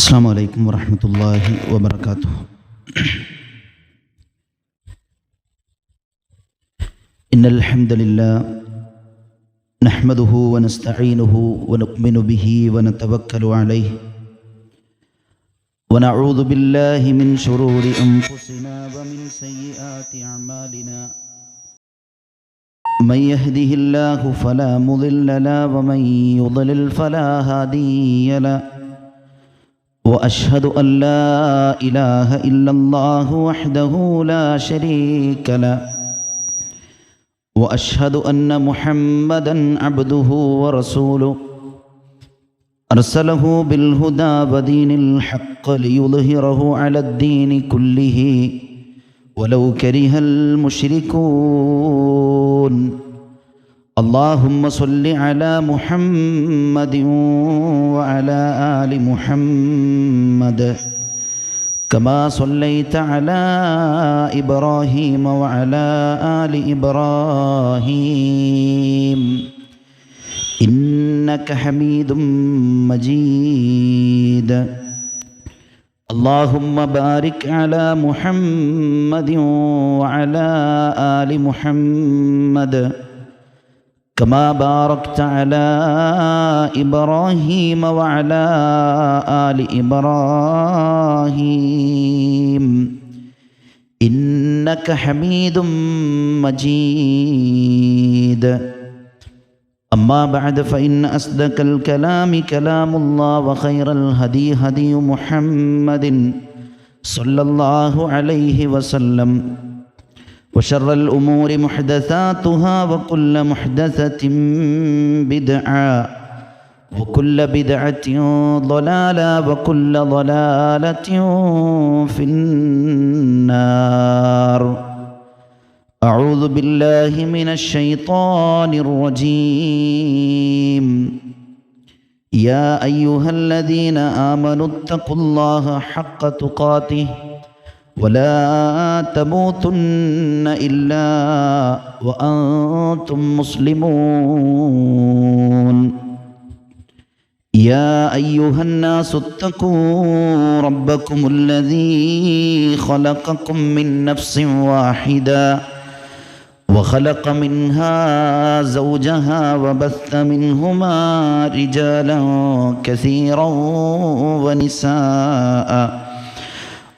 السلام عليكم ورحمة الله وبركاته. إن الحمد لله نحمده ونستعينه ونؤمن به ونتوكل عليه ونعوذ بالله من شرور أنفسنا ومن سيئات أعمالنا. من يهده الله فلا مضل له ومن يضلل فلا هادي له. وأشهد أن لا إله إلا الله وحده لا شريك له. وأشهد أن محمدًا عبده ورسوله أرسله بالهدى ودين الحق ليظهره على الدين كله ولو كره المشركون. اللهم صل على محمد وعلى آل محمد كما صليت على إبراهيم وعلى آل إبراهيم إنك حميد مجيد. اللهم بارك على محمد وعلى آل محمد كما باركت على إبراهيم وعلى آل إبراهيم إنك حميد مجيد. أما بعد فإن أصدق الكلام كلام الله وخير الهدي هدي محمد صلى الله عليه وسلم وشر الأمور محدثاتها وكل محدثة بدعة وكل بدعة ضلالة وكل ضلالة في النار. أعوذ بالله من الشيطان الرجيم. يا أيها الذين آمنوا اتقوا الله حق تقاته ولا تموتن إلا وأنتم مسلمون. يا أيها الناس اتقوا ربكم الذي خلقكم من نفس واحدة وخلق منها زوجها وبث منهما رجالا كثيرا ونساء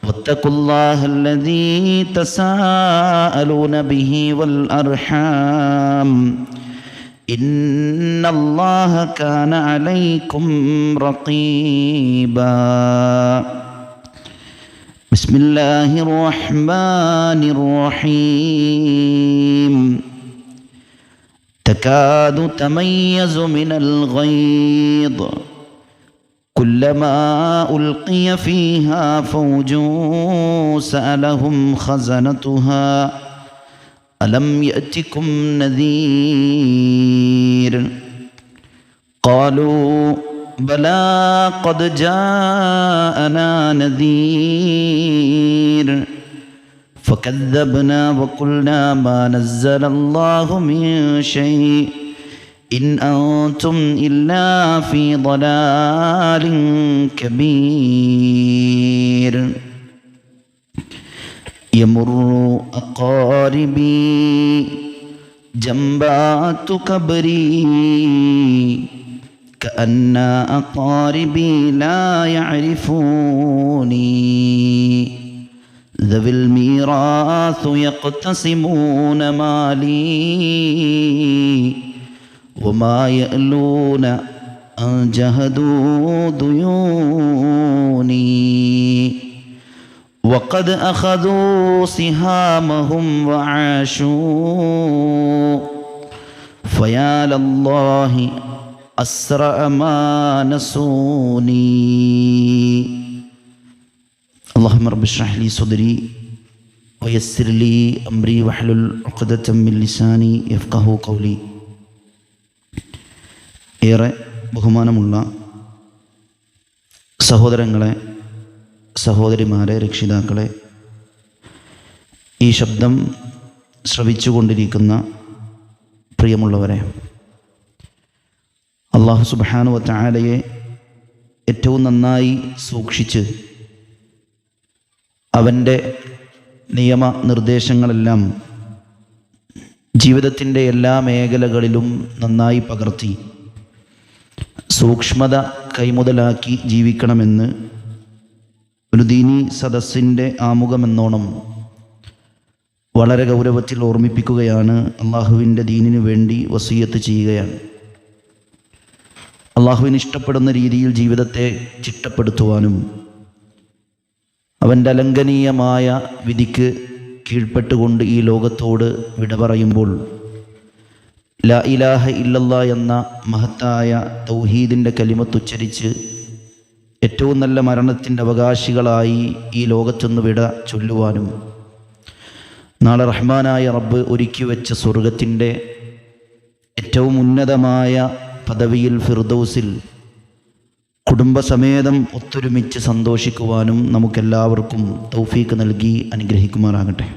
واتقوا الله الذي تساءلون به والأرحام إن الله كان عليكم رقيبا. بسم الله الرحمن الرحيم. تكاد تميز من الغيظ كلما ألقي فيها فوج سألهم خزنتها ألم يأتكم نذير. قالوا بلى قد جاءنا نذير فكذبنا وقلنا ما نزل الله من شيء إن أنتم إلا في ضلال كبير. يمر أقاربي جنبات كبري كأن أقاربي لا يعرفوني. ذوي الميراث يقتسمون مالي وما يألون أن جهدوا ديوني. وقد أخذوا سهامهم وعاشوا فيا لله أسرع ما نسوني. اللهم رب اشرح لي صدري ويسر لي أمري واحلل عقدة من لساني يفقهوا قولي. ഏറെ ബഹുമാനമുള്ള സഹോദരങ്ങളെ, സഹോദരിമാരെ, രക്ഷിതാക്കളെ, ഈ ശബ്ദം ശ്രവിച്ചുകൊണ്ടിരിക്കുന്ന പ്രിയമുള്ളവരെ, അല്ലാഹു സുബ്ഹാനഹു വ തആലയെ ഏറ്റവും നന്നായി സൂക്ഷിച്ച് അവൻ്റെ നിയമനിർദ്ദേശങ്ങളെല്ലാം ജീവിതത്തിൻ്റെ എല്ലാ മേഖലകളിലും നന്നായി പകർത്തി സൂക്ഷ്മത കൈമുതലാക്കി ജീവിക്കണമെന്ന് ഒരു ദീനി സദസ്സിൻ്റെ ആമുഖമെന്നോണം വളരെ ഗൗരവത്തിൽ ഓർമ്മിപ്പിക്കുകയാണ്. അള്ളാഹുവിൻ്റെ ദീനിനു വേണ്ടി വസിയത്ത് ചെയ്യുകയാണ്. അള്ളാഹുവിന് ഇഷ്ടപ്പെടുന്ന രീതിയിൽ ജീവിതത്തെ ചിട്ടപ്പെടുത്തുവാനും അവൻ്റെ അലംഘനീയമായ വിധിക്ക് കീഴ്പ്പെട്ടുകൊണ്ട് ഈ ലോകത്തോട് വിട പറയുമ്പോൾ ലാ ഇലാഹ ഇല്ലല്ലാ എന്ന മഹത്തായ തൗഹീദിൻ്റെ കലിമത്തുച്ചരിച്ച് ഏറ്റവും നല്ല മരണത്തിൻ്റെ അവകാശികളായി ഈ ലോകത്തുനിന്ന് വിട ചൊല്ലുവാനും നാളെ റഹ്മാനായ റബ്ബ് ഒരുക്കി വെച്ച സ്വർഗത്തിൻ്റെ ഏറ്റവും ഉന്നതമായ പദവിയിൽ ഫിർദൗസിൽ കുടുംബസമേതം ഒത്തൊരുമിച്ച് സന്തോഷിക്കുവാനും നമുക്കെല്ലാവർക്കും തൗഫീക്ക് നൽകി അനുഗ്രഹിക്കുമാറാകട്ടെ.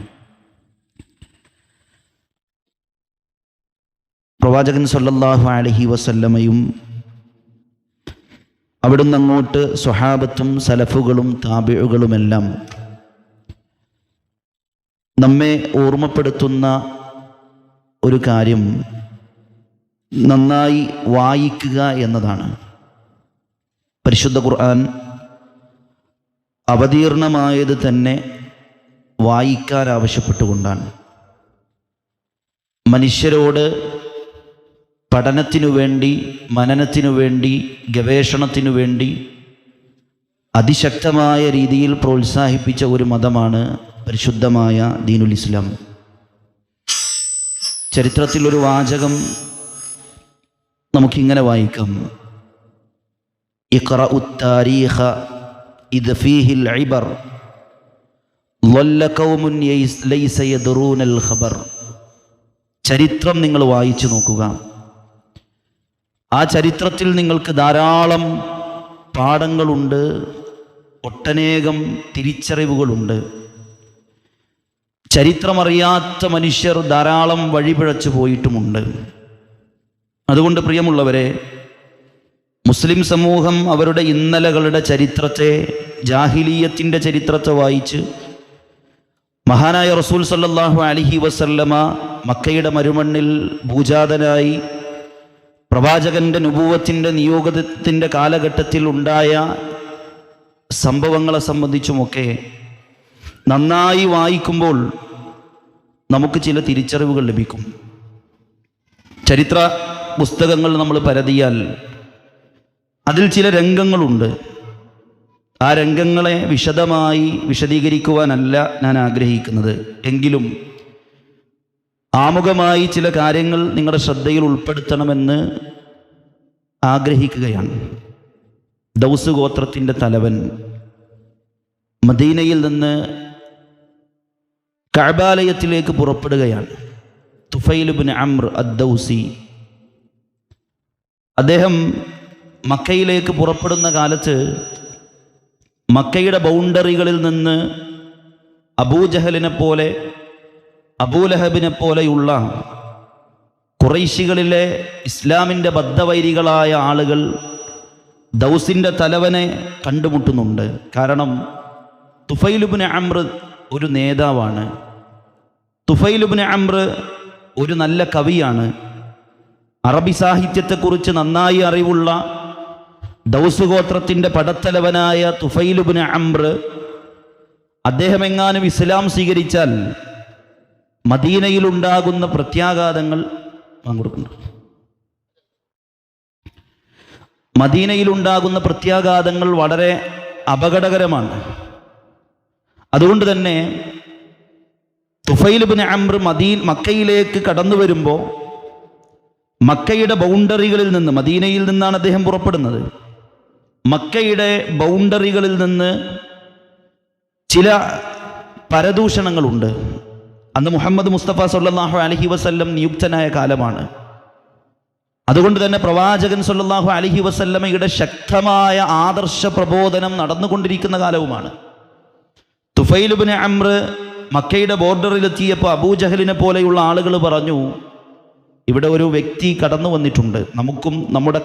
പ്രവാചകൻ സല്ലല്ലാഹു അലൈഹി വസല്ലമയും അവിടുന്ന് അങ്ങോട്ട് സ്വഹാബത്തും സലഫുകളും താബിഉകളുമെല്ലാം നമ്മെ ഓർമ്മപ്പെടുത്തുന്ന ഒരു കാര്യം നന്നായി വായിക്കുക എന്നതാണ്. പരിശുദ്ധ ഖുർആൻ അവതീർണമായത് തന്നെ വായിക്കാൻ ആവശ്യപ്പെട്ടുകൊണ്ടാണ്. മനുഷ്യരോട് പഠനത്തിനു വേണ്ടി, മനനത്തിനു വേണ്ടി, ഗവേഷണത്തിനു വേണ്ടി അതിശക്തമായ രീതിയിൽ പ്രോത്സാഹിപ്പിച്ച ഒരു മതമാണ് പരിശുദ്ധമായ ദീനുൽ ഇസ്ലാം. ചരിത്രത്തിലൊരു വാചകം നമുക്കിങ്ങനെ വായിക്കാം: ഇഖ്റഉ താരീഖ ഇദ് ഫീഹിൽ ഇബർ ളല്ല ഖൗമുൻ ലൈസ യദ്റൂനൽ ഖബർ. ചരിത്രം നിങ്ങൾ വായിച്ചു നോക്കുക. ആ ചരിത്രത്തിൽ നിങ്ങൾക്ക് ധാരാളം പാഠങ്ങളുണ്ട്, ഒട്ടനേകം തിരിച്ചറിവുകളുണ്ട്. ചരിത്രമറിയാത്ത മനുഷ്യർ ധാരാളം വഴിപിഴച്ചു പോയിട്ടുമുണ്ട്. അതുകൊണ്ട് പ്രിയമുള്ളവരെ, മുസ്ലിം സമൂഹം അവരുടെ ഇന്നലകളുടെ ചരിത്രത്തെ, ജാഹിലിയത്തിൻ്റെ ചരിത്രത്തെ വായിച്ച് മഹാനായ റസൂൽ സല്ലല്ലാഹു അലൈഹി വസല്ലമ മക്കയുടെ മരുമണ്ണിൽ ഭൂജാതനായി പ്രവാചകൻ്റെ നുബുവത്തിൻ്റെ നിയോഗത്തിൻ്റെ കാലഘട്ടത്തിൽ ഉണ്ടായ സംഭവങ്ങളെ സംബന്ധിച്ചുമൊക്കെ നന്നായി വായിക്കുമ്പോൾ നമുക്ക് ചില തിരിച്ചറിവുകൾ ലഭിക്കും. ചരിത്ര പുസ്തകങ്ങൾ നമ്മൾ പരതിയാൽ അതിൽ ചില രംഗങ്ങളുണ്ട്. ആ രംഗങ്ങളെ വിശദമായി വിശദീകരിക്കുവാനല്ല ഞാൻ ആഗ്രഹിക്കുന്നത്. എങ്കിലും ആമുഖമായി ചില കാര്യങ്ങൾ നിങ്ങളുടെ ശ്രദ്ധയിൽ ഉൾപ്പെടുത്തണമെന്ന് ആഗ്രഹിക്കുകയാണ്. ദൗസ് ഗോത്രത്തിൻ്റെ തലവൻ മദീനയിൽ നിന്ന് കഅബാലയത്തിലേക്ക് പുറപ്പെടുകയാണ്. തുഫൈൽ ഇബ്നു അംർ അദ്ദൗസി. അദ്ദേഹം മക്കയിലേക്ക് പുറപ്പെടുന്ന കാലത്ത് മക്കയുടെ ബൗണ്ടറികളിൽ നിന്ന് അബൂജഹലിനെ പോലെ, അബൂലഹബിനെ പോലെയുള്ള ഖുറൈശികളിലെ ഇസ്ലാമിൻ്റെ ബദ്ധവൈരികളായ ആളുകൾ ദൗസിൻ്റെ തലവനെ കണ്ടുമുട്ടുന്നുണ്ട്. കാരണം തുഫൈൽ ഇബ്നു അംർ ഒരു നേതാവാണ്. തുഫൈൽ ഇബ്നു അംർ ഒരു നല്ല കവിയാണ്. അറബി സാഹിത്യത്തെക്കുറിച്ച് നന്നായി അറിവുള്ള ദൗസ് ഗോത്രത്തിൻ്റെ പടത്തലവനായ തുഫൈൽ ഇബ്നു അംർ, അദ്ദേഹം എങ്ങാനും ഇസ്ലാം സ്വീകരിച്ചാൽ മദീനയിലുണ്ടാകുന്ന പ്രത്യാഘാതങ്ങൾ മദീനയിലുണ്ടാകുന്ന പ്രത്യാഘാതങ്ങൾ വളരെ അപകടകരമാണ്. അതുകൊണ്ട് തന്നെ തുഫൈൽ ഇബ്നു അംർ മക്കയിലേക്ക് കടന്നു വരുമ്പോൾ മക്കയുടെ ബൗണ്ടറികളിൽ നിന്ന്, മദീനയിൽ നിന്നാണ് അദ്ദേഹം പുറപ്പെടുന്നത്, മക്കയുടെ ബൗണ്ടറികളിൽ നിന്ന് ചില പരദൂഷണങ്ങളുണ്ട്. അന്ന് മുഹമ്മദ് മുസ്തഫ സല്ലല്ലാഹു അലൈഹി വസല്ലം നിയുക്തനായ കാലമാണ്. അതുകൊണ്ട് തന്നെ പ്രവാചകൻ സല്ലല്ലാഹു അലൈഹി വസല്ലമയുടെ ശക്തമായ ആദർശ പ്രബോധനം നടന്നുകൊണ്ടിരിക്കുന്ന കാലവുമാണ്. തുഫൈൽ ഇബ്നു അംർ മക്കയുടെ ബോർഡറിലെത്തിയപ്പോൾ അബൂജഹലിനെ പോലെയുള്ള ആളുകൾ പറഞ്ഞു, ഇവിടെ ഒരു വ്യക്തി കടന്നു വന്നിട്ടുണ്ട്, നമുക്കും നമ്മുടെ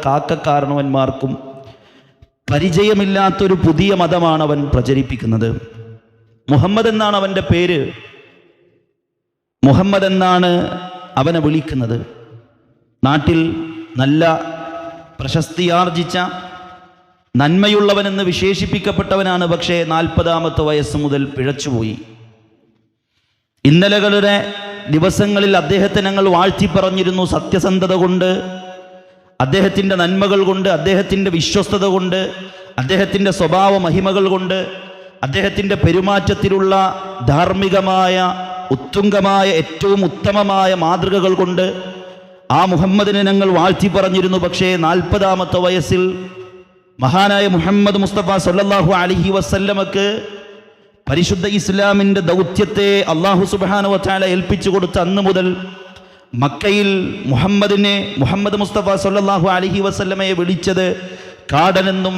കാരണവന്മാർക്കും പരിചയമില്ലാത്തൊരു പുതിയ മതമാണ് അവൻ പ്രചരിപ്പിക്കുന്നത്. മുഹമ്മദ് എന്നാണ് അവൻ്റെ പേര്, മുഹമ്മദ് എന്നാണ് അവനെ വിളിക്കുന്നത്. നാട്ടിൽ നല്ല പ്രശസ്തിയാർജിച്ച നന്മയുള്ളവനെന്ന് വിശേഷിപ്പിക്കപ്പെട്ടവനാണ്. പക്ഷേ 40-ാമത്തെ വയസ്സ് മുതൽ പിഴച്ചുപോയി. ഇന്നലകളുടെ ദിവസങ്ങളിൽ അദ്ദേഹത്തെ ഞങ്ങൾ വാഴ്ത്തി പറഞ്ഞിരുന്നു. സത്യസന്ധത കൊണ്ട്, അദ്ദേഹത്തിൻ്റെ നന്മകൾ കൊണ്ട്, അദ്ദേഹത്തിൻ്റെ വിശ്വസ്തത കൊണ്ട്, അദ്ദേഹത്തിൻ്റെ സ്വഭാവ മഹിമകൾ കൊണ്ട്, അദ്ദേഹത്തിൻ്റെ പെരുമാറ്റത്തിലുള്ള ധാർമ്മികമായ ഉത്തുംഗമായ ഏറ്റവും ഉത്തമമായ മാതൃകകൾ കൊണ്ട് ആ മുഹമ്മദിനെ ഞങ്ങൾ വാഴ്ത്തി പറഞ്ഞിരുന്നു. പക്ഷേ 40-ാമത്തെ വയസ്സിൽ മഹാനായ മുഹമ്മദ് മുസ്തഫ സല്ലല്ലാഹു അലൈഹി വസല്ലമക്ക് പരിശുദ്ധ ഇസ്ലാമിൻ്റെ ദൗത്യത്തെ അല്ലാഹു സുബ്ഹാനഹു വ തആല ഏൽപ്പിച്ചു കൊടുത്ത അന്ന് മുതൽ മക്കയിൽ മുഹമ്മദ് മുസ്തഫ സല്ലല്ലാഹു അലൈഹി വസല്ലമയെ വിളിച്ചത് കാടനെന്നും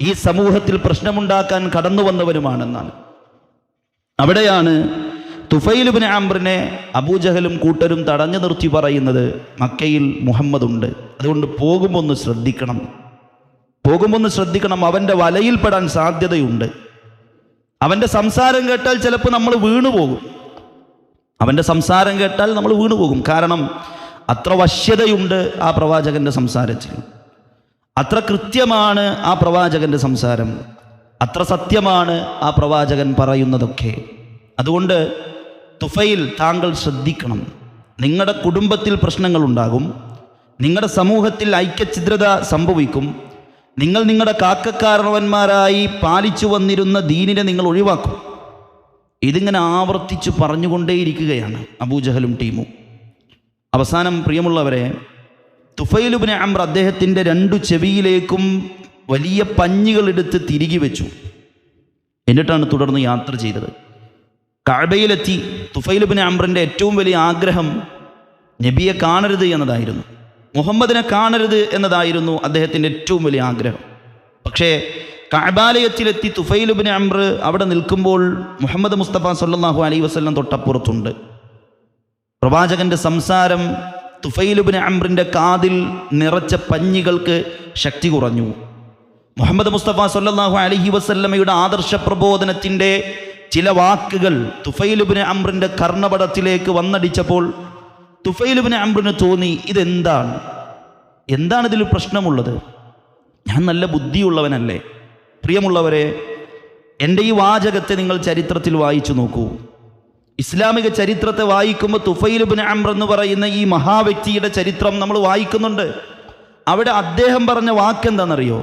ഈ സമൂഹത്തിൽ പ്രശ്നമുണ്ടാക്കാൻ കടന്നു വന്നവരുമാണെന്നാണ്. അവിടെയാണ് തുഫൈൽ ഇബ്നു അംറിനെ അബൂജഹലും കൂട്ടരും തടഞ്ഞു നിർത്തി പറയുന്നത്, മക്കയിൽ മുഹമ്മദുണ്ട്, അതുകൊണ്ട് പോകുമ്പോൾ ഒന്ന് ശ്രദ്ധിക്കണം, അവൻ്റെ വലയിൽപ്പെടാൻ സാധ്യതയുണ്ട്. അവൻ്റെ സംസാരം കേട്ടാൽ ചിലപ്പോൾ നമ്മൾ വീണുപോകും. കാരണം അത്ര വശ്യതയുണ്ട് ആ പ്രവാചകന്റെ സംസാരത്തിൽ, അത്ര കൃത്യമാണ് ആ പ്രവാചകന്റെ സംസാരം, അത്ര സത്യമാണ് ആ പ്രവാചകൻ പറയുന്നതൊക്കെ. അതുകൊണ്ട് തുഫൈൽ, താങ്കൾ ശ്രദ്ധിക്കണം. നിങ്ങളുടെ കുടുംബത്തിൽ പ്രശ്നങ്ങളുണ്ടാകും, നിങ്ങളുടെ സമൂഹത്തിൽ ഐക്യഛിദ്രത സംഭവിക്കും, നിങ്ങൾ നിങ്ങളുടെ കാക്കക്കാരണവന്മാരായി പാലിച്ചു വന്നിരുന്ന ദീനിനെ നിങ്ങൾ ഒഴിവാക്കും. ഇതിങ്ങനെ ആവർത്തിച്ച് പറഞ്ഞുകൊണ്ടേയിരിക്കുകയാണ് അബൂജഹലും ടീമും. അവസാനം പ്രിയമുള്ളവരെ, തുഫൈൽ ഇബ്നു അംർ അദ്ദേഹത്തിൻ്റെ 2 ചെവിയിലേക്കും വലിയ പഞ്ഞികളെടുത്ത് തിരികെ വെച്ചു. എന്നിട്ടാണ് തുടർന്ന് യാത്ര ചെയ്തത്. കഅബയിലെത്തി. തുഫൈൽ ഇബ്നു അംറിൻ്റെ ഏറ്റവും വലിയ ആഗ്രഹം നബിയെ കാണരുത് എന്നതായിരുന്നു, മുഹമ്മദിനെ കാണരുത് എന്നതായിരുന്നു അദ്ദേഹത്തിൻ്റെ ഏറ്റവും വലിയ ആഗ്രഹം. പക്ഷേ കഅബാലയത്തിലെത്തി തുഫൈൽ ഇബ്നു അംർ അവിടെ നിൽക്കുമ്പോൾ മുഹമ്മദ് മുസ്തഫ സല്ലല്ലാഹു അലൈഹി വസല്ലം തൊട്ടപ്പുറത്തുണ്ട്. പ്രവാചകന്റെ സംസാരം തുഫൈൽ ഇബ്നു അംറിൻ്റെ കാതിൽ നിറച്ച പഞ്ഞികൾക്ക് ശക്തി കുറഞ്ഞു. മുഹമ്മദ് മുസ്തഫ സല്ലല്ലാഹു അലൈഹി വസല്ലമയുടെ ആദർശ പ്രബോധനത്തിൻ്റെ ചില വാക്കുകൾ തുഫൈൽ ഇബ്നു അംറിൻ്റെ കർണപടത്തിലേക്ക് വന്നടിച്ചപ്പോൾ തുഫൈൽ ഇബ്നു അംറിന് തോന്നി, എന്താണ് ഇതിൽ പ്രശ്നമുള്ളത്? ഞാൻ നല്ല ബുദ്ധിയുള്ളവനല്ലേ? പ്രിയമുള്ളവരെ, എൻ്റെ ഈ വാചകത്തെ നിങ്ങൾ ചരിത്രത്തിൽ വായിച്ചു നോക്കൂ. ഇസ്ലാമിക ചരിത്രത്തെ വായിക്കുമ്പോൾ തുഫൈൽ ഇബ്നു അംർ എന്ന് പറയുന്ന ഈ മഹാവ്യക്തിയുടെ ചരിത്രം നമ്മൾ വായിക്കുന്നുണ്ട്. അവിടെ അദ്ദേഹം പറഞ്ഞ വാക്കെന്താണെന്നറിയോ?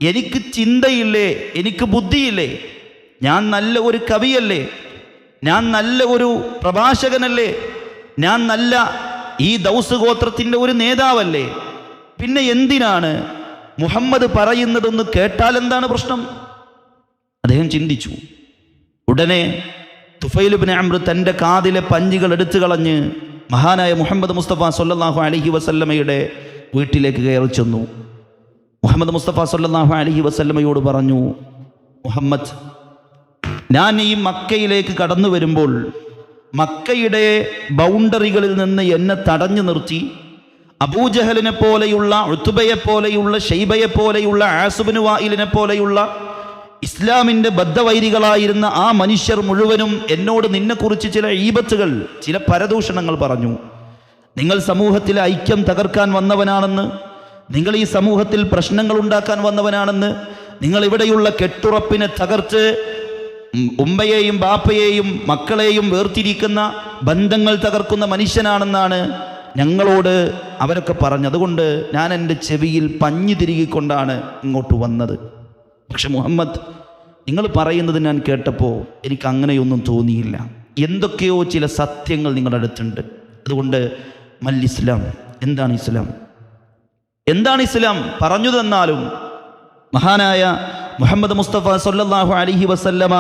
എനിക്ക് ചിന്തയില്ലേ, എനിക്ക് ബുദ്ധിയില്ലേ, ഞാൻ നല്ല ഒരു കവിയല്ലേ, ഞാൻ നല്ല ഒരു പ്രഭാഷകനല്ലേ, ഞാൻ നല്ല ഈ ദൗസ് ഗോത്രത്തിൻ്റെ ഒരു നേതാവല്ലേ, പിന്നെ എന്തിനാണ് മുഹമ്മദ് പറയുന്നതെന്ന് കേട്ടാൽ എന്താണ് പ്രശ്നം? അദ്ദേഹം ചിന്തിച്ചു. ഉടനെ തുഫൈൽ ഇബ്നു അംർ തൻ്റെ കാതിലെ പഞ്ഞികൾ എടുത്തു കളഞ്ഞ് മഹാനായ മുഹമ്മദ് മുസ്തഫ സല്ലല്ലാഹു അലൈഹി വസല്ലമയുടെ വീട്ടിലേക്ക് കയറി ചെന്നു. മുഹമ്മദ് മുസ്തഫ സല്ലല്ലാഹു അലൈഹി വസല്ലമയോട് പറഞ്ഞു, മുഹമ്മദ്, ഞാൻ ഈ മക്കയിലേക്ക് കടന്നു വരുമ്പോൾ മക്കയുടെ ബൗണ്ടറികളിൽ നിന്ന് എന്നെ തടഞ്ഞു നിർത്തി അബൂജഹലിനെ പോലെയുള്ള, ഉത്ബയെ പോലെയുള്ള, ഷൈബയെ പോലെയുള്ള, ആസുബിന് വായിലിനെ പോലെയുള്ള ഇസ്ലാമിൻ്റെ ബദ്ധവൈരികളായിരുന്ന ആ മനുഷ്യർ മുഴുവനും എന്നോട് നിന്നെക്കുറിച്ച് ചില ഈബത്തുകൾ, ചില പരദൂഷണങ്ങൾ പറഞ്ഞു. നിങ്ങൾ സമൂഹത്തിലെ ഐക്യം തകർക്കാൻ വന്നവനാണെന്ന്, നിങ്ങൾ ഈ സമൂഹത്തിൽ പ്രശ്നങ്ങൾ ഉണ്ടാക്കാൻ വന്നവനാണെന്ന്, നിങ്ങൾ ഇവിടെയുള്ള കെട്ടുറപ്പിനെ തകർത്ത് ഉമ്മയെയും ബാപ്പയെയും മക്കളെയും വേർതിരിക്കുന്ന ബന്ധങ്ങൾ തകർക്കുന്ന മനുഷ്യനാണെന്നാണ് ഞങ്ങളോട് അവരൊക്കെ പറഞ്ഞു. അതുകൊണ്ട് ഞാൻ എൻ്റെ ചെവിയിൽ പഞ്ഞി തിരികൊണ്ടാണ് ഇങ്ങോട്ട് വന്നത്. പക്ഷെ മുഹമ്മദ്, നിങ്ങൾ പറയുന്നത് ഞാൻ കേട്ടപ്പോൾ എനിക്ക് അങ്ങനെയൊന്നും തോന്നിയില്ല. എന്തൊക്കെയോ ചില സത്യങ്ങൾ നിങ്ങളുടെ അടുത്തുണ്ട്. അതുകൊണ്ട് മൽ ഇസ്ലാം, എന്താണ് ഇസ്ലാം, എന്താണ് ഇസ്ലാം പറഞ്ഞു തന്നാലും മഹാനായ മുഹമ്മദ് മുസ്തഫ സല്ലല്ലാഹു അലൈഹി വസല്ലമ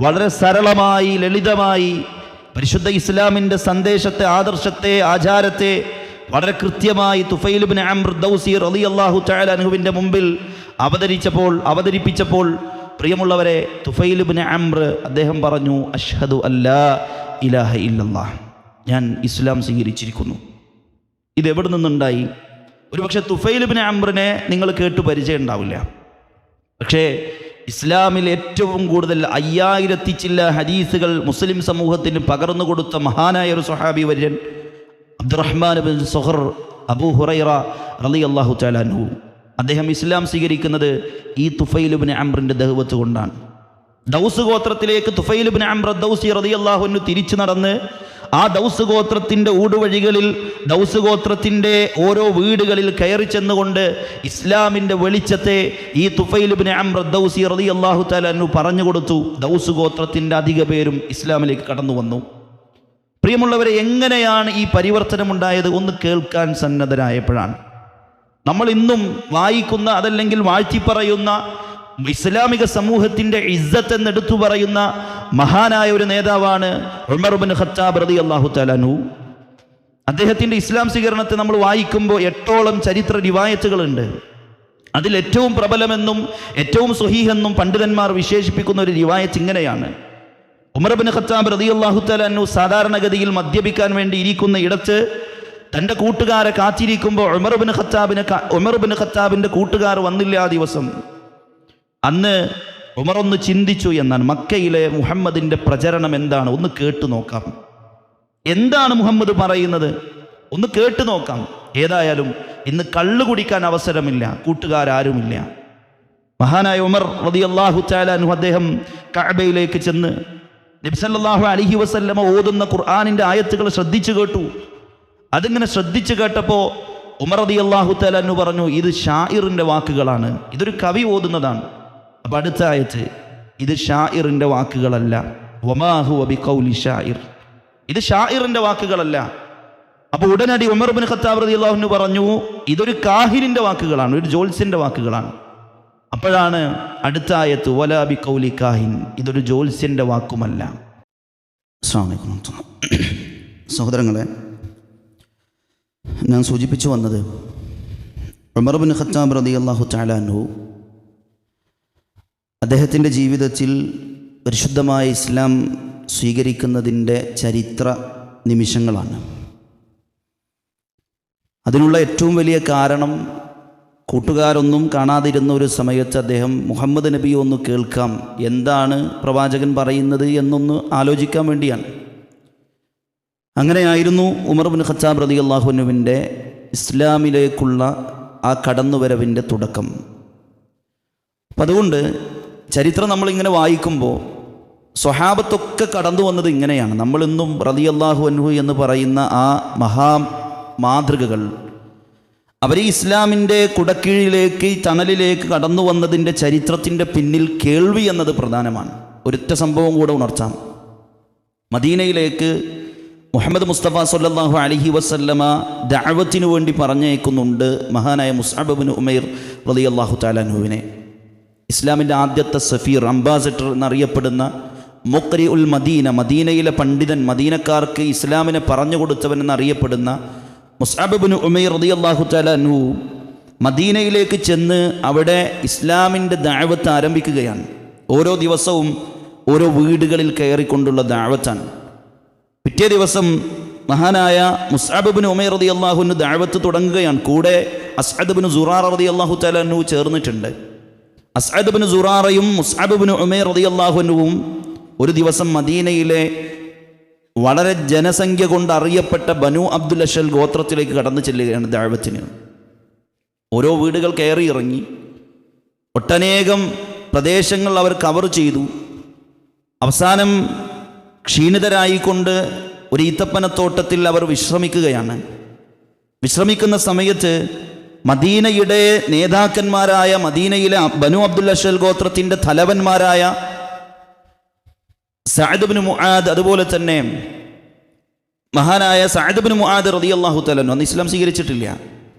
വളരെ സരളമായി, ലളിതമായി പരിശുദ്ധ ഇസ്ലാമിൻ്റെ സന്ദേശത്തെ, ആദർശത്തെ, ആചാരത്തെ വളരെ കൃത്യമായി തുഫൈൽ ഇബ്നു അംർ ദൗസി റളിയല്ലാഹു തആല അൻഹുവിൻ്റെ മുമ്പിൽ അവതരിപ്പിച്ചപ്പോൾ പ്രിയമുള്ളവരെ, തുഫൈൽ ഇബ്നു അംർ അദ്ദേഹം പറഞ്ഞു, അഷ്ഹദു അല്ലാ ഇലാഹ ഇല്ലല്ലാഹ്, ഞാൻ ഇസ്ലാം സ്വീകരിച്ചിരിക്കുന്നു. ഇതെവിടെ നിന്നുണ്ടായി? ഒരുപക്ഷെ തുഫൈൽ ഇബ്നു അംറിനെ നിങ്ങൾ കേട്ടു പരിചയം ഉണ്ടാവില്ല. പക്ഷേ ഇസ്ലാമിൽ ഏറ്റവും കൂടുതൽ 5000 ചില്ല ഹദീസുകൾ മുസ്ലിം സമൂഹത്തിന് പകർന്നു കൊടുത്ത മഹാനായ ഒരു സ്വഹാബി വര്യൻ അബ്ദുറഹ്മാൻ ബിൻ സുഹർ അബൂ ഹുറൈറ റളിയല്ലാഹു തആല അൻഹു. അദ്ദേഹം ഇസ്ലാം സ്വീകരിക്കുന്നത് ഈ തുഫൈൽ ഇബ്നു അംറിൻ്റെ ദഅവത്ത് കൊണ്ടാണ്. ദൗസ് ഗോത്രത്തിലേക്ക് തുഫൈൽ ഇബ്നു അംർ ദൗസി റളിയല്ലാഹു അൻഹു തിരിച്ചു നടന്ന് ആ ദൗസ് ഗോത്രത്തിൻ്റെ ഊടുവഴികളിൽ ദൗസ് ഗോത്രത്തിൻ്റെ ഓരോ വീടുകളിൽ കയറി ചെന്നുകൊണ്ട് ഇസ്ലാമിൻ്റെ വെളിച്ചത്തെ ഈ തുഫൈൽ ഇബ്നു അംർ ദൗസി റളിയല്ലാഹു തആല അൻഹു പറഞ്ഞു കൊടുത്തു. ദൗസ് ഗോത്രത്തിൻ്റെ അധിക പേരും ഇസ്ലാമിലേക്ക് കടന്നു വന്നു. പ്രിയമുള്ളവരെ, എങ്ങനെയാണ് ഈ പരിവർത്തനമുണ്ടായത്? ഒന്ന് കേൾക്കാൻ സന്നദ്ധരായപ്പോഴാണ്. നമ്മൾ ഇന്നും വായിക്കുന്ന, അതല്ലെങ്കിൽ വാഴ്ത്തിപ്പറയുന്ന, ഇസ്ലാമിക സമൂഹത്തിൻ്റെ ഇസ്സത്ത് എന്നെടുത്തു പറയുന്ന മഹാനായ ഒരു നേതാവാണ് ഉമർ ഇബ്നു ഖത്താബ് റളിയല്ലാഹു തആല അൻഹു. അദ്ദേഹത്തിൻ്റെ ഇസ്ലാം സ്വീകരണത്തെ നമ്മൾ വായിക്കുമ്പോൾ 8ഓളം ചരിത്ര റിവായത്തുകളുണ്ട്. അതിൽ ഏറ്റവും പ്രബലമെന്നും ഏറ്റവും സ്വഹീഹെന്നും പണ്ഡിതന്മാർ വിശേഷിപ്പിക്കുന്ന ഒരു റിവായത്ത് ഇങ്ങനെയാണ്: ഉമർ ഇബ്നു ഖത്താബ് റളിയല്ലാഹു തആല അൻഹു സാധാരണഗതിയിൽ മദ്യപിക്കാൻ വേണ്ടി ഇരിക്കുന്ന ഇടത്ത് തൻ്റെ കൂട്ടുകാരെ കാത്തിരിക്കുമ്പോൾ ഉമർ ഇബ്നു ഖത്താബിൻ്റെ കൂട്ടുകാർ വന്നില്ല ആ ദിവസം. അന്ന് ഉമർ ഒന്ന് ചിന്തിച്ചു എന്നാണ്, മക്കയിലെ മുഹമ്മദിൻ്റെ പ്രചരണം എന്താണ്, ഒന്ന് കേട്ടു നോക്കാം. എന്താണ് മുഹമ്മദ് പറയുന്നത്, ഒന്ന് കേട്ടു നോക്കാം. ഏതായാലും ഇന്ന് കള്ളു കുടിക്കാൻ അവസരമില്ല, കൂട്ടുകാരാരുമില്ല. മഹാനായ ഉമർ റളിയല്ലാഹു തആല അൻഹു അദ്ദേഹം കഅബയിലേക്ക് ചെന്ന് നബി സല്ലല്ലാഹു അലൈഹി വസല്ലമ ഓതുന്ന ഖുർആനിൻ്റെ ആയത്തുകൾ ശ്രദ്ധിച്ചു കേട്ടു. അതിങ്ങനെ ശ്രദ്ധിച്ചു കേട്ടപ്പോൾ ഉമർ റളിയല്ലാഹു തആല അൻഹു പറഞ്ഞു, ഇത് ഷാഇറിൻ്റെ വാക്കുകളാണ്, ഇതൊരു കവി ഓതുന്നതാണ്. അപ്പം അടുത്ത ആയത്ത്, ഇത് ഷാഇറിൻ്റെ വാക്കുകളല്ല, വമാ ഹുവ ബിഖൗലി ഷാഇർ, ഇത് ഷാഇറിൻ്റെ വാക്കുകളല്ല. അപ്പോൾ ഉടനടി ഉമർ ഇബ്നു ഖത്താബ് റളിയല്ലാഹു അൻഹു പറഞ്ഞു, ഇതൊരു കാഹിനിൻ്റെ വാക്കുകളാണ്, ഒരു ജോത്സ്യൻ്റെ വാക്കുകളാണ്. അപ്പോഴാണ് അടുത്ത ആയത്ത്, വലാ ബിഖൗലി കാഹിൻ, ഇതൊരു ജോത്സ്യൻ്റെ വാക്കുമല്ല. അസ്സലാമു അലൈക്കും. സഹോദരങ്ങളെ, ഞാൻ സൂചിപ്പിച്ചു വന്നത് ഉമർ ഇബ്നു ഖത്താബ് റളിയല്ലാഹു തആല അൻഹു അദ്ദേഹത്തിൻ്റെ ജീവിതത്തിൽ പരിശുദ്ധമായ ഇസ്ലാം സ്വീകരിക്കുന്നതിൻ്റെ ചരിത്ര നിമിഷങ്ങളാണ്. അതിനുള്ള ഏറ്റവും വലിയ കാരണം, കൂട്ടുകാരൊന്നും കാണാതിരുന്ന ഒരു സമയത്ത് അദ്ദേഹം മുഹമ്മദ് നബി ഒന്ന് കേൾക്കാം, എന്താണ് പ്രവാചകൻ പറയുന്നത് എന്നൊന്ന് ആലോചിക്കാൻ വേണ്ടിയാണ്. അങ്ങനെയായിരുന്നു ഉമർ ഇബ്നു ഖത്താബ് റളിയല്ലാഹു അൻഹുവിൻ്റെ ഇസ്ലാമിലേക്കുള്ള ആ കടന്നുവരവിൻ്റെ തുടക്കം. അപ്പം അതുകൊണ്ട് ചരിത്രം നമ്മളിങ്ങനെ വായിക്കുമ്പോൾ സ്വഹാബത്തൊക്കെ കടന്നു വന്നത് ഇങ്ങനെയാണ്. നമ്മളിന്നും റളിയല്ലാഹു അൻഹു എന്ന് പറയുന്ന ആ മാതൃകകൾ, അവർ ഇസ്ലാമിൻ്റെ കുടക്കീഴിലേക്ക്, തണലിലേക്ക് കടന്നു വന്നതിൻ്റെ ചരിത്രത്തിൻ്റെ പിന്നിൽ കേൾവി എന്നത് പ്രധാനമാണ്. ഒരൊറ്റ സംഭവം കൂടെ ഉണർത്താം. മദീനയിലേക്ക് മുഹമ്മദ് മുസ്തഫ സല്ലല്ലാഹു അലൈഹി വസല്ലമ ദഅവത്തിനു വേണ്ടി പറഞ്ഞയക്കുന്നുണ്ട് മഹാനായ മുസ്അബ് ഇബ്നു ഉമൈർ റളിയല്ലാഹു തആല അൻഹുവിനെ. ഇസ്ലാമിൻ്റെ ആദ്യത്തെ സഫീർ, അംബാസഡർ എന്നറിയപ്പെടുന്ന മുഖ്രി ഉൽ മദീന, മദീനയിലെ പണ്ഡിതൻ, മദീനക്കാർക്ക് ഇസ്ലാമിനെ പറഞ്ഞു കൊടുത്തവൻ എന്നറിയപ്പെടുന്ന മുസ്അബ് ഇബ്നു ഉമൈർ റളിയല്ലാഹു തആല അൻഹു മദീനയിലേക്ക് ചെന്ന് അവിടെ ഇസ്ലാമിൻ്റെ ദഅവത്ത് ആരംഭിക്കുകയാണ്. ഓരോ ദിവസവും ഓരോ വീടുകളിൽ കയറിക്കൊണ്ടുള്ള ദഅവത്താണ്. പിറ്റേ ദിവസം മഹാനായ മുസ്അബ് ഇബ്നു ഉമൈർ റളിയല്ലാഹു അൻഹു ദഅവത്ത് തുടങ്ങുകയാണ്. കൂടെ അസ്അദ് ഇബ്നു സുറാറ റളിയല്ലാഹു തആല അൻഹു ചേർന്നിട്ടുണ്ട്. അസ്അദ് ഇബ്നു സുറാറയും മുസ്അബ് ഇബ്നു ഉമൈർ റളിയല്ലാഹു അൻഹുവും ഒരു ദിവസം മദീനയിലെ വളരെ ജനസംഖ്യ കൊണ്ട് അറിയപ്പെട്ട ബനു അബ്ദുൽ അഷൽ ഗോത്രത്തിലേക്ക് കടന്നു ചെല്ലുകയാണ് ദഅവത്തിന്. ഓരോ വീടുകൾ കയറി ഇറങ്ങി ഒട്ടനേകം പ്രദേശങ്ങൾ അവർ കവർ ചെയ്തു. അവസാനം ക്ഷീണിതരായിക്കൊണ്ട് ഒരു ഈത്തപ്പനത്തോട്ടത്തിൽ അവർ വിശ്രമിക്കുകയാണ്. വിശ്രമിക്കുന്ന സമയത്ത് മദീനയുടെ നേതാക്കന്മാരായ, മദീനയിലെ ബനു അബ്ദുൽ അഷൽ ഗോത്രത്തിൻ്റെ തലവന്മാരായ സഅദ് ഇബ്നു മുആദ്, അതുപോലെ തന്നെ മഹാനായ സഅദ് ഇബ്നു മുആദ് റളിയല്ലാഹു തആല അൻഹു, അന്ന് ഇസ്ലാം സ്വീകരിച്ചിട്ടില്ല.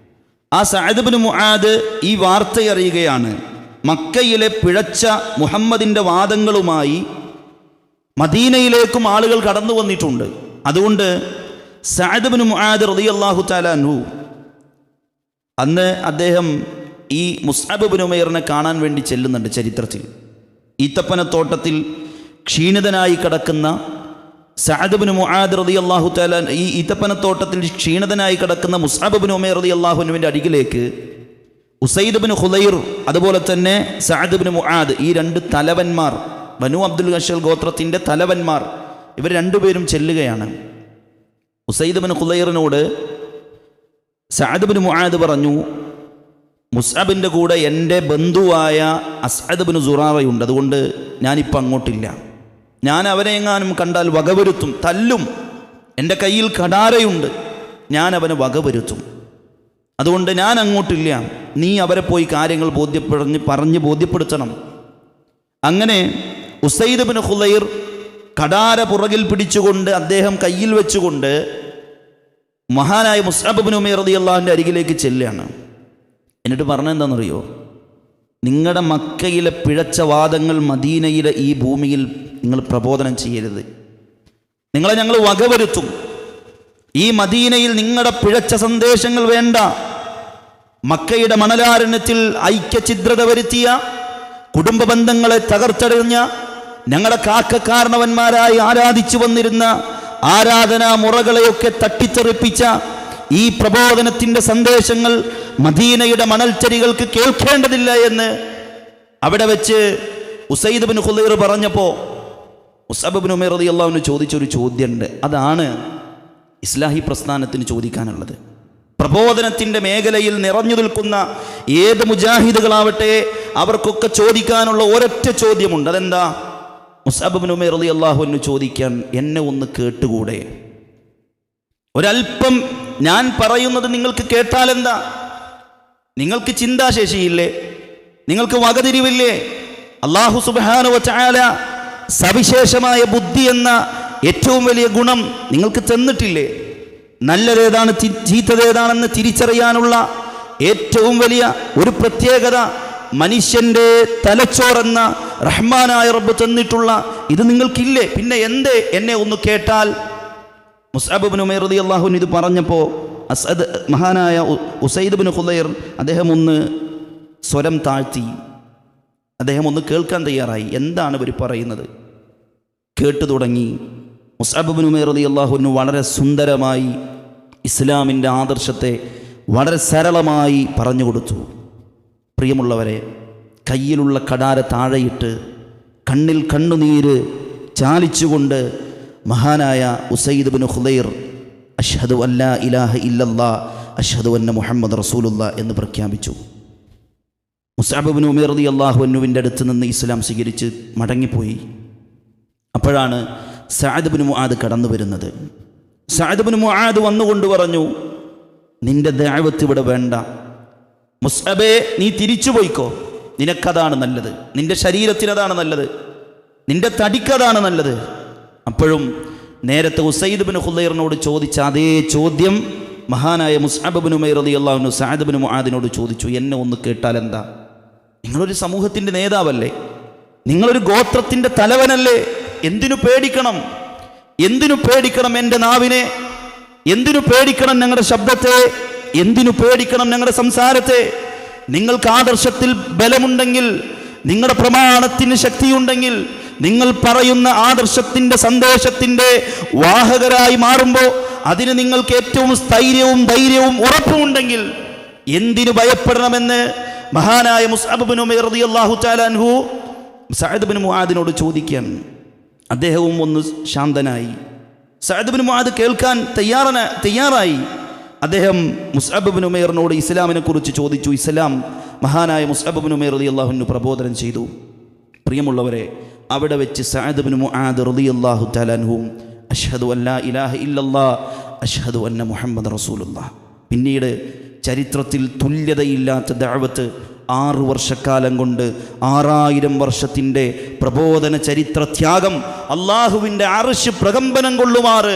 ആ സഅദ് ഇബ്നു മുആദ് ഈ വാർത്തയറിയുകയാണ്. മക്കയിലെ പിഴച്ച മുഹമ്മദിൻ്റെ വാദങ്ങളുമായി മദീനയിലേക്കും ആളുകൾ കടന്നു വന്നിട്ടുണ്ട്. അതുകൊണ്ട് സഅദ് ഇബ്നു മുആദ് റളിയല്ലാഹു തആല അൻഹു അന്ന് അദ്ദേഹം ഈ മുസ്അബ് ഇബ്നു ഉമൈറിനെ കാണാൻ വേണ്ടി ചെല്ലുന്നുണ്ട്. ചരിത്രത്തിൽ ഈത്തപ്പനത്തോട്ടത്തിൽ ക്ഷീണിതനായി കിടക്കുന്ന സഅദ് ഇബ്നു മുആദ് റളിയല്ലാഹു തആല, ഈ ഈത്തപ്പനത്തോട്ടത്തിൽ ക്ഷീണിതനായി കിടക്കുന്ന മുസ്അബ് ഇബ്നു ഉമൈർ റളിയല്ലാഹു അൻഹുവിൻ്റെ അരികിലേക്ക് ഉസൈദ് ബിൻ ഖുദൈർ അതുപോലെ തന്നെ സഅദ് ബിൻ മുആദ്, ഈ രണ്ട് തലവന്മാർ, ബനു അബ്ദുൽ ഗഷൽ ഗോത്രത്തിൻ്റെ തലവന്മാർ, ഇവർ രണ്ടുപേരും ചെല്ലുകയാണ്. ഉസൈദ് ബിൻ ഖുദൈറിനോട് സഅദ് ബിൻ മുആദ് പറഞ്ഞു, മുസ്അബിൻ്റെ കൂടെ എൻ്റെ ബന്ധുവായ അസ്അദ് ബിൻ സുറാറയുണ്ട്, അതുകൊണ്ട് ഞാനിപ്പോൾ അങ്ങോട്ടില്ല. ഞാൻ അവനെ എങ്ങാനും കണ്ടാൽ വകവരുത്തും, തല്ലും. എൻ്റെ കയ്യിൽ കടാരയുണ്ട്, ഞാൻ അവനെ വകവരുത്തും. അതുകൊണ്ട് ഞാൻ അങ്ങോട്ടില്ല. നീ അവരെ പോയി കാര്യങ്ങൾ പറഞ്ഞ് ബോധ്യപ്പെടുത്തണം. അങ്ങനെ ഉസൈദ് ബിൻ ഖുദൈർ കടാര പുറകിൽ പിടിച്ചുകൊണ്ട്, അദ്ദേഹം കയ്യിൽ വെച്ചുകൊണ്ട് മഹാനായ മുസ്അബ് ബിൻ ഉമൈർ റളിയല്ലാഹുവിൻ്റെ അരികിലേക്ക് ചെല്ലുകയാണ്. എന്നിട്ട് പറഞ്ഞെന്താണെന്നറിയോ? നിങ്ങളുടെ മക്കയിലെ പിഴച്ച വാദങ്ങൾ മദീനയിലെ ഈ ഭൂമിയിൽ നിങ്ങൾ പ്രബോധനം ചെയ്യരുത്. നിങ്ങളെ ഞങ്ങൾ വകവരുത്തും. ഈ മദീനയിൽ നിങ്ങളുടെ പിഴച്ച സന്ദേശങ്ങൾ വേണ്ട. മക്കയുടെ മണലാരണ്യത്തിൽ ഐക്യഛിദ്രത വരുത്തിയ, കുടുംബ ബന്ധങ്ങളെ തകർത്തെറിഞ്ഞ, ഞങ്ങളുടെ കാരണവന്മാരായി ആരാധിച്ചു വന്നിരുന്ന ആരാധനാ മുറകളെയൊക്കെ തട്ടിത്തെറിപ്പിച്ച ഈ പ്രബോധനത്തിൻ്റെ സന്ദേശങ്ങൾ മദീനയുടെ മണൽച്ചരികൾക്ക് കേൾക്കേണ്ടതില്ല എന്ന് അവിടെ വെച്ച് ഉസൈദ് ബിൻ ഖുദൈർ പറഞ്ഞപ്പോൾ മുസ്അബ് ബിൻ ഉമൈർ റളിയല്ലാഹു അൻഹു ചോദിച്ചൊരു ചോദ്യമുണ്ട്. അതാണ് ഇസ്ലാഹി പ്രസ്ഥാനത്തിന് ചോദിക്കാനുള്ളത്. പ്രബോധനത്തിൻ്റെ മേഖലയിൽ നിറഞ്ഞു നിൽക്കുന്ന ഏത് മുജാഹിദുകളാവട്ടെ, അവർക്കൊക്കെ ചോദിക്കാനുള്ള ഒരൊറ്റ ചോദ്യമുണ്ട്. അതെന്താ? മുസ്അബ് ബിൻ ഉമൈർ റളിയല്ലാഹു അൻഹു ചോദിക്കാൻ, എന്നെ ഒന്ന് കേട്ടുകൂടെ? ഒരല്പം ഞാൻ പറയുന്നത് നിങ്ങൾക്ക് കേട്ടാലെന്താ? നിങ്ങൾക്ക് ചിന്താശേഷിയില്ലേ? നിങ്ങൾക്ക് വകതിരിവില്ലേ? അല്ലാഹു സുബ്ഹാനഹു വ തആല സവിശേഷമായ ബുദ്ധി എന്ന ഏറ്റവും വലിയ ഗുണം നിങ്ങൾക്ക് തന്നിട്ടില്ലേ? നല്ലതേതാണ് ചീത്തതേതാണെന്ന് തിരിച്ചറിയാനുള്ള ഏറ്റവും വലിയ ഒരു പ്രത്യേകത മനുഷ്യൻ്റെ തലച്ചോറെന്ന റഹ്മാനായ റബ്ബ് തന്നിട്ടുള്ള ഇത് നിങ്ങൾക്കില്ലേ? പിന്നെ എന്തേ എന്നെ ഒന്ന് കേട്ടാൽ? മുസ്അബ് ബിൻ ഉമൈർ റളിയല്ലാഹു അൻഹു ഇത് പറഞ്ഞപ്പോൾ മഹാനായ ഉസൈദ് ബിൻ ഖുദൈർ അദ്ദേഹം ഒന്ന് സ്വരം താഴ്ത്തി, അദ്ദേഹം ഒന്ന് കേൾക്കാൻ തയ്യാറായി. എന്താണ് ഇവർ പറയുന്നത്? കേട്ടു തുടങ്ങി. മുസ്അബ് ബിൻ ഉമൈർ റളിയല്ലാഹു അൻഹു വളരെ സുന്ദരമായി ഇസ്ലാമിൻ്റെ ആദർശത്തെ വളരെ സരളമായി പറഞ്ഞു കൊടുത്തു. പ്രിയമുള്ളവരെ, കയ്യിലുള്ള കടാര താഴെയിട്ട് കണ്ണിൽ കണ്ണുനീര് ചാലിച്ചുകൊണ്ട് മഹാനായ ഉസൈദ് ബിൻ ഖുദൈർ അഷ്ഹദു അല്ലാ ഇലാഹ ഇല്ലല്ലാഹ് അഷ്ഹദു അന്ന മുഹമ്മദ് റസൂലുള്ളാഹ് എന്ന് പ്രഖ്യാപിച്ചു. മുസ്അബ് ബിൻ ഉമൈർ റളിയല്ലാഹു അൻഹുവിൻ്റെ അടുത്ത് നിന്ന് ഇസ്ലാം സ്വീകരിച്ച് മടങ്ങിപ്പോയി. അപ്പോഴാണ് സഅദ് ബിൻ മുആദ് കടന്നു വരുന്നത്. സഅദ് ബിൻ മുആദ് വന്നുകൊണ്ട് പറഞ്ഞു, നിന്റെ ദഅവത്ത് ഇവിടെ വേണ്ട. മുസ്അബേ, നീ തിരിച്ചു പോയിക്കോ. നിനക്കതാണ് നല്ലത്, നിന്റെ ശരീരത്തിനതാണ് നല്ലത്, നിന്റെ തടിക്കതാണ് നല്ലത്. അപ്പോഴും നേരത്തെ ഉസൈദ് ബിൻ ഖുദൈറിനോട് ചോദിച്ച അതേ ചോദ്യം മഹാനായ മുസ്അബ് ബിൻ ഉമൈർ റളിയല്ലാഹു അൻഹു സഅദ് ബിൻ മുആദിനോട് ചോദിച്ചു. എന്നെ ഒന്ന് കേട്ടാൽ എന്താ? നിങ്ങളൊരു സമൂഹത്തിൻ്റെ നേതാവല്ലേ? നിങ്ങളൊരു ഗോത്രത്തിൻ്റെ തലവനല്ലേ? എന്തിനു പേടിക്കണം? എന്തിനു പേടിക്കണം എൻ്റെ നാവിനെ? എന്തിനു പേടിക്കണം ഞങ്ങളുടെ ശബ്ദത്തെ? എന്തിനു പേടിക്കണം ഞങ്ങളുടെ സംസാരത്തെ? നിങ്ങൾക്ക് ആദർശത്തിൽ ബലമുണ്ടെങ്കിൽ, നിങ്ങളുടെ പ്രമാണത്തിന് ശക്തിയുണ്ടെങ്കിൽ, നിങ്ങൾ പറയുന്ന ആദർശത്തിൻ്റെ സന്ദേശത്തിൻ്റെ വാഹകരായി മാറുമ്പോൾ അതിന് നിങ്ങൾക്ക് ഏറ്റവും സ്ഥൈര്യവും ധൈര്യവും ഉറപ്പുമുണ്ടെങ്കിൽ എന്തിനു ഭയപ്പെടണമെന്ന് മഹാനായ മുസ്അബ് ബിൻ ഉമൈർ റളിയല്ലാഹു തആല അൻഹു സഅദ് ബിൻ മുആദിനോട് ചോദിക്കാൻ. അദ്ദേഹവും ഒന്ന് ശാന്തനായി. സഅദ് ബിൻ മുആദ് കേൾക്കാൻ തയ്യാറായി. അദ്ദേഹം മുസ്അബ് ബിൻ ഉമൈറിനോട് ഇസ്ലാമിനെ കുറിച്ച് ചോദിച്ചു. ഇസ്ലാം മഹാനായ മുസ്അബ് ബിൻ ഉമൈർ റളിയല്ലാഹു അൻഹു പ്രബോധനം ചെയ്തു. പ്രിയമുള്ളവരെ, അവിടെ വെച്ച് സഅദ് ബിൻ മുആദ് റളിയല്ലാഹു തആല അൻഹു അഷ്ഹദു അല്ലാ ഇലാഹ ഇല്ലല്ലാഹ് അഷ്ഹദു അന്ന മുഹമ്മദ് റസൂലുള്ളാഹ്. പിന്നീട് ചരിത്രത്തിൽ തുല്യതയില്ലാത്ത ദഅവത്ത് 6 വർഷക്കാലം കൊണ്ട് 6000 വർഷത്തിൻ്റെ പ്രബോധന ചരിത്ര ത്യാഗം അള്ളാഹുവിൻ്റെ അർശ് പ്രകമ്പനം കൊള്ളുമാറ്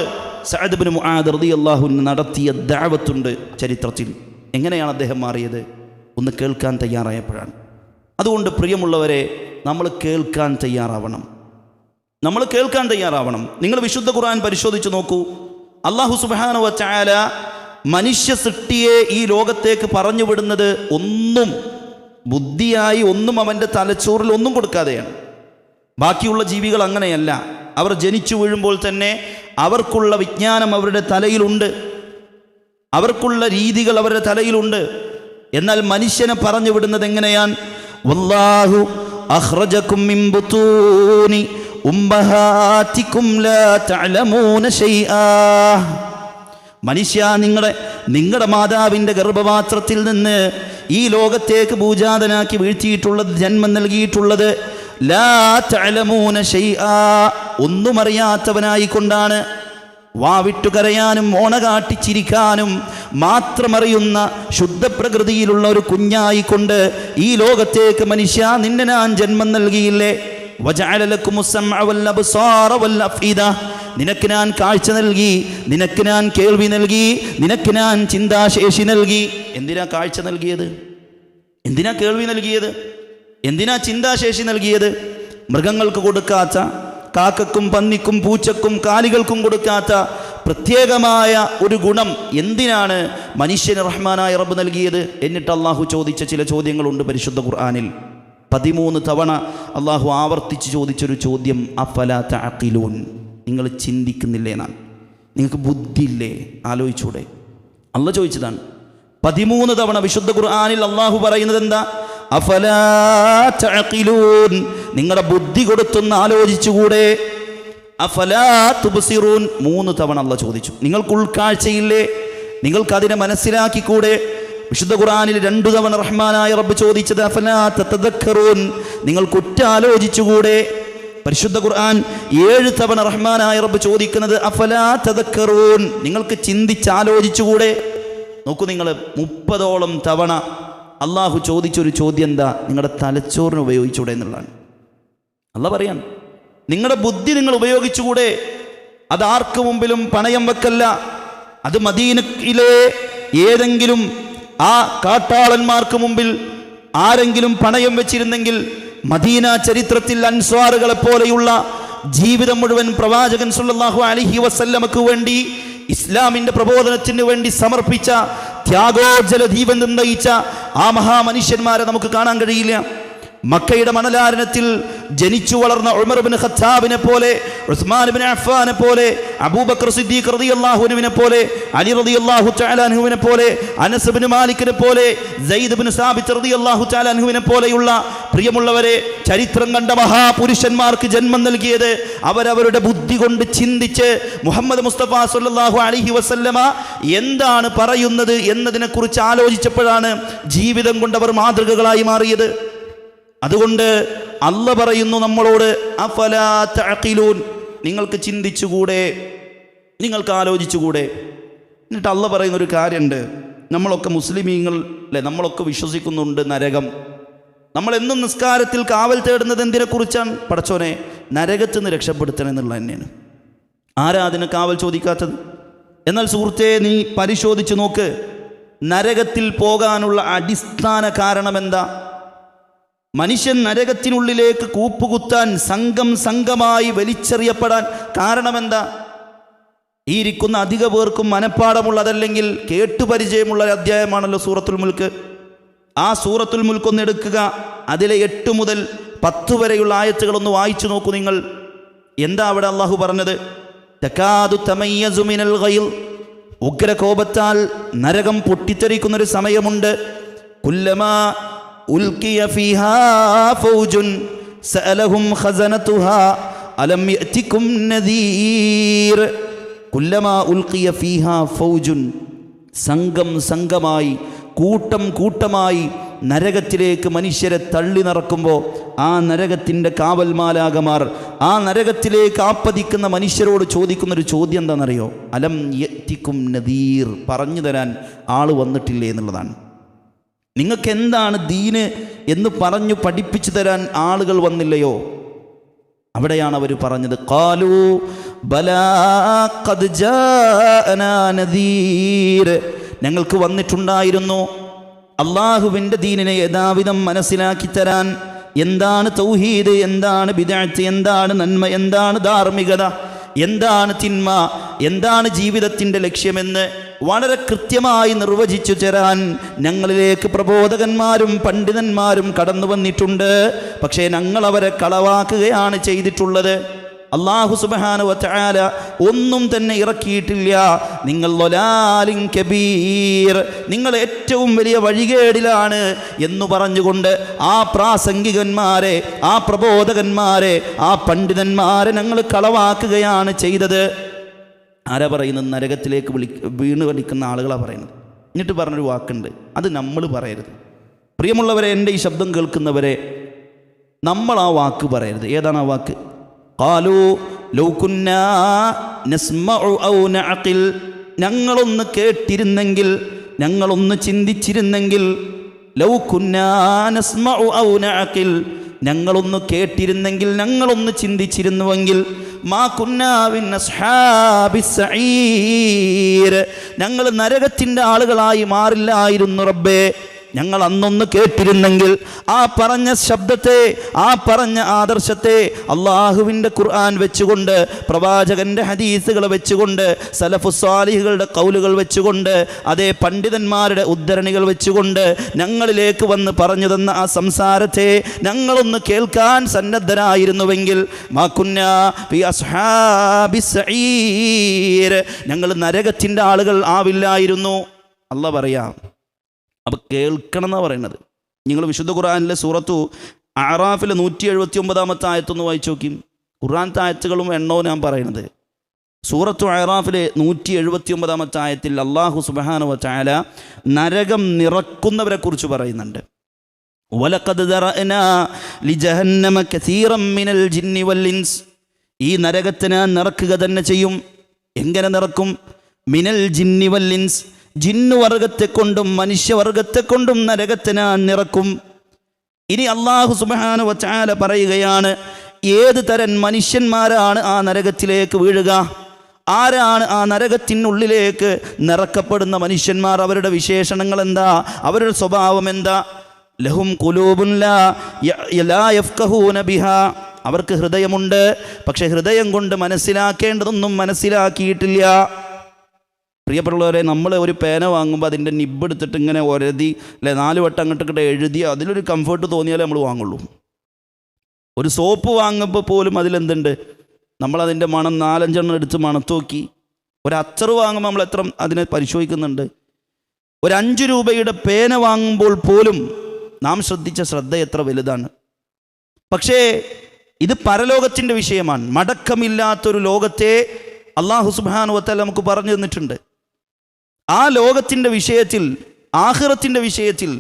സഅദ് ബിൻ മുആദ് റളിയല്ലാഹു അൻഹു നടത്തിയ ദഅവത്തുണ്ട് ചരിത്രത്തിൽ. എങ്ങനെയാണ് അദ്ദേഹം മാറിയത്? ഒന്ന് കേൾക്കാൻ തയ്യാറായപ്പോഴാണ്. അതുകൊണ്ട് പ്രിയമുള്ളവരെ, നമ്മൾ കേൾക്കാൻ തയ്യാറാവണം. നിങ്ങൾ വിശുദ്ധ ഖുർആൻ പരിശോധിച്ച് നോക്കൂ. അല്ലാഹു സുബ്ഹാനഹു വ തആല മനുഷ്യ സൃഷ്ടിയെ ഈ ലോകത്തേക്ക് പറഞ്ഞു വിടുന്നത് ഒന്നും ബുദ്ധിയായി, ഒന്നും അവൻ്റെ തലച്ചോറിൽ ഒന്നും കൊടുക്കാതെയാണ്. ബാക്കിയുള്ള ജീവികൾ അങ്ങനെയല്ല. അവർ ജനിച്ചു വീഴുമ്പോൾ തന്നെ അവർക്കുള്ള വിജ്ഞാനം അവരുടെ തലയിലുണ്ട്, അവർക്കുള്ള രീതികൾ അവരുടെ തലയിലുണ്ട്. എന്നാൽ മനുഷ്യനെ പറഞ്ഞു വിടുന്നത് എങ്ങനെയാണ്? വല്ലാഹു അഖ്റജകും മിൻ ബുതൂനി ഉമ്മഹാതികും ലാ തഅലമൂന ശൈആ. മനുഷ്യ, നിങ്ങളുടെ മാതാവിൻ്റെ ഗർഭപാത്രത്തിൽ നിന്ന് ഈ ലോകത്തേക്ക് ഭൂജാതനാക്കി വീഴ്ത്തിയിട്ടുള്ളത്, ജന്മം നൽകിയിട്ടുള്ളത് ലാ തഅലമൂന ശൈആ, ഒന്നും അറിയാത്തവനായിക്കൊണ്ടാണ്. വാവിട്ടു കരയാനും ഓണകാട്ടിച്ചിരിക്കാനും മാത്രമറിയുന്ന ശുദ്ധപ്രകൃതിയിലുള്ള ഒരു കുഞ്ഞായിക്കൊണ്ട് ഈ ലോകത്തേക്ക് മനുഷ്യ നിന്നെ ഞാൻ ജന്മം നൽകിയില്ലേ? വജഅല ലക്കുമുസ് സമഅ വൽ അബ്സാറ വൽ അഫ്ഇദ, നിനക്ക് ഞാൻ കാഴ്ച നൽകി, നിനക്ക് ഞാൻ കേൾവി നൽകി, നിനക്ക് ഞാൻ ചിന്താശേഷി നൽകി. എന്തിനാ കാഴ്ച നൽകിയത്? എന്തിനാ കേൾവി നൽകിയത്? എന്തിനാ ചിന്താശേഷി നൽകിയത്? മൃഗങ്ങൾക്ക് കൊടുക്കാത്ത, കാക്കക്കും പന്നിക്കും പൂച്ചക്കും കാലികൾക്കും കൊടുക്കാത്ത പ്രത്യേകമായ ഒരു ഗുണം എന്തിനാണ് മനുഷ്യന് റഹ്മാനായ റബ്ബ് നൽകിയത്? എന്നിട്ട് അള്ളാഹു ചോദിച്ച ചില ചോദ്യങ്ങളുണ്ട് പരിശുദ്ധ ഖുർആനിൽ. 13 തവണ അള്ളാഹു ആവർത്തിച്ച് ചോദിച്ചൊരു ചോദ്യം, അഫലാ തഅഖിലൂൻ, നിങ്ങൾ ചിന്തിക്കുന്നില്ലേ എന്നാണ്. നിങ്ങൾക്ക് ബുദ്ധിയില്ലേ? ആലോചിച്ചൂടെ? അള്ളാഹ് ചോദിച്ചതാണ്. 13 തവണ വിശുദ്ധ ഖുർആനിൽ അള്ളാഹു പറയുന്നത് എന്താ? അഫലാ തഅഖിലൂൻ, നിങ്ങളുടെ ബുദ്ധി കൊടുത്തൊന്ന് ആലോചിച്ചുകൂടെ? അഫലാ തുബ്സിറൂൻ, 3 തവണ അള്ളാഹ് ചോദിച്ചു. നിങ്ങൾക്ക് ഉൾക്കാഴ്ചയില്ലേ? നിങ്ങൾക്കതിനെ മനസ്സിലാക്കിക്കൂടെ? വിശുദ്ധ ഖുർആനിൽ 2 തവണ റഹ്മാനായ റബ്ബ് ചോദിച്ചത് അഫലാ തതദക്കറൂൻ, നിങ്ങൾക്ക് ഉറ്റാലോചിച്ചുകൂടെ? പരിശുദ്ധ ഖുർആൻ 7 തവണ റഹ്മാനായ റബ്ബ് ചോദിക്കുന്നത് അഫലാ തദക്കറൂൻ, നിങ്ങൾക്ക് ചിന്തിച്ചാലോചിച്ചുകൂടെ? നോക്കൂ, നിങ്ങൾ 30ഓളം തവണ അള്ളാഹു ചോദിച്ചൊരു ചോദ്യം എന്താ? നിങ്ങളുടെ തലച്ചോറിന് ഉപയോഗിച്ചൂടെ എന്നുള്ളതാണ്. അള്ളാഹ് പറയാൻ, നിങ്ങളുടെ ബുദ്ധി നിങ്ങൾ ഉപയോഗിച്ചുകൂടെ? അത് ആർക്ക് മുമ്പിലും പണയം വെക്കല്ല. അത് മദീനയിലെ ഏതെങ്കിലും ആ കാട്ടാളന്മാർക്ക് മുമ്പിൽ ആരെങ്കിലും പണയം വെച്ചിരുന്നെങ്കിൽ, മദീന ചരിത്രത്തിൽ അൻസ്വാറുകളെ പോലെയുള്ള ജീവിതം മുഴുവൻ പ്രവാചകൻ സല്ലല്ലാഹു അലൈഹി വസല്ലമക്ക് വേണ്ടി, ഇസ്ലാമിൻ്റെ പ്രബോധനത്തിന് വേണ്ടി സമർപ്പിച്ച, ത്യാഗോജ്ജല ജീവൻ നിർണയിച്ച ആ മഹാമനുഷ്യന്മാരെ നമുക്ക് കാണാൻ കഴിയില്ല. മക്കയുടെ മണലാരണ്യത്തിൽ ജനിച്ചു വളർന്ന ഉമർ ഇബ്നു ഖത്താബിനെ പോലെ, ഉസ്മാൻ ഇബ്നു അഫ്ഫാനെ പോലെ, അബൂബക്കർ സിദ്ദീഖ് റളിയല്ലാഹു അൻഹുവിനെ പോലെ, അലി റളിയല്ലാഹു തആല അൻഹുവിനെ പോലെ, അനസ് ഇബ്നു മാലിക്കിനെ പോലെ, സയ്യിദ് ഇബ്നു സാബിത്ത് റളിയല്ലാഹു തആല അൻഹുവിനെ പോലെയുള്ള പ്രിയമുള്ളവരെ, ചരിത്രം കണ്ട മഹാപുരുഷന്മാർക്ക് ജന്മം നൽകിയത് അവരവരുടെ ബുദ്ധി കൊണ്ട് ചിന്തിച്ച് മുഹമ്മദ് മുസ്തഫ സല്ലല്ലാഹു അലൈഹി വസല്ലമ എന്താണ് പറയുന്നത് എന്നതിനെക്കുറിച്ച് ആലോചിച്ചപ്പോഴാണ് ജീവിതം കൊണ്ടവർ മാതൃകകളായി മാറിയത്. അതുകൊണ്ട് അല്ലാഹ് പറയുന്നു നമ്മളോട്, അഫലാ തഅഖിലൂൻ, നിങ്ങൾക്ക് ചിന്തിച്ചുകൂടെ? നിങ്ങൾക്ക് ആലോചിച്ചുകൂടെ? എന്നിട്ട് അല്ലാഹ് പറയുന്നൊരു കാര്യമുണ്ട്. നമ്മളൊക്കെ മുസ്ലിമീങ്ങൾ അല്ലേ? നമ്മളൊക്കെ വിശ്വസിക്കുന്നുണ്ട് നരകം. നമ്മളെന്നും നിസ്കാരത്തിൽ കാവൽ തേടുന്നത് എന്തിനെക്കുറിച്ചാണ്? പടച്ചോനെ, നരകത്തിൽ നിന്ന് രക്ഷപ്പെടുത്തണം എന്നുള്ളത് തന്നെയാണ്. ആരാ അതിന് കാവൽ ചോദിക്കാത്തത്? എന്നാൽ സുഹൃത്തേ, നീ പരിശോധിച്ച് നോക്ക്, നരകത്തിൽ പോകാനുള്ള അടിസ്ഥാന കാരണം എന്താ? മനുഷ്യൻ നരകത്തിനുള്ളിലേക്ക് കൂപ്പുകുത്താൻ, സംഘമായി വലിച്ചെറിയപ്പെടാൻ കാരണമെന്താ? ഈ ഇരിക്കുന്ന അധിക പേർക്കും മനഃപ്പാടമുള്ളതല്ലെങ്കിൽ കേട്ടുപരിചയമുള്ള അധ്യായമാണല്ലോ സൂറത്തുൽ മുൽക്ക്. ആ സൂറത്തുൽ മുൽക്ക് ഒന്ന് എടുക്കുക, അതിലെ 8 മുതൽ 10 വരെയുള്ള ആയത്തുകളൊന്ന് വായിച്ചു നോക്കൂ നിങ്ങൾ. എന്താ അവിടെ അള്ളാഹു പറഞ്ഞത്? തകാദു തമയ്യസു മിനൽ ഗൈൽ, ഉഗ്രകോപത്താൽ നരകം പൊട്ടിത്തെറിക്കുന്നൊരു സമയമുണ്ട്. കുല്ലമാ ഉൽക്കിയ ഫീഹാ ഫൗജുൻ സഅലഹും ഖസനതുഹാ അലം യഅതികും നദീർ. കുല്ലമാ ഉൽക്കിയ ഫീഹാ ഫൗജുൻ, സംഘമായി കൂട്ടമായി നരകത്തിലേക്ക് മനുഷ്യരെ തള്ളി നിറക്കുമ്പോൾ ആ നരകത്തിൻ്റെ കാവൽമാലാകമാർ ആ നരകത്തിലേക്ക് ആപ്പതിക്കുന്ന മനുഷ്യരോട് ചോദിക്കുന്നൊരു ചോദ്യം എന്താണെന്നറിയോ? അലം യഅതികും നദീർ, പറഞ്ഞു തരാൻ ആൾ വന്നിട്ടില്ലേ എന്നുള്ളതാണ്. നിങ്ങൾക്ക് എന്താണ് ദീന് എന്ന് പറഞ്ഞു പഠിപ്പിച്ചു തരാൻ ആളുകൾ വന്നില്ലയോ? അവിടെയാണ് അവർ പറഞ്ഞത്, ഖാലൂ ബലാ ഖദ് ജാഅനാ നദീർ, ഞങ്ങൾക്ക് വന്നിട്ടുണ്ടായിരുന്നു അള്ളാഹുവിൻ്റെ ദീനിനെ യഥാവിധം മനസ്സിലാക്കി തരാൻ. എന്താണ് തൗഹീദ്, എന്താണ് ബിദ്അത്ത്, എന്താണ് നന്മ, എന്താണ് ധാർമ്മികത, എന്താണ് തിന്മ, എന്താണ് ജീവിതത്തിൻ്റെ ലക്ഷ്യമെന്ന് വളരെ കൃത്യമായി നിർവചിച്ചു തരാൻ ഞങ്ങളിലേക്ക് പ്രബോധകന്മാരും പണ്ഡിതന്മാരും കടന്നു വന്നിട്ടുണ്ട്. പക്ഷേ ഞങ്ങൾ അവരെ കളവാക്കുകയാണ് ചെയ്തിട്ടുള്ളത്. അല്ലാഹു സുബ്ഹാനഹു വ തആല ഒന്നും തന്നെ ഇറക്കിയിട്ടില്ല. നിങ്ങൾ ളലാലിൻ കബീർ, നിങ്ങൾ ഏറ്റവും വലിയ വഴികേടിലാണ് എന്ന് പറഞ്ഞുകൊണ്ട് ആ പ്രാസംഗികന്മാരെ, ആ പ്രബോധകന്മാരെ, ആ പണ്ഡിതന്മാരെ ഞങ്ങൾ കളവാക്കുകയാണ് ചെയ്തത്. ആരാ പറയുന്നത്? നരകത്തിലേക്ക് വീണ് പഠിക്കുന്ന ആളുകളാണ് പറയുന്നത്. എന്നിട്ട് പറഞ്ഞൊരു വാക്കുണ്ട്, അത് നമ്മൾ പറയരുത്. പ്രിയമുള്ളവരെ, എൻ്റെ ഈ ശബ്ദം കേൾക്കുന്നവരെ, നമ്മൾ ആ വാക്ക് പറയരുത്. ഏതാണ് ആ വാക്ക്? ഖാലൂ ലൗ കുന്നാ നസ്മഉ ഔ നഅഖിൽ, ഞങ്ങളൊന്ന് കേട്ടിരുന്നെങ്കിൽ, ഞങ്ങളൊന്ന് ചിന്തിച്ചിരുന്നെങ്കിൽ. ലൗ കുന്നാ നസ്മഉ ഔ നഅഖിൽ, ഞങ്ങളൊന്ന് കേട്ടിരുന്നെങ്കിൽ, ഞങ്ങളൊന്ന് ചിന്തിച്ചിരുന്നുവെങ്കിൽ. മാ കുന്നാ മിൻ അസ്ഹാബിസ് സഈർ, ഞങ്ങൾ നരകത്തിൻ്റെ ആളുകളായി മാറില്ലായിരുന്നു റബ്ബേ. ഞങ്ങൾ അന്നൊന്ന് കേട്ടിരുന്നെങ്കിൽ, ആ പറഞ്ഞ ശബ്ദത്തെ, ആ പറഞ്ഞ ആദർശത്തെ അള്ളാഹുവിൻ്റെ ഖുർആൻ വെച്ചുകൊണ്ട്, പ്രവാചകൻ്റെ ഹദീസുകൾ വെച്ചുകൊണ്ട്, സലഫുസ് സാലിഹുകളുടെ ഖൗലുകൾ വെച്ചുകൊണ്ട്, അതേ പണ്ഡിതന്മാരുടെ ഉദ്ധരണികൾ വെച്ചുകൊണ്ട് ഞങ്ങളിലേക്ക് വന്ന് പറഞ്ഞു തന്ന ആ സംസാരത്തെ ഞങ്ങളൊന്ന് കേൾക്കാൻ സന്നദ്ധരായിരുന്നുവെങ്കിൽ, മാ കുന്നാ ഫീ അസ്ഹാബിസ് സഈർ, ഞങ്ങൾ നരകത്തിൻ്റെ ആളുകൾ ആവില്ലായിരുന്നു. അല്ലാഹ് പറയാം. അപ്പോൾ കേൾക്കണം എന്നാണ് പറയുന്നത്. നിങ്ങൾ വിശുദ്ധ ഖുർആനിലെ സൂറത്തു അറാഫിലെ 179 ആയത്തൊന്ന് വായിച്ചു നോക്കി. ഖുർആൻ ആയത്തുകളും എണ്ണവും ഞാൻ പറയുന്നത്. സൂറത്തു അറാഫിലെ 179 ആയത്തിൽ അല്ലാഹു സുബ്ഹാനഹു വ തആല നരകം നിറക്കുന്നവരെ കുറിച്ച് പറയുന്നുണ്ട്. വലഖദ് ദറഅനാ ലിജഹന്നമ കസീറൻ മിനൽ ജിന്നി വൽ ഇൻസ്, ഈ നരകത്തിനെ നിറക്കുക തന്നെ ചെയ്യും. എങ്ങനെ നിറക്കും? മിനൽ ജിന്നി വൽ ഇൻസ്, ജിന്നുവർഗത്തെ കൊണ്ടും മനുഷ്യവർഗത്തെ കൊണ്ടും നരകത്തിനെ നിറക്കും. ഇനി അല്ലാഹു സുബ്ഹാനഹു വ തആല പറയുകയാണ്, ഏത് തരം മനുഷ്യന്മാരാണ് ആ നരകത്തിലേക്ക് വീഴുക? ആരാണ് ആ നരകത്തിനുള്ളിലേക്ക് നിറക്കപ്പെടുന്ന മനുഷ്യന്മാർ? അവരുടെ വിശേഷണങ്ങൾ എന്താ? അവരുടെ സ്വഭാവം എന്താ? ലഹും ഖുലൂബുൻ ലാ യഫ്ഖഹൂന ബിഹാ, അവർക്ക് ഹൃദയമുണ്ട്, പക്ഷെ ഹൃദയം കൊണ്ട് മനസ്സിലാക്കേണ്ടതൊന്നും മനസ്സിലാക്കിയിട്ടില്ല. പ്രിയപ്പെട്ടവരെ, നമ്മൾ ഒരു പേന വാങ്ങുമ്പോൾ അതിൻ്റെ നിബ്ബ് എടുത്തിട്ട് ഇങ്ങനെ ഒരതി, അല്ലെ 4 വട്ടം അങ്ങോട്ട് എഴുതി അതിലൊരു കംഫർട്ട് തോന്നിയാലേ നമ്മൾ വാങ്ങുള്ളൂ. ഒരു സോപ്പ് വാങ്ങുമ്പോൾ പോലും അതിലെന്തുണ്ട്? നമ്മളതിൻ്റെ മണം 4-5 എടുത്ത് മണത്ത് നോക്കി. ഒരു അച്ചറ് വാങ്ങുമ്പോൾ നമ്മൾ എത്ര അതിനെ പരിശോധിക്കുന്നുണ്ട്. ഒരു 5 രൂപയുടെ പേന വാങ്ങുമ്പോൾ പോലും നാം ശ്രദ്ധിച്ച ശ്രദ്ധ എത്ര വലുതാണ്. പക്ഷേ ഇത് പരലോകത്തിൻ്റെ വിഷയമാണ്. മടക്കമില്ലാത്തൊരു ലോകത്തെ അല്ലാഹു സുബ്ഹാനഹു വ തആല നമുക്ക് പറഞ്ഞു തന്നിട്ടുണ്ട്. ആ ലോകത്തിൻ്റെ വിഷയത്തിൽ, ആഖിറത്തിൻ്റെ വിഷയത്തിൽ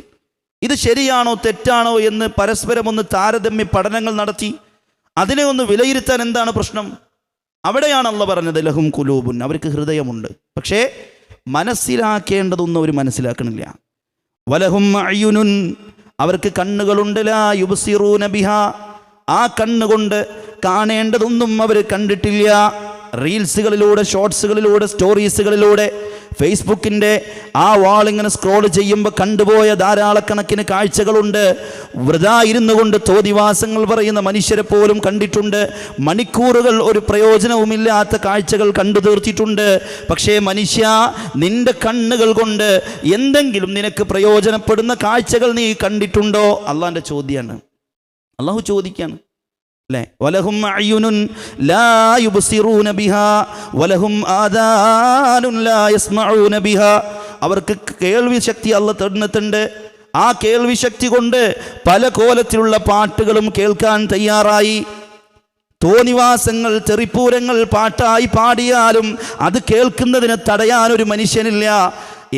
ഇത് ശരിയാണോ തെറ്റാണോ എന്ന് പരസ്പരം ഒന്ന് താരതമ്യ പഠനങ്ങൾ നടത്തി അതിനെ ഒന്ന് വിലയിരുത്താൻ എന്താണ് പ്രശ്നം? അവിടെയാണ് അല്ലാഹ് പറഞ്ഞത് ലഹും ഖുലൂബുൻ, അവർക്ക് ഹൃദയമുണ്ട്, പക്ഷേ മനസ്സിലാക്കേണ്ടതൊന്നും അവർ മനസ്സിലാക്കണില്ല. വലഹും അയ്യുനുൻ, അവർക്ക് കണ്ണുകളുണ്ട്, ലാ യുബ്സിറൂന ബിഹാ, ആ കണ്ണുകൊണ്ട് കാണേണ്ടതൊന്നും അവർ കണ്ടിട്ടില്ല. റീൽസുകളിലൂടെ, ഷോർട്സുകളിലൂടെ, സ്റ്റോറീസുകളിലൂടെ, ഫേസ്ബുക്കിൻ്റെ ആ വാളിങ്ങനെ സ്ക്രോൾ ചെയ്യുമ്പോൾ കണ്ടുപോയ ധാരാളക്കണക്കിന് കാഴ്ചകളുണ്ട്. വൃഥാ ഇരുന്നു കൊണ്ട് തോന്നിവാസങ്ങൾ പറയുന്ന മനുഷ്യരെ പോലും കണ്ടിട്ടുണ്ട്. മണിക്കൂറുകൾ ഒരു പ്രയോജനവുമില്ലാത്ത കാഴ്ചകൾ കണ്ടു തീർത്തിട്ടുണ്ട്. പക്ഷേ മനുഷ്യ, നിന്റെ കണ്ണുകൾ കൊണ്ട് എന്തെങ്കിലും നിനക്ക് പ്രയോജനപ്പെടുന്ന കാഴ്ചകൾ നീ കണ്ടിട്ടുണ്ടോ? അള്ളാൻ്റെ ചോദ്യമാണ്. അള്ളാഹു ചോദിക്കാണ് അല്ലേ. വലഹും അയ്യുനുൻ ലാ യുബ്സിറൂന ബിഹാ വലഹും ആദാനുൻ ലാ യസ്മഊന ബിഹാ, അവർക്ക് കേൾവി ശക്തി അല്ലാഹ് തന്നിട്ടുണ്ട്. ആ കേൾവി ശക്തി കൊണ്ട് പല കോലത്തിലുള്ള പാട്ടുകളും കേൾക്കാൻ തയ്യാറായി. തോന്നിവാസങ്ങൾ, തെറിപ്പൂരങ്ങൾ പാട്ടായി പാടിയാലും അത് കേൾക്കുന്നതിന് തടയാനൊരു മനുഷ്യനില്ല.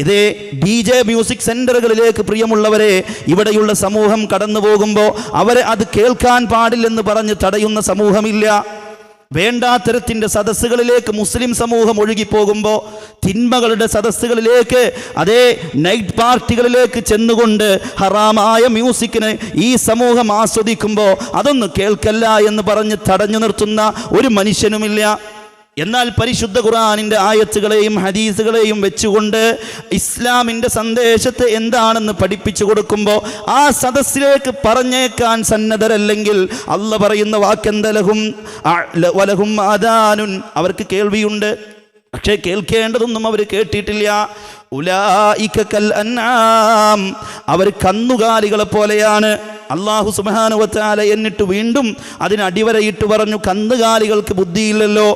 ഇതേ DJ മ്യൂസിക് സെൻ്ററുകളിലേക്ക് പ്രിയമുള്ളവരെ, ഇവിടെയുള്ള സമൂഹം കടന്നു പോകുമ്പോൾ അവരെ അത് കേൾക്കാൻ പാടില്ലെന്ന് പറഞ്ഞ് തടയുന്ന സമൂഹമില്ല. വേണ്ടാത്തരത്തിൻ്റെ സദസ്സുകളിലേക്ക് മുസ്ലിം സമൂഹം ഒഴുകിപ്പോകുമ്പോൾ, തിന്മകളുടെ സദസ്സുകളിലേക്ക്, അതേ നൈറ്റ് പാർട്ടികളിലേക്ക് ചെന്നുകൊണ്ട് ഹറാമായ മ്യൂസിക്കിനെ ഈ സമൂഹം ആസ്വദിക്കുമ്പോൾ അതൊന്നും കേൾക്കല്ല എന്ന് പറഞ്ഞ് തടഞ്ഞു നിർത്തുന്ന ഒരു മനുഷ്യനുമില്ല. എന്നാൽ പരിശുദ്ധ ഖുർആനിൻ്റെ ആയത്തുകളെയും ഹദീസുകളെയും വെച്ചുകൊണ്ട് ഇസ്ലാമിൻ്റെ സന്ദേശത്തെ എന്താണെന്ന് പഠിപ്പിച്ചു കൊടുക്കുമ്പോൾ ആ സദസ്സിലേക്ക് പറഞ്ഞേക്കാൻ സന്നദ്ധരല്ലെങ്കിൽ അല്ലാഹ് പറയുന്ന വാക്കെന്തലഹും വലഹും ആദാനുൻ, അവർക്ക് കേൾവിയുണ്ട്. പക്ഷേ കേൾക്കേണ്ടതൊന്നും അവർ കേട്ടിട്ടില്ല. ഉലൈക കൽ അൻആം, അവർ കന്നുകാലികളെ പോലെയാണ്. അല്ലാഹു സുബ്ഹാനഹു വ തആല എന്നിട്ട് വീണ്ടും അതിന് അടിവരയിട്ട് പറഞ്ഞു, കന്നുകാലികൾക്ക് ബുദ്ധിയില്ലല്ലോ,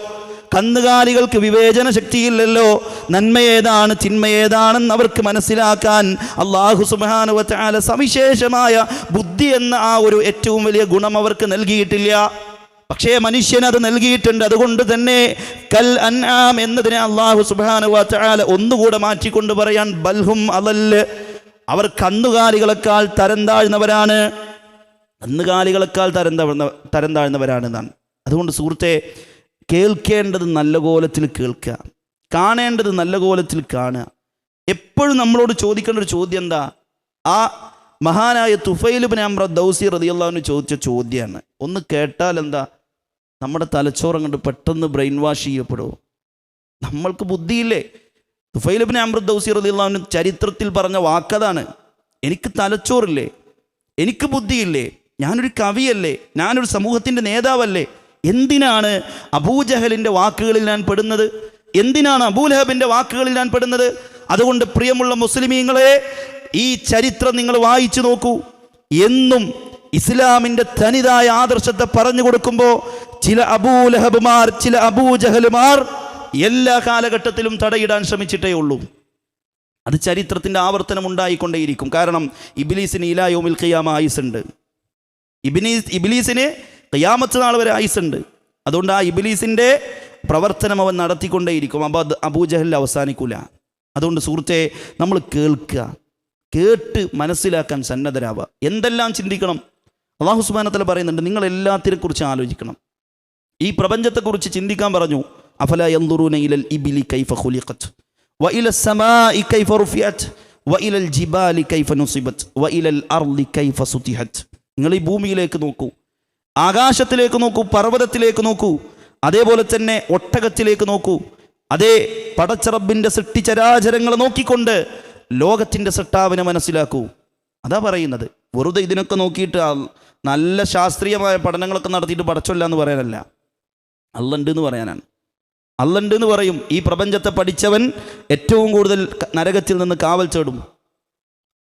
കന്നുകാലികൾക്ക് വിവേചന ശക്തിയില്ലല്ലോ, നന്മയേതാണ് തിന്മയേതാണെന്ന് അവർക്ക് മനസ്സിലാക്കാൻ അല്ലാഹു സുബ്ഹാനഹു വ തആല സവിശേഷമായ ബുദ്ധി എന്ന ആ ഒരു ഏറ്റവും വലിയ ഗുണം അവർക്ക് നൽകിയിട്ടില്ല. പക്ഷേ മനുഷ്യനത് നൽകിയിട്ടുണ്ട്. അതുകൊണ്ട് തന്നെ കൽ അൻആം എന്നതിനെ അല്ലാഹു സുബ്ഹാനഹു വ തആല ഒന്നുകൂടെ മാറ്റിക്കൊണ്ട് പറയാൻ ബൽഹും അളല്, അവർ കന്നുകാലികളെക്കാൾ തരം താഴ്ന്നവരാണ്, കന്നുകാലികളെക്കാൾ തരം താഴ്ന്നവരാണെന്നാണ്. അതുകൊണ്ട് സുഹൃത്തെ, കേൾക്കേണ്ടത് നല്ല കോലത്തിൽ കേൾക്കുക, കാണേണ്ടത് നല്ല കോലത്തിൽ കാണുക. എപ്പോഴും നമ്മളോട് ചോദിക്കേണ്ട ഒരു ചോദ്യം എന്താ? ആ മഹാനായ തുഫൈൽ ഇബ്നു അംർ ദൗസി റളിയല്ലാഹു അൻഹു ചോദിച്ച ചോദ്യമാണ്. ഒന്ന് കേട്ടാൽ എന്താ, നമ്മുടെ തലച്ചോറ് അങ്ങോട്ട് പെട്ടെന്ന് ബ്രെയിൻ വാഷ് ചെയ്യപ്പെടുമോ? നമ്മൾക്ക് ബുദ്ധിയില്ലേ? തുഫൈൽ ഇബ്നു അംർ ദൗസി റളിയല്ലാഹു അൻഹു ചരിത്രത്തിൽ പറഞ്ഞ വാക്കതാണ്, എനിക്ക് തലച്ചോറില്ലേ, എനിക്ക് ബുദ്ധിയില്ലേ, ഞാനൊരു കവിയല്ലേ, ഞാനൊരു സമൂഹത്തിൻ്റെ നേതാവല്ലേ, എന്തിനാണ് അബൂജഹലിൻ്റെ വാക്കുകളിൽ ഞാൻ പെടുന്നത്? എന്തിനാണ് അബൂലഹബിൻ്റെ വാക്കുകളിൽ ഞാൻ പെടുന്നത്? അതുകൊണ്ട് പ്രിയമുള്ള മുസ്ലിമീങ്ങളെ, ഈ ചരിത്രം നിങ്ങൾ വായിച്ചു നോക്കൂ. എന്നും ഇസ്ലാമിൻ്റെ തനിതായ ആദർശത്തെ പറഞ്ഞു കൊടുക്കുമ്പോൾ ചില അബൂലഹബുമാർ, ചില അബൂജഹലുമാർ എല്ലാ കാലഘട്ടത്തിലും തടയിടാൻ ശ്രമിച്ചിട്ടേ ഉള്ളൂ. അത് ചരിത്രത്തിൻ്റെ ആവർത്തനം ഉണ്ടായിക്കൊണ്ടേയിരിക്കും. കാരണം ഇബ്ലീസിന് ഇലാ യൗമിൽ ഖിയാമ ആയുസുണ്ട്. ഇബ്ലീസിന് ഖിയാമത്ത് നാൾ വരെ ആയുസുണ്ട്. അതുകൊണ്ട് ആ ഇബ്ലീസിൻ്റെ പ്രവർത്തനം അവൻ നടത്തിക്കൊണ്ടേയിരിക്കും. അബൂജഹൽ അവസാനിക്കൂല. അതുകൊണ്ട് സുഹൃത്തെ, നമ്മൾ കേൾക്കുക, കേട്ട് മനസ്സിലാക്കാൻ സന്നദ്ധരാവുക. എന്തെല്ലാം ചിന്തിക്കണം? അല്ലാഹു സുബ്ഹാനഹു വ തആല പറയുന്നുണ്ട്, നിങ്ങൾ എല്ലാത്തിനെ കുറിച്ച് ആലോചിക്കണം. ഈ പ്രപഞ്ചത്തെക്കുറിച്ച് ചിന്തിക്കാൻ പറഞ്ഞു. അഫലാ യൻദുറൂന ഇലൽ ഇബ്ലി കൈഫ ഖുലിഖത് വഇലസ് സമാഇ കൈഫ റുഫിഅത് വഇലൽ ജിബാലി കൈഫ നുസിബത് വഇലൽ അർളി കൈഫ സുതിഹത്. നിങ്ങൾ ഈ ഭൂമിയിലേക്ക് നോക്കൂ, ആകാശത്തിലേക്ക് നോക്കൂ, പർവ്വതത്തിലേക്ക് നോക്കൂ, അതേപോലെ തന്നെ ഒട്ടകത്തിലേക്ക് നോക്കൂ. അതേ പടച്ചറബിൻ്റെ സൃഷ്ടിചരാചരങ്ങളെ നോക്കിക്കൊണ്ട് ലോകത്തിൻ്റെ സൃഷ്ടാവിനെ മനസ്സിലാക്കൂ. അതാ പറയുന്നത്. വെറുതെ ഇതിനൊക്കെ നോക്കിയിട്ട് നല്ല ശാസ്ത്രീയമായ പഠനങ്ങളൊക്കെ നടത്തിയിട്ട് പടച്ചൊല്ല എന്ന് പറയാനല്ല, അള്ളണ്ട് എന്ന് പറയാനാണ്. അള്ളണ്ട് എന്ന് പറയും. ഈ പ്രപഞ്ചത്തെ പഠിച്ചവൻ ഏറ്റവും കൂടുതൽ നരകത്തിൽ നിന്ന് കാവൽ തേടും.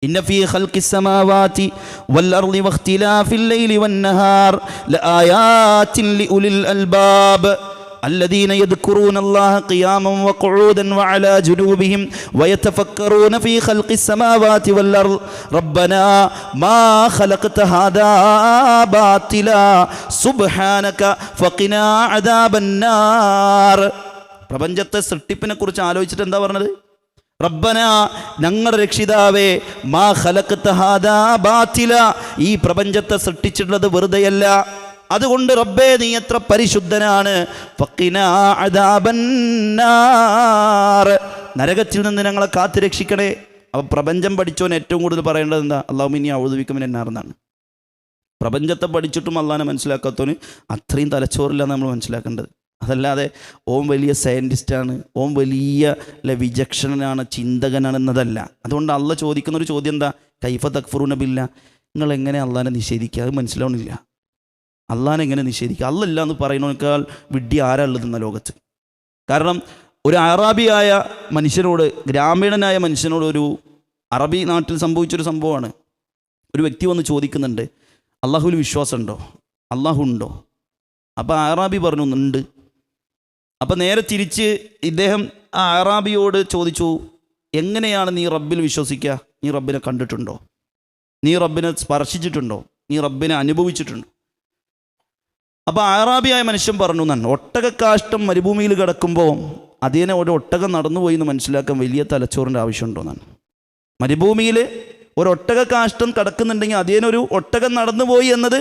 ഇന്ന ഫീ ഖൽഖിസ് സമാവാതി വൽ അർളി വഖ്തിലാഫിൽ ലൈലി വൻ നഹാർ ലആയാതിൻ ലിഉലിൽ അൽബാബ് الذين يذكرون الله قياما وقعودا وعلى جنوبهم ويتفكرون في خلق السماوات والأرض ربنا ما خلقت هذا باطلا سبحانك فقنا عذاب النار. പ്രപഞ്ചത്തെ സൃഷ്ടിപ്പിനെ കുറിച്ച് ആലോചിച്ചിട്ട് എന്താ പറഞ്ഞത്? റബ്ബന, ഞങ്ങളുടെ രക്ഷിതാവേ, മാ ഖലഖ്ത ഹാദാ ബാതില, ഈ പ്രപഞ്ചത്തെ സൃഷ്ടിച്ചിട്ടുള്ളത് വെറുതെയല്ല, അതുകൊണ്ട് റബ്ബേ നീ എത്ര പരിശുദ്ധനാണ്. ഫഖിനാ അദാബന്നാർ, നരകത്തിൽ നിന്ന് ഞങ്ങളെ കാത്തു രക്ഷിക്കണേ. അപ്പോൾ പ്രപഞ്ചം പഠിച്ചവൻ ഏറ്റവും കൂടുതൽ പറയേണ്ടത് എന്താ? അല്ലാഹുമ്മ അഊദു ബിക മിനന്നാർ എന്നാണ്. പ്രപഞ്ചത്തെ പഠിച്ചിട്ടും അള്ളാഹിനെ മനസ്സിലാക്കാത്തവന് അത്രയും തലച്ചോറില്ലാന്ന് നമ്മൾ മനസ്സിലാക്കേണ്ടത്. അതല്ലാതെ ഓം വലിയ സയൻറ്റിസ്റ്റാണ്, ഓം വലിയ വിചക്ഷണനാണ്, ചിന്തകനാണെന്നതല്ല. അതുകൊണ്ട് അള്ള ചോദിക്കുന്നൊരു ചോദ്യം എന്താ? കൈഫ തക്ഫുറൂന ബില്ലാ, നിങ്ങൾ എങ്ങനെ അള്ളാഹിനെ നിഷേധിക്കുക? അത് മനസ്സിലാവണില്ല. അള്ളാഹിനെ എങ്ങനെ നിഷേധിക്കുക? അല്ലല്ല എന്ന് പറയുന്നതിനേക്കാൾ വിഡ്ഢി ആരാ ഉള്ളതെന്ന ലോകത്ത്. കാരണം ഒരു അറാബിയായ മനുഷ്യനോട്, ഗ്രാമീണനായ മനുഷ്യനോട്, ഒരു അറബി നാട്ടിൽ സംഭവിച്ചൊരു സംഭവമാണ്. ഒരു വ്യക്തി വന്ന് ചോദിക്കുന്നുണ്ട്, അള്ളാഹുവിൽ വിശ്വാസമുണ്ടോ? അള്ളാഹു ഉണ്ടോ? അപ്പോൾ അറാബി പറഞ്ഞു ഉണ്ട്. അപ്പം നേരെ തിരിച്ച് ഇദ്ദേഹം ആ അറാബിയോട് ചോദിച്ചു, എങ്ങനെയാണ് നീ റബ്ബിൽ വിശ്വസിക്കുക? നീ റബ്ബിനെ കണ്ടിട്ടുണ്ടോ? നീ റബ്ബിനെ സ്പർശിച്ചിട്ടുണ്ടോ? നീ റബ്ബിനെ അനുഭവിച്ചിട്ടുണ്ടോ? അപ്പോൾ അറാബിയായ മനുഷ്യൻ പറഞ്ഞു എന്നാണ്, ഒട്ടകക്കാഷ്ടം മരുഭൂമിയിൽ കിടക്കുമ്പോൾ അതിനെ ഒരു ഒട്ടകം നടന്നുപോയി എന്ന് മനസ്സിലാക്കാൻ വലിയ തലച്ചോറിൻ്റെ ആവശ്യമുണ്ടോ എന്നാണ്. മരുഭൂമിയിൽ ഒരു ഒട്ടകക്കാഷ്ടം കിടക്കുന്നുണ്ടെങ്കിൽ അതിനൊരു ഒട്ടകം നടന്നുപോയി എന്നത്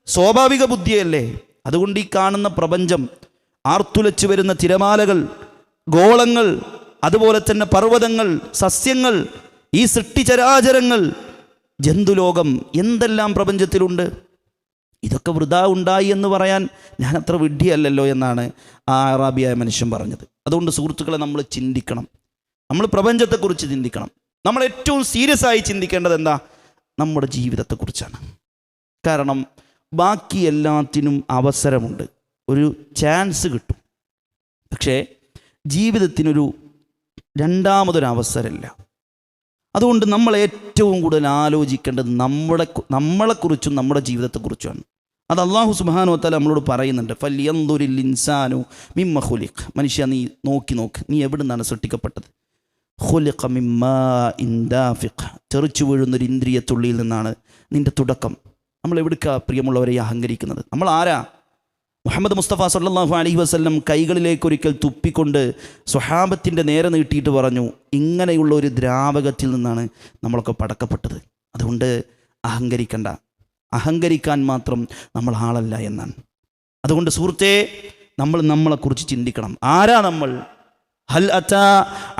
സ്വാഭാവിക ബുദ്ധിയല്ലേ? അതുകൊണ്ട് ഈ കാണുന്ന പ്രപഞ്ചം, ആർത്തുലച്ചു വരുന്ന തിരമാലകൾ, ഗോളങ്ങൾ, അതുപോലെ തന്നെ പർവ്വതങ്ങൾ, സസ്യങ്ങൾ, ഈ സൃഷ്ടിചരാചരങ്ങൾ, ജന്തുലോകം, എന്തെല്ലാം പ്രപഞ്ചത്തിലുണ്ട്. ഇതൊക്കെ വൃഥാ ഉണ്ടായി എന്ന് പറയാൻ ഞാൻ അത്ര വിഡ്ഢിയല്ലല്ലോ എന്നാണ് ആ അറാബിയായ മനുഷ്യൻ പറഞ്ഞത്. അതുകൊണ്ട് സുഹൃത്തുക്കളെ, നമ്മൾ ചിന്തിക്കണം, നമ്മൾ പ്രപഞ്ചത്തെക്കുറിച്ച് ചിന്തിക്കണം. നമ്മൾ ഏറ്റവും സീരിയസ് ആയി ചിന്തിക്കേണ്ടത് എന്താ? നമ്മുടെ ജീവിതത്തെക്കുറിച്ചാണ്. കാരണം ബാക്കി എല്ലാത്തിനും അവസരമുണ്ട്, ഒരു ചാൻസ് കിട്ടും. പക്ഷേ ജീവിതത്തിനൊരു രണ്ടാമതൊരവസരമില്ല. അതുകൊണ്ട് നമ്മൾ ഏറ്റവും കൂടുതൽ ആലോചിക്കേണ്ടത് നമ്മളെക്കുറിച്ചും നമ്മുടെ ജീവിതത്തെക്കുറിച്ചുമാണ്. അത് അല്ലാഹു സുബ്ഹാനഹു വ തആല നമ്മളോട് പറയുന്നുണ്ട്, ഫൽയൻദുരിൽ ഇൻസാനു മിമ്മ ഖുലിഖ്. മനുഷ്യ നീ നോക്ക്, നീ എവിടെ നിന്നാണ് സൃഷ്ടിക്കപ്പെട്ടത്? ഖുലിഖ മിമ്മാഇൻ ദാഫിഖ്. തെറിച്ചു വീഴുന്നൊരു ഇന്ദ്രിയത്തുള്ളിയിൽ നിന്നാണ് നിൻ്റെ തുടക്കം. നമ്മൾ എവിടേക്കാ പ്രിയമുള്ളവരെ അഹങ്കരിക്കുന്നത്? നമ്മൾ ആരാ? മുഹമ്മദ് മുസ്തഫ സല്ലല്ലാഹു അലൈഹി വസല്ലം കൈകളിലേക്കൊരിക്കൽ തുപ്പിക്കൊണ്ട് സ്വഹാബത്തിൻ്റെ നേരെ നീട്ടിയിട്ട് പറഞ്ഞു, ഇങ്ങനെയുള്ള ഒരു ദ്രാവകത്തിൽ നിന്നാണ് നമ്മളൊക്കെ പടക്കപ്പെട്ടത്. അതുകൊണ്ട് അഹങ്കരിക്കണ്ട, അഹങ്കരിക്കാൻ മാത്രം നമ്മൾ ആളല്ല എന്നാണ്. അതുകൊണ്ട് സുഹൃത്തേ, നമ്മൾ നമ്മളെക്കുറിച്ച് ചിന്തിക്കണം. ആരാ നമ്മൾ? ഹൽ അതാ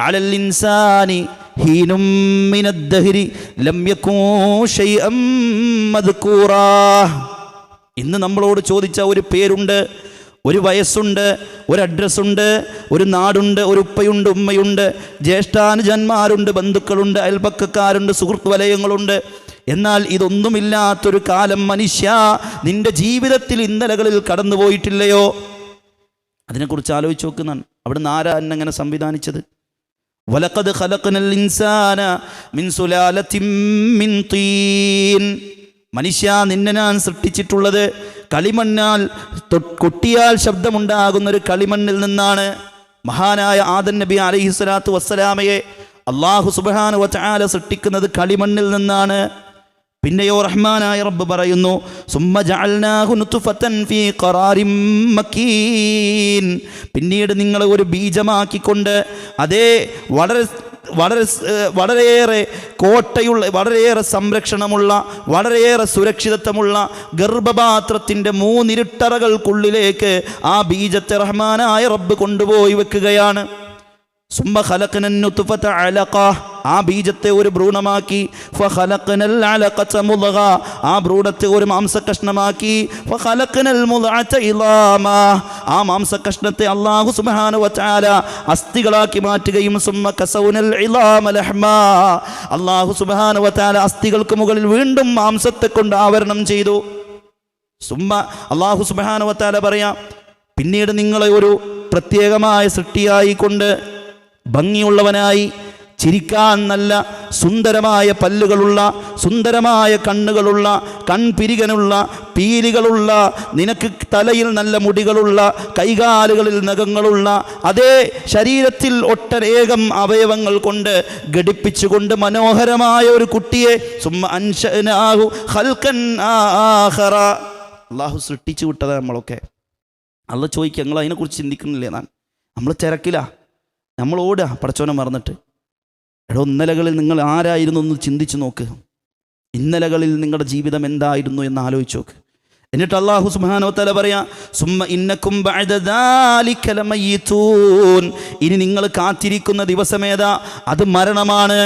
അലൽ ഇൻസാനി ഹീനും മിനദ് ദഹ്രി ലം യകൂൻ ശൈഅൻ മദ്കൂറാ. ഇന്ന് നമ്മളോട് ചോദിച്ച ഒരു പേരുണ്ട്, ഒരു വയസ്സുണ്ട്, ഒരു അഡ്രസ്സുണ്ട്, ഒരു നാടുണ്ട്, ഒരു ഉപ്പയുണ്ട്, ഉമ്മയുണ്ട്, ജ്യേഷ്ഠാനുജന്മാരുണ്ട്, ബന്ധുക്കളുണ്ട്, അയൽപക്കക്കാരുണ്ട്, സുഹൃത്ത് വലയങ്ങളുണ്ട്. എന്നാൽ ഇതൊന്നുമില്ലാത്തൊരു കാലം മനുഷ്യ നിന്റെ ജീവിതത്തിൽ ഇന്നലകളിൽ കടന്നുപോയിട്ടില്ലയോ? അതിനെക്കുറിച്ച് ആലോചിച്ച് നോക്കുന്നതാണ്. അവിടുന്ന് ആരാ എന്നെങ്ങനെ സംവിധാനിച്ചത്? വലഖദ് ഖലഖ്നൽ ഇൻസാന മിൻ സുലാലത്തിൻ മിൻ തീൻ. മനുഷ്യ, നിന്നെ ഞാൻ സൃഷ്ടിച്ചിട്ടുള്ളത് കളിമണ്ണാൽ, കൊട്ടിയാൽ ശബ്ദമുണ്ടാകുന്നൊരു കളിമണ്ണിൽ നിന്നാണ്. മഹാനായ ആദം നബി അലൈഹിസ്സലാത്തു വസ്സലാമയെ അല്ലാഹു സുബ്ഹാനഹു വ തആല സൃഷ്ടിക്കുന്നത് കളിമണ്ണിൽ നിന്നാണ്. പിന്നെയോ റഹ്മാനായ റബ്ബ് പറയുന്നു, സുമ്മ ജഅൽനാഹു നുത്ഫതൻ ഫീ ഖറാരിൻ മക്കീൻ. പിന്നീട് നിങ്ങളെ ഒരു ബീജമാക്കിക്കൊണ്ട്, അതേ വളരെയേറെ കോട്ടയുള്ള, വളരെയേറെ സംരക്ഷണമുള്ള, വളരെയേറെ സുരക്ഷിതത്വമുള്ള ഗർഭപാത്രത്തിൻ്റെ 3 ഇരുട്ടറകൾക്കുള്ളിലേക്ക് ആ ബീജത്തെ റഹ്മാനായ റബ്ബ് കൊണ്ടുപോയി വെക്കുകയാണ്. സുമ്മ ഖലഖ്നൻ നുത്ഫത അലഖ. ആ ബീജത്തെ ഒരു ഭ്രൂണമാക്കി. ഫഖലഖ്നൽ അലഖത മുദ്ഗ. ആ ഭ്രൂണത്തെ ഒരു മാംസകഷ്ണമാക്കി. ഫഖലഖ്നൽ മുദ്അത ഇളാമ. ആ മാംസകഷ്ണത്തെ അല്ലാഹു സുബ്ഹാനഹു വ തആല അസ്ഥികളാക്കി മാറ്റുകയും സുമ്മ കസൗനൽ ഇളാമ ലഹ്മാ. അല്ലാഹു സുബ്ഹാനഹു വ തആല അസ്ഥികൾക്ക് മുകളിൽ വീണ്ടും മാംസത്തെ കൊണ്ട് ആവരണം ചെയ്തു. സുമ്മ അല്ലാഹു സുബ്ഹാനഹു വ തആല പറയാം, പിന്നീട് നിങ്ങളെ ഒരു പ്രത്യേകമായ സൃഷ്ടിയായിക്കൊണ്ട്, ഭംഗിയുള്ളവനായി, ചിരിക്കാൻ നല്ല സുന്ദരമായ പല്ലുകളുള്ള, സുന്ദരമായ കണ്ണുകളുള്ള, കൺപിരികനുള്ള, പീലികളുള്ള, നിനക്ക് തലയിൽ നല്ല മുടികളുള്ള, കൈകാലുകളിൽ നഖങ്ങളുള്ള, അതേ ശരീരത്തിൽ ഒട്ടനേകം അവയവങ്ങൾ കൊണ്ട് ഘടിപ്പിച്ചുകൊണ്ട് മനോഹരമായ ഒരു കുട്ടിയെ സുമ്മ അൻശഅനാഹു ഖൽഖൻ ആഖറ. അല്ലാഹു സൃഷ്ടിച്ചു വിട്ടതാണ് നമ്മളൊക്കെ. അള്ള ചോദിക്കുക, നിങ്ങൾ അതിനെക്കുറിച്ച് ചിന്തിക്കുന്നില്ലേ? നമ്മൾ തിരക്കില്ല, നമ്മൾ ഓടുക പടച്ചോനെ മറന്നിട്ട്. എടോ, ഇന്നലകളിൽ നിങ്ങൾ ആരായിരുന്നു എന്ന് ചിന്തിച്ച് നോക്ക്. ഇന്നലകളിൽ നിങ്ങളുടെ ജീവിതം എന്തായിരുന്നു എന്ന് ആലോചിച്ച് നോക്ക്. എന്നിട്ട് അല്ലാഹു സുബ്ഹാനഹു വ തആല പറയാ, സുമ്മ ഇന്നകും ബഅദ ദാലിക ലമയ്യിതൂൻ. ഇനി നിങ്ങൾ കാത്തിരിക്കുന്ന ദിവസമേതാ? അത് മരണമാണ്.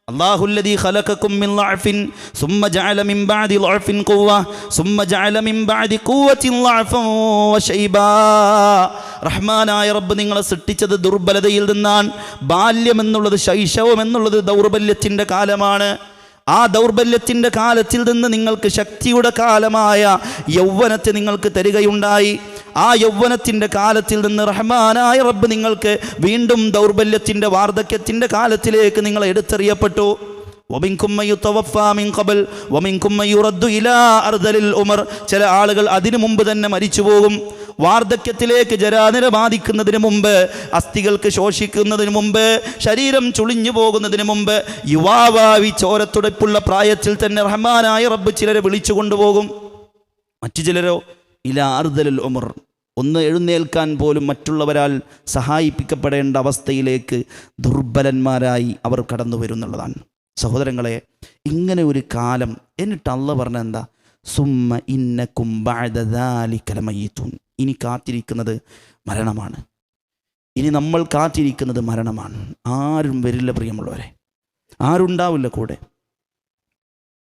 അല്ലാഹുല്ലദീ ഖലഖകും മിൻ ളഅഫിൻ സുമ്മ ജഅല മിൻ ബഅദി ളഅഫിൻ ഖുവ്വ സുമ്മ ജഅല മിൻ ബഅദി ഖുവ്വത്തിൻ ളഅഫൻ വശൈബാ. റഹ്മാനായ റബ്ബ് നിങ്ങളെ സൃഷ്ടിച്ചത് ദുർബലതയിൽ നിന്നാണ്. ബാല്യം എന്നുള്ളത്, ശൈശവം എന്നുള്ളത് ദൗർബല്യത്തിൻ്റെ കാലമാണ്. ആ ദൗർബല്യത്തിൻ്റെ കാലത്തിൽ നിന്ന് നിങ്ങൾക്ക് ശക്തിയുടെ കാലമായ യൗവനത്തെ നിങ്ങൾക്ക് തരികയുണ്ടായി. ആ യൗവനത്തിൻ്റെ കാലത്തിൽ നിന്ന് റഹ്മാനായ റബ്ബ് നിങ്ങൾക്ക് വീണ്ടും ദൗർബല്യത്തിൻ്റെ, വാർദ്ധക്യത്തിൻ്റെ കാലത്തിലേക്ക് നിങ്ങൾ എടുത്തെറിയപ്പെട്ടു. ചില ആളുകൾ അതിനു മുമ്പ് തന്നെ മരിച്ചു പോകും. വാർദ്ധക്യത്തിലേക്ക് ജരാനിര ബാധിക്കുന്നതിന് മുമ്പ്, അസ്ഥികൾക്ക് ശോഷിക്കുന്നതിന് മുമ്പ്, ശരീരം ചുളിഞ്ഞു പോകുന്നതിന് മുമ്പ്, യുവാവാവി ചോരത്തുടപ്പുള്ള പ്രായത്തിൽ തന്നെ റഹ്മാനായ റബ്ബ് ചിലരെ വിളിച്ചു കൊണ്ടുപോകും. മറ്റു ചിലരോ ഇലാ അർദലിൽ ഉമർ, ഒന്ന് എഴുന്നേൽക്കാൻ പോലും മറ്റുള്ളവരാൽ സഹായിപ്പിക്കപ്പെടേണ്ട അവസ്ഥയിലേക്ക് ദുർബലന്മാരായി അവർ കടന്നു വരുന്നുള്ളതാണ്. സഹോദരങ്ങളെ, ഇങ്ങനെ ഒരു കാലം. എന്നിട്ട് അള്ള പറഞ്ഞ എന്താ? സുമ്മ ഇന്നകും ബഅദ ദാലിക ലമയ്യിതൂൻ. ഇനി കാത്തിരിക്കുന്നത് മരണമാണ്. ഇനി നമ്മൾ കാത്തിരിക്കുന്നത് മരണമാണ്. ആരും വരില്ല പ്രിയമുള്ളവരെ, ആരുണ്ടാവില്ല കൂടെ.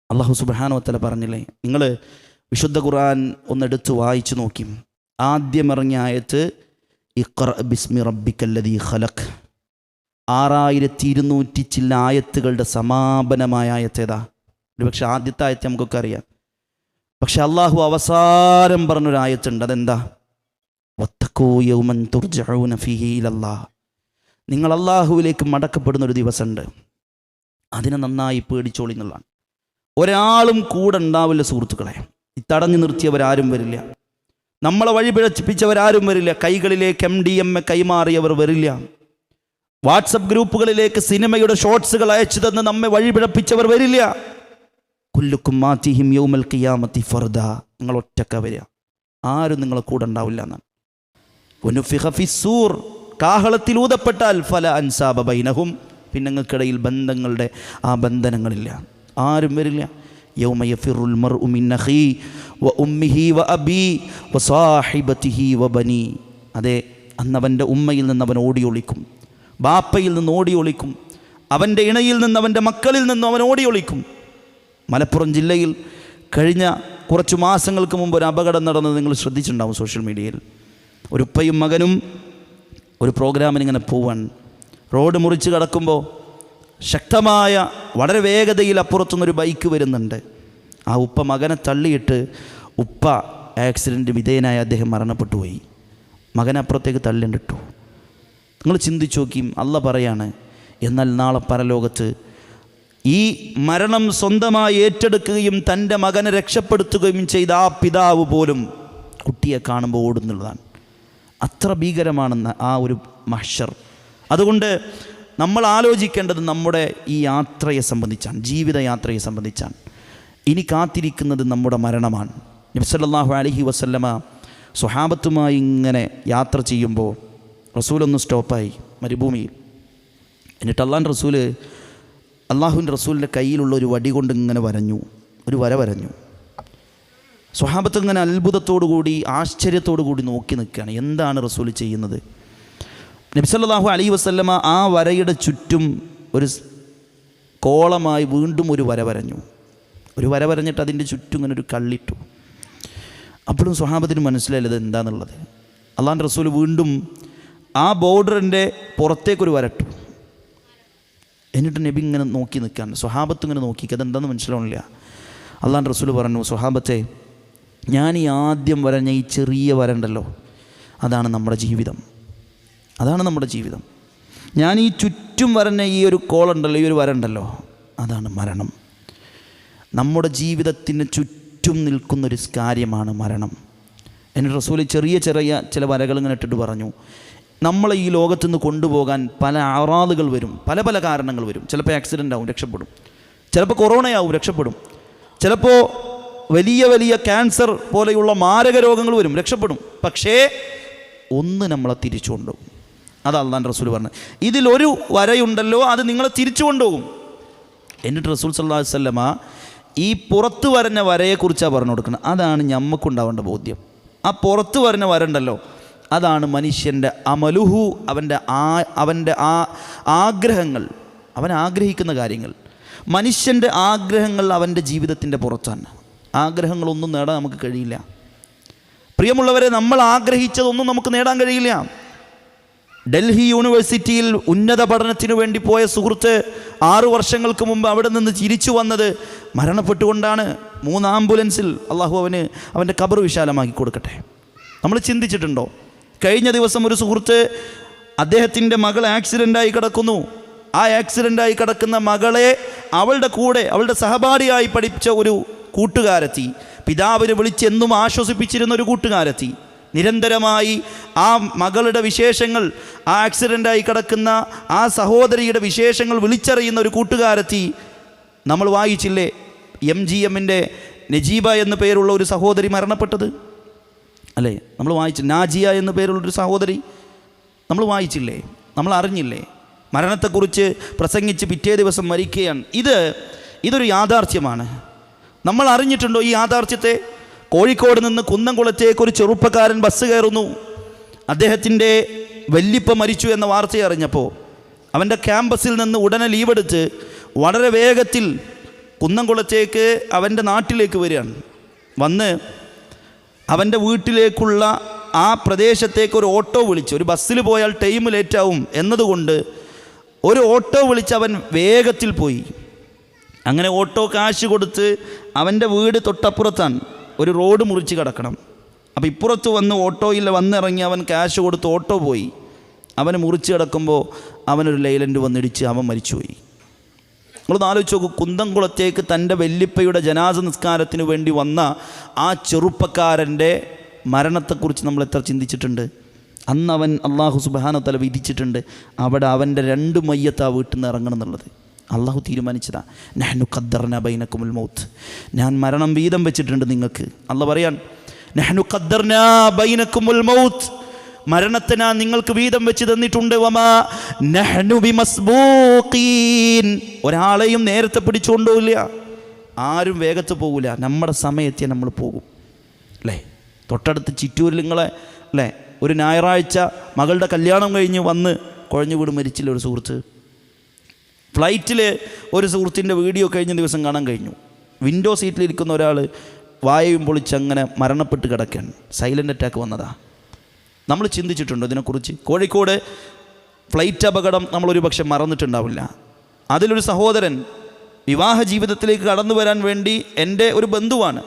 അല്ലാഹു സുബ്ഹാനഹു വ തആല പറഞ്ഞില്ലേ, നിങ്ങൾ വിശുദ്ധ ഖുർആൻ ഒന്നെടുത്ത് വായിച്ചു നോക്കി. ആദ്യം ഇറങ്ങിയ ആയത്ത് ഇഖ്റ ബിസ്മി റബ്ബിക്കല്ലദീ ഖലഖ്. 6200 ചില്ല ആയത്തുകളുടെ സമാപനമായ ആയത്തേതാ? ഒരുപക്ഷെ ആദ്യത്തെ ആയത്തെ നമുക്കൊക്കെ അറിയാം. പക്ഷെ അള്ളാഹു അവസാനം പറഞ്ഞൊരായത്തുണ്ട്. അതെന്താ? വത്തഖൂ യൗമൻ തുർജഊന ഫീഹി ഇലല്ലാഹ്. നിങ്ങൾ അള്ളാഹുവിലേക്ക് മടക്കപ്പെടുന്ന ഒരു ദിവസമുണ്ട്, അതിനെ നന്നായി പേടിച്ചോളി എന്നുള്ളതാണ്. ഒരാളും കൂടെ ഉണ്ടാവില്ല സുഹൃത്തുക്കളെ. തടഞ്ഞു നിർത്തിയവരാരും വരില്ല, നമ്മളെ വഴി പിഴപ്പിച്ചവരാരും വരില്ല, കൈകളിലേക്ക് MDMA കൈമാറിയവർ വരില്ല, വാട്സപ്പ് ഗ്രൂപ്പുകളിലേക്ക് സിനിമയുടെ ഷോർട്സുകൾ അയച്ചു തന്ന് നമ്മെ വഴി പിഴപ്പിച്ചവർ വരില്ല. കുല്ലുക്കും മാതിഹിം യൗമൽ ഖിയാമത്തി ഫർദ. നിങ്ങൾ ഒറ്റക്ക വരിക, ആരും നിങ്ങളെ കൂടെ ഉണ്ടാവില്ല എന്നാണ്. വനുഫിഖ ഫിസ്സൂർ, കാഹളത്തിൽ ഊതപ്പെട്ടാൽ ഫല അൻസാബ ബൈനഹും, പിന്നെ നിങ്ങൾക്കിടയിൽ ബന്ധങ്ങളുടെ ആ ബന്ധനങ്ങളില്ല, ആരും വരില്ല. യൗമ യഫിറുൽ മർഉ മിൻ അഖീ വ ഉമ്മിഹി വ അബീ വ സാഹിബതിഹി വ ബനി. അതെ, അന്ന് അവൻ്റെ ഉമ്മയിൽ നിന്ന് അവൻ ഓടി ഒളിക്കും, ബാപ്പയിൽ നിന്ന് ഓടി ഒളിക്കും, അവൻ്റെ ഇണയിൽ നിന്ന് അവൻ്റെ മക്കളിൽ നിന്നും അവൻ ഓടി ഒളിക്കും. മലപ്പുറം ജില്ലയിൽ കഴിഞ്ഞ കുറച്ച് മാസങ്ങൾക്ക് മുമ്പ് ഒരു അപകടം നടന്നത് നിങ്ങൾ ശ്രദ്ധിച്ചിട്ടുണ്ടാവും സോഷ്യൽ മീഡിയയിൽ. ഒരു ഉപ്പയും മകനും ഒരു പ്രോഗ്രാമിന് ഇങ്ങനെ പോവാൻ റോഡ് മുറിച്ച് കടക്കുമ്പോൾ ശക്തമായ വളരെ വേഗതയിൽ അപ്പുറത്തുനിന്നൊരു ബൈക്ക് വരുന്നുണ്ട്. ആ ഉപ്പ മകനെ തള്ളിയിട്ട് ഉപ്പ ആക്സിഡൻറ്റ് വിധേയനായ അദ്ദേഹം മരണപ്പെട്ടു പോയി. മകനെ അപ്പുറത്തേക്ക് തള്ളിണ്ടിട്ടു. നിങ്ങൾ ചിന്തിച്ചു നോക്കിയും, അള്ള പറയാണ്, എന്നാൽ നാളെ പരലോകത്ത് ഈ മരണം സ്വന്തമായി ഏറ്റെടുക്കുകയും തൻ്റെ മകനെ രക്ഷപ്പെടുത്തുകയും ചെയ്ത ആ പിതാവ് പോലും കുട്ടിയെ കാണുമ്പോൾ ഓടുന്നുള്ളതാണ്. അത്ര ഭീകരമാണെന്ന് ആ ഒരു മഹ്ശർ. അതുകൊണ്ട് നമ്മൾ ആലോചിക്കേണ്ടത് നമ്മുടെ ഈ യാത്രയെ സംബന്ധിച്ചാണ്, ജീവിതയാത്രയെ സംബന്ധിച്ചാണ്. ഇനി കാത്തിരിക്കുന്നത് നമ്മുടെ മരണമാണ്. നബി സല്ലല്ലാഹു അലൈഹി വസല്ലമ സ്വഹാബത്തുമായി ഇങ്ങനെ യാത്ര ചെയ്യുമ്പോൾ റസൂലൊന്ന് സ്റ്റോപ്പായി മരുഭൂമിയിൽ. എന്നിട്ട് അള്ളാഹുവിൻ്റെ റസൂലിൻ്റെ കയ്യിലുള്ള ഒരു വടി കൊണ്ട് ഇങ്ങനെ വരഞ്ഞു, ഒരു വര വരഞ്ഞു. സ്വഹാബത്ത് ഇങ്ങനെ അത്ഭുതത്തോടു കൂടി ആശ്ചര്യത്തോടു കൂടി നോക്കി നിൽക്കുകയാണ്, എന്താണ് റസൂൽ ചെയ്യുന്നത്. നബി സല്ലല്ലാഹു അലൈഹി വസല്ലമ ആ വരയുടെ ചുറ്റും ഒരു കോളമായി വീണ്ടും ഒരു വര വരഞ്ഞു. ഒരു വര വരഞ്ഞിട്ട് അതിൻ്റെ ചുറ്റും ഇങ്ങനെ ഒരു കള്ളിട്ടു. അപ്പോഴും സ്വഹാബത്തിന് മനസ്സിലായില്ലത് എന്താണെന്നുള്ളത്. അള്ളാഹുവിൻ്റെ റസൂൽ വീണ്ടും ആ ബോർഡറിൻ്റെ പുറത്തേക്കൊരു വരട്ടു. എന്നിട്ട് നബി ഇങ്ങനെ നോക്കി നിൽക്കുകയാണ്, സ്വഹാബത്ത് ഇങ്ങനെ നോക്കി, അതെന്താണെന്ന് മനസ്സിലാവണില്ല. അള്ളാഹുവിൻ്റെ റസൂൽ പറഞ്ഞു, സ്വഹാബത്തെ, ഞാൻ ഈ ആദ്യം വരഞ്ഞ ഈ ചെറിയ വരണ്ടല്ലോ, അതാണ് നമ്മുടെ ജീവിതം, അതാണ് നമ്മുടെ ജീവിതം. ഞാൻ ഈ ചുറ്റും വരഞ്ഞ ഈ ഒരു കോളുണ്ടല്ലോ, ഈ ഒരു വരണ്ടല്ലോ, അതാണ് മരണം. നമ്മുടെ ജീവിതത്തിന് ചുറ്റും നിൽക്കുന്നൊരു കാര്യമാണ് മരണം. എന്നിട്ട് റസൂൽ ചെറിയ ചെറിയ ചില വരകൾ ഇങ്ങനെ ഇട്ടിട്ട് പറഞ്ഞു, നമ്മളെ ഈ ലോകത്തു നിന്ന് കൊണ്ടുപോകാൻ പല അറാളുകൾ വരും, പല പല കാരണങ്ങൾ വരും. ചിലപ്പോൾ ആക്സിഡൻ്റ് ആവും, രക്ഷപ്പെടും. ചിലപ്പോൾ കൊറോണയാവും, രക്ഷപ്പെടും. ചിലപ്പോൾ വലിയ വലിയ ക്യാൻസർ പോലെയുള്ള മാരക രോഗങ്ങൾ വരും, രക്ഷപ്പെടും. പക്ഷേ ഒന്ന് നമ്മളെ തിരിച്ചു കൊണ്ടുപോകും. അത് അള്ളാഹുവിൻ്റെ റസൂൽ പറഞ്ഞു, ഇതിലൊരു വരയുണ്ടല്ലോ, അത് നിങ്ങളെ തിരിച്ചു കൊണ്ടുപോകും. എന്നിട്ട് റസൂൽ സല്ലല്ലാഹു അലൈഹി വസല്ലമ ഈ പുറത്ത് വരഞ്ഞ വരയെക്കുറിച്ചാണ് പറഞ്ഞു കൊടുക്കുന്നത്. അതാണ് ഞമ്മക്കുണ്ടാവേണ്ട ബോധ്യം. ആ പുറത്ത് വരഞ്ഞ വരണ്ടല്ലോ, അതാണ് മനുഷ്യൻ്റെ അമലുഹു, അവൻ്റെ ആഗ്രഹങ്ങൾ, അവൻ ആഗ്രഹിക്കുന്ന കാര്യങ്ങൾ. മനുഷ്യൻ്റെ ആഗ്രഹങ്ങൾ അവൻ്റെ ജീവിതത്തിൻ്റെ പുറത്താണ്. ആഗ്രഹങ്ങളൊന്നും നേടാൻ നമുക്ക് കഴിയില്ല. പ്രിയമുള്ളവരെ, നമ്മൾ ആഗ്രഹിച്ചതൊന്നും നമുക്ക് നേടാൻ കഴിയില്ല. ഡൽഹി യൂണിവേഴ്സിറ്റിയിൽ ഉന്നത പഠനത്തിനു വേണ്ടി പോയ സുഹൃത്ത് 6 വർഷങ്ങൾക്ക് മുമ്പ് അവിടെ നിന്ന് തിരിച്ചു വന്നത് മരണപ്പെട്ടുകൊണ്ടാണ്. 3 ആംബുലൻസിൽ. അള്ളാഹു അവൻ്റെ ഖബർ വിശാലമാക്കി കൊടുക്കട്ടെ. നമ്മൾ ചിന്തിച്ചിട്ടുണ്ടോ? കഴിഞ്ഞ ദിവസം ഒരു സുഹൃത്ത്, അദ്ദേഹത്തിൻ്റെ മകൾ ആക്സിഡൻ്റായി കിടക്കുന്നു. ആ ആക്സിഡൻ്റായി കിടക്കുന്ന മകളെ അവളുടെ കൂടെ, അവളുടെ സഹപാഠിയായി പഠിച്ച ഒരു കൂട്ടുകാരെത്തി, പിതാവിനെ വിളിച്ച് എന്നും ആശ്വസിപ്പിച്ചിരുന്ന ഒരു കൂട്ടുകാരെത്തി, നിരന്തരമായി ആ മകളുടെ വിശേഷങ്ങൾ, ആ ആക്സിഡൻ്റായി കിടക്കുന്ന ആ സഹോദരിയുടെ വിശേഷങ്ങൾ വിളിച്ചറിയുന്ന ഒരു കൂട്ടുകാരെത്തി. നമ്മൾ വായിച്ചില്ലേ MGMൻ്റെ നജീബ എന്ന പേരുള്ള ഒരു സഹോദരി മരണപ്പെട്ടത് അല്ലേ? നമ്മൾ വായിച്ചു. നാജിയ എന്ന പേരുള്ളൊരു സഹോദരി നമ്മൾ വായിച്ചില്ലേ? നമ്മൾ അറിഞ്ഞില്ലേ? മരണത്തെക്കുറിച്ച് പ്രസംഗിച്ച് പിറ്റേ ദിവസം മരിക്കുകയാണ്. ഇതൊരു യാഥാർത്ഥ്യമാണ്. നമ്മൾ അറിഞ്ഞിട്ടുണ്ടോ ഈ യാഥാർത്ഥ്യത്തെ? കോഴിക്കോട് നിന്ന് കുന്നംകുളത്തേക്ക് ഒരു ചെറുപ്പക്കാരൻ ബസ് കയറുന്നു. അദ്ദേഹത്തിൻ്റെ വല്യപ്പ മരിച്ചു എന്ന വാർത്ത അറിഞ്ഞപ്പോൾ അവൻ്റെ ക്യാമ്പസിൽ നിന്ന് ഉടനെ ലീവെടുത്ത് വളരെ വേഗത്തിൽ കുന്നംകുളത്തേക്ക് അവൻ്റെ നാട്ടിലേക്ക് വരികയാണ്. വന്ന് അവൻ്റെ വീട്ടിലേക്കുള്ള ആ പ്രദേശത്തേക്ക് ഒരു ഓട്ടോ വിളിച്ച്, ഒരു ബസ്സിൽ പോയാൽ ടൈം ലേറ്റാവും എന്നതുകൊണ്ട് ഒരു ഓട്ടോ വിളിച്ച് അവൻ വേഗത്തിൽ പോയി. അങ്ങനെ ഓട്ടോ കാശ് കൊടുത്ത് അവൻ്റെ വീട് തൊട്ടപ്പുറത്താണ്, ഒരു റോഡ് മുറിച്ച് കിടക്കണം. അപ്പോൾ ഇപ്പുറത്ത് വന്ന് ഓട്ടോയിൽ വന്നിറങ്ങി അവൻ ക്യാഷ് കൊടുത്ത് ഓട്ടോ പോയി. അവന് മുറിച്ച് കിടക്കുമ്പോൾ അവനൊരു ലൈലൻ്റ് വന്നിടിച്ച് അവൻ മരിച്ചുപോയി. നിങ്ങളൊന്ന് ആലോചിച്ച് നോക്കൂ, കുന്തംകുളത്തേക്ക് തൻ്റെ വല്യപ്പയുടെ ജനാസ നിസ്കാരത്തിന് വേണ്ടി വന്ന ആ ചെറുപ്പക്കാരൻ്റെ മരണത്തെക്കുറിച്ച് നമ്മൾ എത്ര ചിന്തിച്ചിട്ടുണ്ട്. അന്ന് അവൻ അള്ളാഹു സുബ്ഹാനഹു വ തആല വിധിച്ചിട്ടുണ്ട് അവിടെ അവൻ്റെ 2 മയ്യത്ത് ആ വീട്ടിൽ നിന്ന് ഇറങ്ങണം എന്നുള്ളത്. അള്ളാഹു തീരുമാനിച്ചതാ. നഹ്നു ഖദ്ദർനാ ബൈനക്കുമുൽ മൗത്ത്, ഞാൻ മരണം വീതം വെച്ചിട്ടുണ്ട് നിങ്ങൾക്ക്. അള്ളാഹ് പറയാൻ, നഹ്നു ഖദ്ദർനാ ബൈനക്കുമുൽ മൗത്ത്, മരണത്തെ ഞാൻ നിങ്ങൾക്ക് വീതം വെച്ച് തന്നിട്ടുണ്ട്. വമാ നഹ്നു ബിമസ്ബൂഖീൻ, ഒരാളെയും നേരത്തെ പിടിച്ചുകൊണ്ടുപോയില്ല, ആരും വേഗത്ത് പോകില്ല, നമ്മുടെ സമയത്തെ നമ്മൾ പോകും. അല്ലേ, തൊട്ടടുത്ത് ചിറ്റൂരിൽ നിങ്ങളെ അല്ലേ ഒരു ഞായറാഴ്ച മകളുടെ കല്യാണം കഴിഞ്ഞ് വന്ന് കുഴഞ്ഞു വീട് മരിച്ചില്ല ഒരു സുഹൃത്ത്. ഫ്ലൈറ്റിൽ ഒരു സുഹൃത്തിൻ്റെ വീഡിയോ കഴിഞ്ഞ ദിവസം കാണാൻ കഴിഞ്ഞു. വിൻഡോ സീറ്റിലിരിക്കുന്ന ഒരാൾ വായയും പൊളിച്ചങ്ങനെ മരണപ്പെട്ട് കിടക്കുകയാണ്. സൈലൻ്റ് അറ്റാക്ക് വന്നതാ. നമ്മൾ ചിന്തിച്ചിട്ടുണ്ടോ ഇതിനെക്കുറിച്ച്? കോഴിക്കോട് ഫ്ലൈറ്റ് അപകടം നമ്മളൊരു പക്ഷെ മറന്നിട്ടുണ്ടാവില്ല. അതിലൊരു സഹോദരൻ വിവാഹ ജീവിതത്തിലേക്ക് കടന്നു വരാൻ വേണ്ടി എൻ്റെ ഒരു ബന്ധുവാണ്.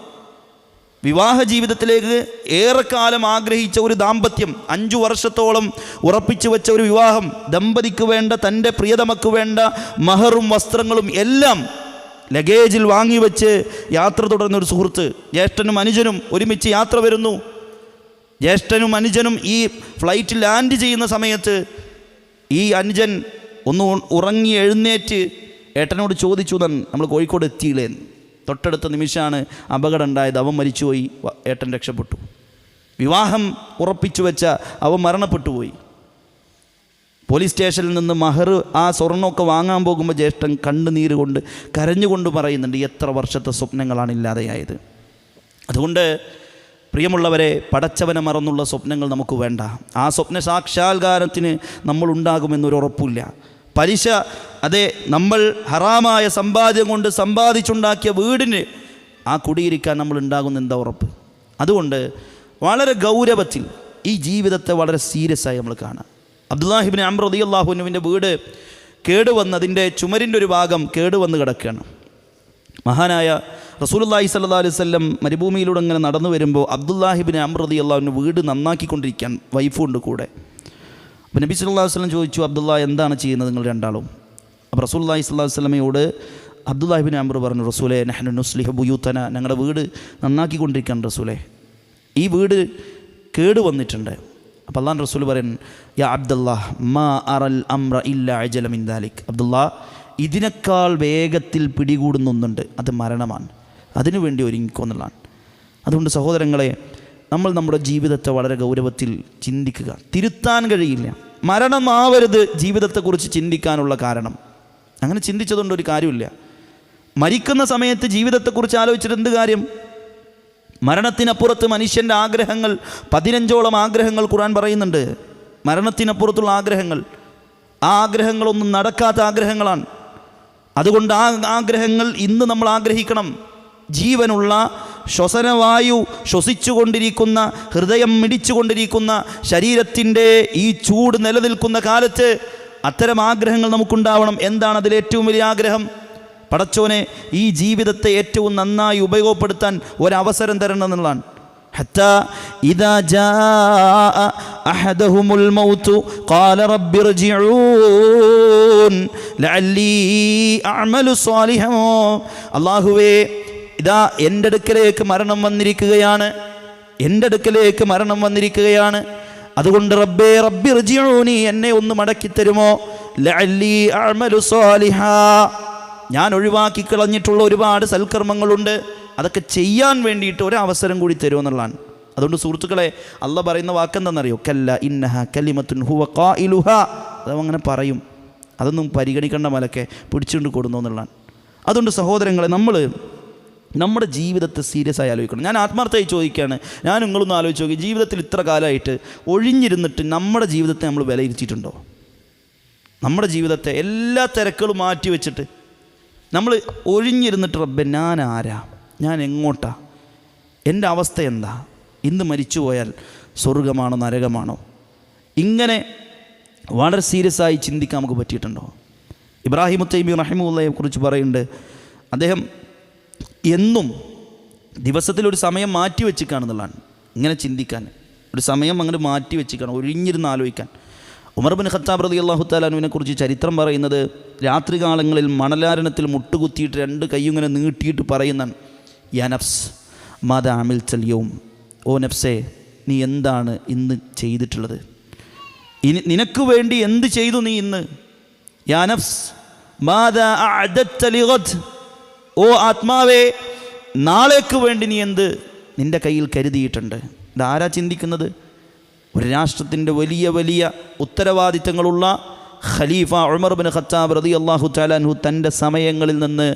വിവാഹ ജീവിതത്തിലേക്ക് ഏറെക്കാലം ആഗ്രഹിച്ച ഒരു ദാമ്പത്യം, 5 വർഷത്തോളം ഉറപ്പിച്ചു വെച്ച ഒരു വിവാഹം, ദമ്പതിക്ക് വേണ്ട തൻ്റെ പ്രിയതമക്ക് വേണ്ട മഹറും വസ്ത്രങ്ങളും എല്ലാം ലഗേജിൽ വാങ്ങിവെച്ച് യാത്ര തുടർന്നൊരു സുഹൃത്ത്. ജ്യേഷ്ഠനും അനുജനും ഒരുമിച്ച് യാത്ര വരുന്നു. ജ്യേഷ്ഠനും അനുജനും ഈ ഫ്ലൈറ്റ് ലാൻഡ് ചെയ്യുന്ന സമയത്ത് ഈ അനുജൻ ഒന്ന് ഉറങ്ങി എഴുന്നേറ്റ് ഏട്ടനോട് ചോദിച്ചു, നമ്മൾ കോഴിക്കോട് എത്തിയില്ലേന്ന്. തൊട്ടടുത്ത നിമിഷമാണ് അപകടം ഉണ്ടായത്. അവൻ മരിച്ചുപോയി, ഏട്ടൻ രക്ഷപ്പെട്ടു. വിവാഹം ഉറപ്പിച്ചു വെച്ച അവൻ മരണപ്പെട്ടു പോയി. പോലീസ് സ്റ്റേഷനിൽ നിന്ന് മഹർ ആ സ്വർണ്ണമൊക്കെ വാങ്ങാൻ പോകുമ്പോൾ ജ്യേഷ്ഠൻ കണ്ണുനീര് കൊണ്ട് കരഞ്ഞുകൊണ്ട് പറയുന്നുണ്ട്, എത്ര വർഷത്തെ സ്വപ്നങ്ങളാണ് ഇല്ലാതെയായത്. അതുകൊണ്ട് പ്രിയമുള്ളവരെ, പടച്ചവനെ മറന്നുള്ള സ്വപ്നങ്ങൾ നമുക്ക് വേണ്ട. ആ സ്വപ്ന സാക്ഷാത്കാരത്തിന് നമ്മൾ ഉണ്ടാകുമെന്നൊരു ഉറപ്പില്ല. പലിശ, അതെ, നമ്മൾ ഹറാമായ സമ്പാദ്യം കൊണ്ട് സമ്പാദിച്ചുണ്ടാക്കിയ വീടിന് ആ കുടിയിരിക്കാൻ നമ്മൾ ഉണ്ടാകുന്ന എന്താ ഉറപ്പ്? അതുകൊണ്ട് വളരെ ഗൗരവത്തിൽ ഈ ജീവിതത്തെ വളരെ സീരിയസ് ആയി നമ്മൾ കാണാം. അബ്ദുല്ലാഹി ഇബ്നു അംർ റളിയല്ലാഹു അൻഹുവിൻ്റെ വീട് കേടുവന്നതിൻ്റെ ചുമരിൻ്റെ ഒരു ഭാഗം കേടുവന്ന് കിടക്കുകയാണ്. മഹാനായ റസൂലുള്ളാഹി സ്വല്ലല്ലാഹു അലൈഹി വസല്ലം മരുഭൂമിയിലൂടെ ഇങ്ങനെ നടന്നു വരുമ്പോൾ അബ്ദുല്ലാഹി ഇബ്നു അംർ റളിയല്ലാഹു അൻഹു വീട് നന്നാക്കിക്കൊണ്ടിരിക്കാൻ വൈഫുണ്ട് കൂടെ. അപ്പോൾ നബി സല്ലല്ലാഹു അലൈഹി വസല്ലം ചോദിച്ചു, അബ്ദുള്ള എന്താണ് ചെയ്യുന്നത് നിങ്ങൾ രണ്ടാളും? അപ്പോൾ റസൂലുള്ളാഹി സ്വല്ലല്ലാഹു അലൈഹി വസല്ലമയോട് അബ്ദുല്ലാഹി ഇബ്നു അംർ പറഞ്ഞു, റസൂലേ നഹ്നു നുസ്ലിഹു ബുയൂതന, ഞങ്ങളുടെ വീട് നന്നാക്കിക്കൊണ്ടിരിക്കുകയാണ് റസൂലേ, ഈ വീട് കേട് വന്നിട്ടുണ്ട്. അപ്പോൾ അല്ലാഹു റസൂൽ പറയുന്നു, യാ അബ്ദുല്ലാഹ് മാ അറൽ അംറ ഇല്ല അജല മിൻ ദാലിക്, അബ്ദുള്ള ഇതിനേക്കാൾ വേഗത്തിൽ പിടികൂടുന്ന ഒന്നുണ്ട്, അത് മരണമാണ്. അതിനു വേണ്ടി ഒരുങ്ങിക്കൊന്നുള്ളതാണ്. അതുകൊണ്ട് സഹോദരങ്ങളെ, നമ്മൾ നമ്മുടെ ജീവിതത്തെ വളരെ ഗൗരവത്തിൽ ചിന്തിക്കുക. തിരുത്താൻ കഴിയില്ല. മരണമാവരുത് ജീവിതത്തെക്കുറിച്ച് ചിന്തിക്കാനുള്ള കാരണം. അങ്ങനെ ചിന്തിച്ചതുകൊണ്ട് ഒരു കാര്യമില്ല. മരിക്കുന്ന സമയത്ത് ജീവിതത്തെക്കുറിച്ച് ആലോചിച്ചിട്ട് എന്ത് കാര്യം? മരണത്തിനപ്പുറത്ത് മനുഷ്യൻ്റെ ആഗ്രഹങ്ങൾ 15ഓളം ആഗ്രഹങ്ങൾ ഖുർആൻ പറയുന്നുണ്ട്. മരണത്തിനപ്പുറത്തുള്ള ആഗ്രഹങ്ങൾ, ആ ആഗ്രഹങ്ങളൊന്നും നടക്കാത്ത ആഗ്രഹങ്ങളാണ്. അതുകൊണ്ട് ആ ആഗ്രഹങ്ങൾ ഇന്ന് നമ്മൾ ആഗ്രഹിക്കണം. ജീവനുള്ള ശ്വസനവായു ശ്വസിച്ചുകൊണ്ടിരിക്കുന്ന, ഹൃദയം മിടിച്ചുകൊണ്ടിരിക്കുന്ന, ശരീരത്തിൻ്റെ ഈ ചൂട് നിലനിൽക്കുന്ന കാലത്ത് അത്തരം ആഗ്രഹങ്ങൾ നമുക്കുണ്ടാവണം. എന്താണ് അതിലേറ്റവും വലിയ ആഗ്രഹം? പടച്ചോനെ, ഈ ജീവിതത്തെ ഏറ്റവും നന്നായി ഉപയോഗപ്പെടുത്താൻ ഒരവസരം തരണം എന്നുള്ളതാണ്. ഹത്താ ഇദാ ജാഅ അഹദഹുമുൽ മൗതു ഖാല റബ്ബി ഇർജിഊൻ ലഅല്ലി അഅമലു സ്വാലിഹൻ. അല്ലാഹുവേ, ഇതാ എൻ്റെ അടുക്കലേക്ക് മരണം വന്നിരിക്കുകയാണ്, എൻ്റെ അടുക്കലേക്ക് മരണം വന്നിരിക്കുകയാണ്. അതുകൊണ്ട് റബ്ബേ റബ്ബി ഇർജിഊനി, എന്നെ ഒന്ന് മടക്കിത്തരുമോ? ലഅല്ലി അഅമലു സ്വാലിഹാ, ഞാൻ ഒഴിവാക്കി കളഞ്ഞിട്ടുള്ള ഒരുപാട് സൽക്കർമ്മങ്ങളുണ്ട്, അതൊക്കെ ചെയ്യാൻ വേണ്ടിയിട്ട് ഒരവസരം കൂടി തരുമെന്നുള്ളതാണ്. അതുകൊണ്ട് സുഹൃത്തുക്കളെ, അള്ളാഹ് പറയുന്ന വാക്കെന്താണെന്നറിയോ? കല്ല ഇന്നഹ കലിമത്തുൻ ഹുവ ഖായിലുഹാ, അതങ്ങനെ പറയും, അതൊന്നും പരിഗണിക്കേണ്ട മലക്കെ പിടിച്ചുകൊണ്ട് കൊടുന്നു എന്നുള്ളതാണ്. അതുകൊണ്ട് സഹോദരങ്ങളെ, നമ്മൾ നമ്മുടെ ജീവിതത്തെ സീരിയസ് ആയി ആലോചിക്കണം. ഞാൻ ആത്മാർത്ഥമായി ചോദിക്കുകയാണ്, ഞാൻ നിങ്ങളൊന്ന് ആലോചിച്ച് നോക്കി, ജീവിതത്തിൽ ഇത്ര കാലമായിട്ട് ഒഴിഞ്ഞിരുന്നിട്ട് നമ്മുടെ ജീവിതത്തെ നമ്മൾ വിലയിരുത്തിയിട്ടുണ്ടോ? നമ്മുടെ ജീവിതത്തെ എല്ലാ തിരക്കുകളും മാറ്റി വെച്ചിട്ട് നമ്മൾ ഒഴിഞ്ഞിരുന്നിട്ട് റബ്ബേ ഞാൻ ആരാ, ഞാൻ എങ്ങോട്ടാ, എൻ്റെ അവസ്ഥ എന്താ, ഇന്ന് മരിച്ചു പോയാൽ സ്വർഗമാണോ നരകമാണോ, ഇങ്ങനെ വളരെ സീരിയസ് ആയി ചിന്തിക്കാൻ നമുക്ക് പറ്റിയിട്ടുണ്ടോ? ഇബ്രാഹിം തൈമി റഹിമഹുള്ളയെ കുറിച്ച് പറയുന്നുണ്ട്, അദ്ദേഹം എന്നും ദിവസത്തിലൊരു സമയം മാറ്റി വെച്ചിക്കാണെന്നുള്ളതാണ്. ഇങ്ങനെ ചിന്തിക്കാൻ ഒരു സമയം അങ്ങനെ മാറ്റി വെച്ചിക്കണം, ഒഴിഞ്ഞിരുന്ന് ആലോചിക്കാൻ. ഉമർ ബിൻ ഖത്താബ് റളിയല്ലാഹു തആല അൻഹുവിനെ കുറിച്ച് ചരിത്രം പറയുന്നത് രാത്രികാലങ്ങളിൽ മണലാരണത്തിൽ മുട്ടുകുത്തിയിട്ട് 2 കൈ ഇങ്ങനെ നീട്ടിയിട്ട് പറയുന്നതാണ്, യാ നഫ്സ് മാദാ അമിൽതൽ യൗം, ഓ നഫ്സേ നീ എന്താണ് ഇന്ന് ചെയ്തിട്ടുള്ളത്, നിനക്ക് വേണ്ടി എന്ത് ചെയ്തു നീ ഇന്ന്. യാ നഫ്സ് മാദാ അഅദത്ത ലിഗദ്, ഓ ആത്മാവേ നാളേക്ക് വേണ്ടി നീ എന്ത് നിൻ്റെ കയ്യിൽ കരുതിയിട്ടുണ്ട്. ഇതാരാ ചിന്തിക്കുന്നത്? ഒരു രാഷ്ട്രത്തിൻ്റെ വലിയ വലിയ ഉത്തരവാദിത്തങ്ങളുള്ള ഖലീഫ ഉമർ ബിൻ ഖത്താബ് റളിയല്ലാഹു തആല അൻഹു തൻ്റെ സമയങ്ങളിൽ നിന്ന്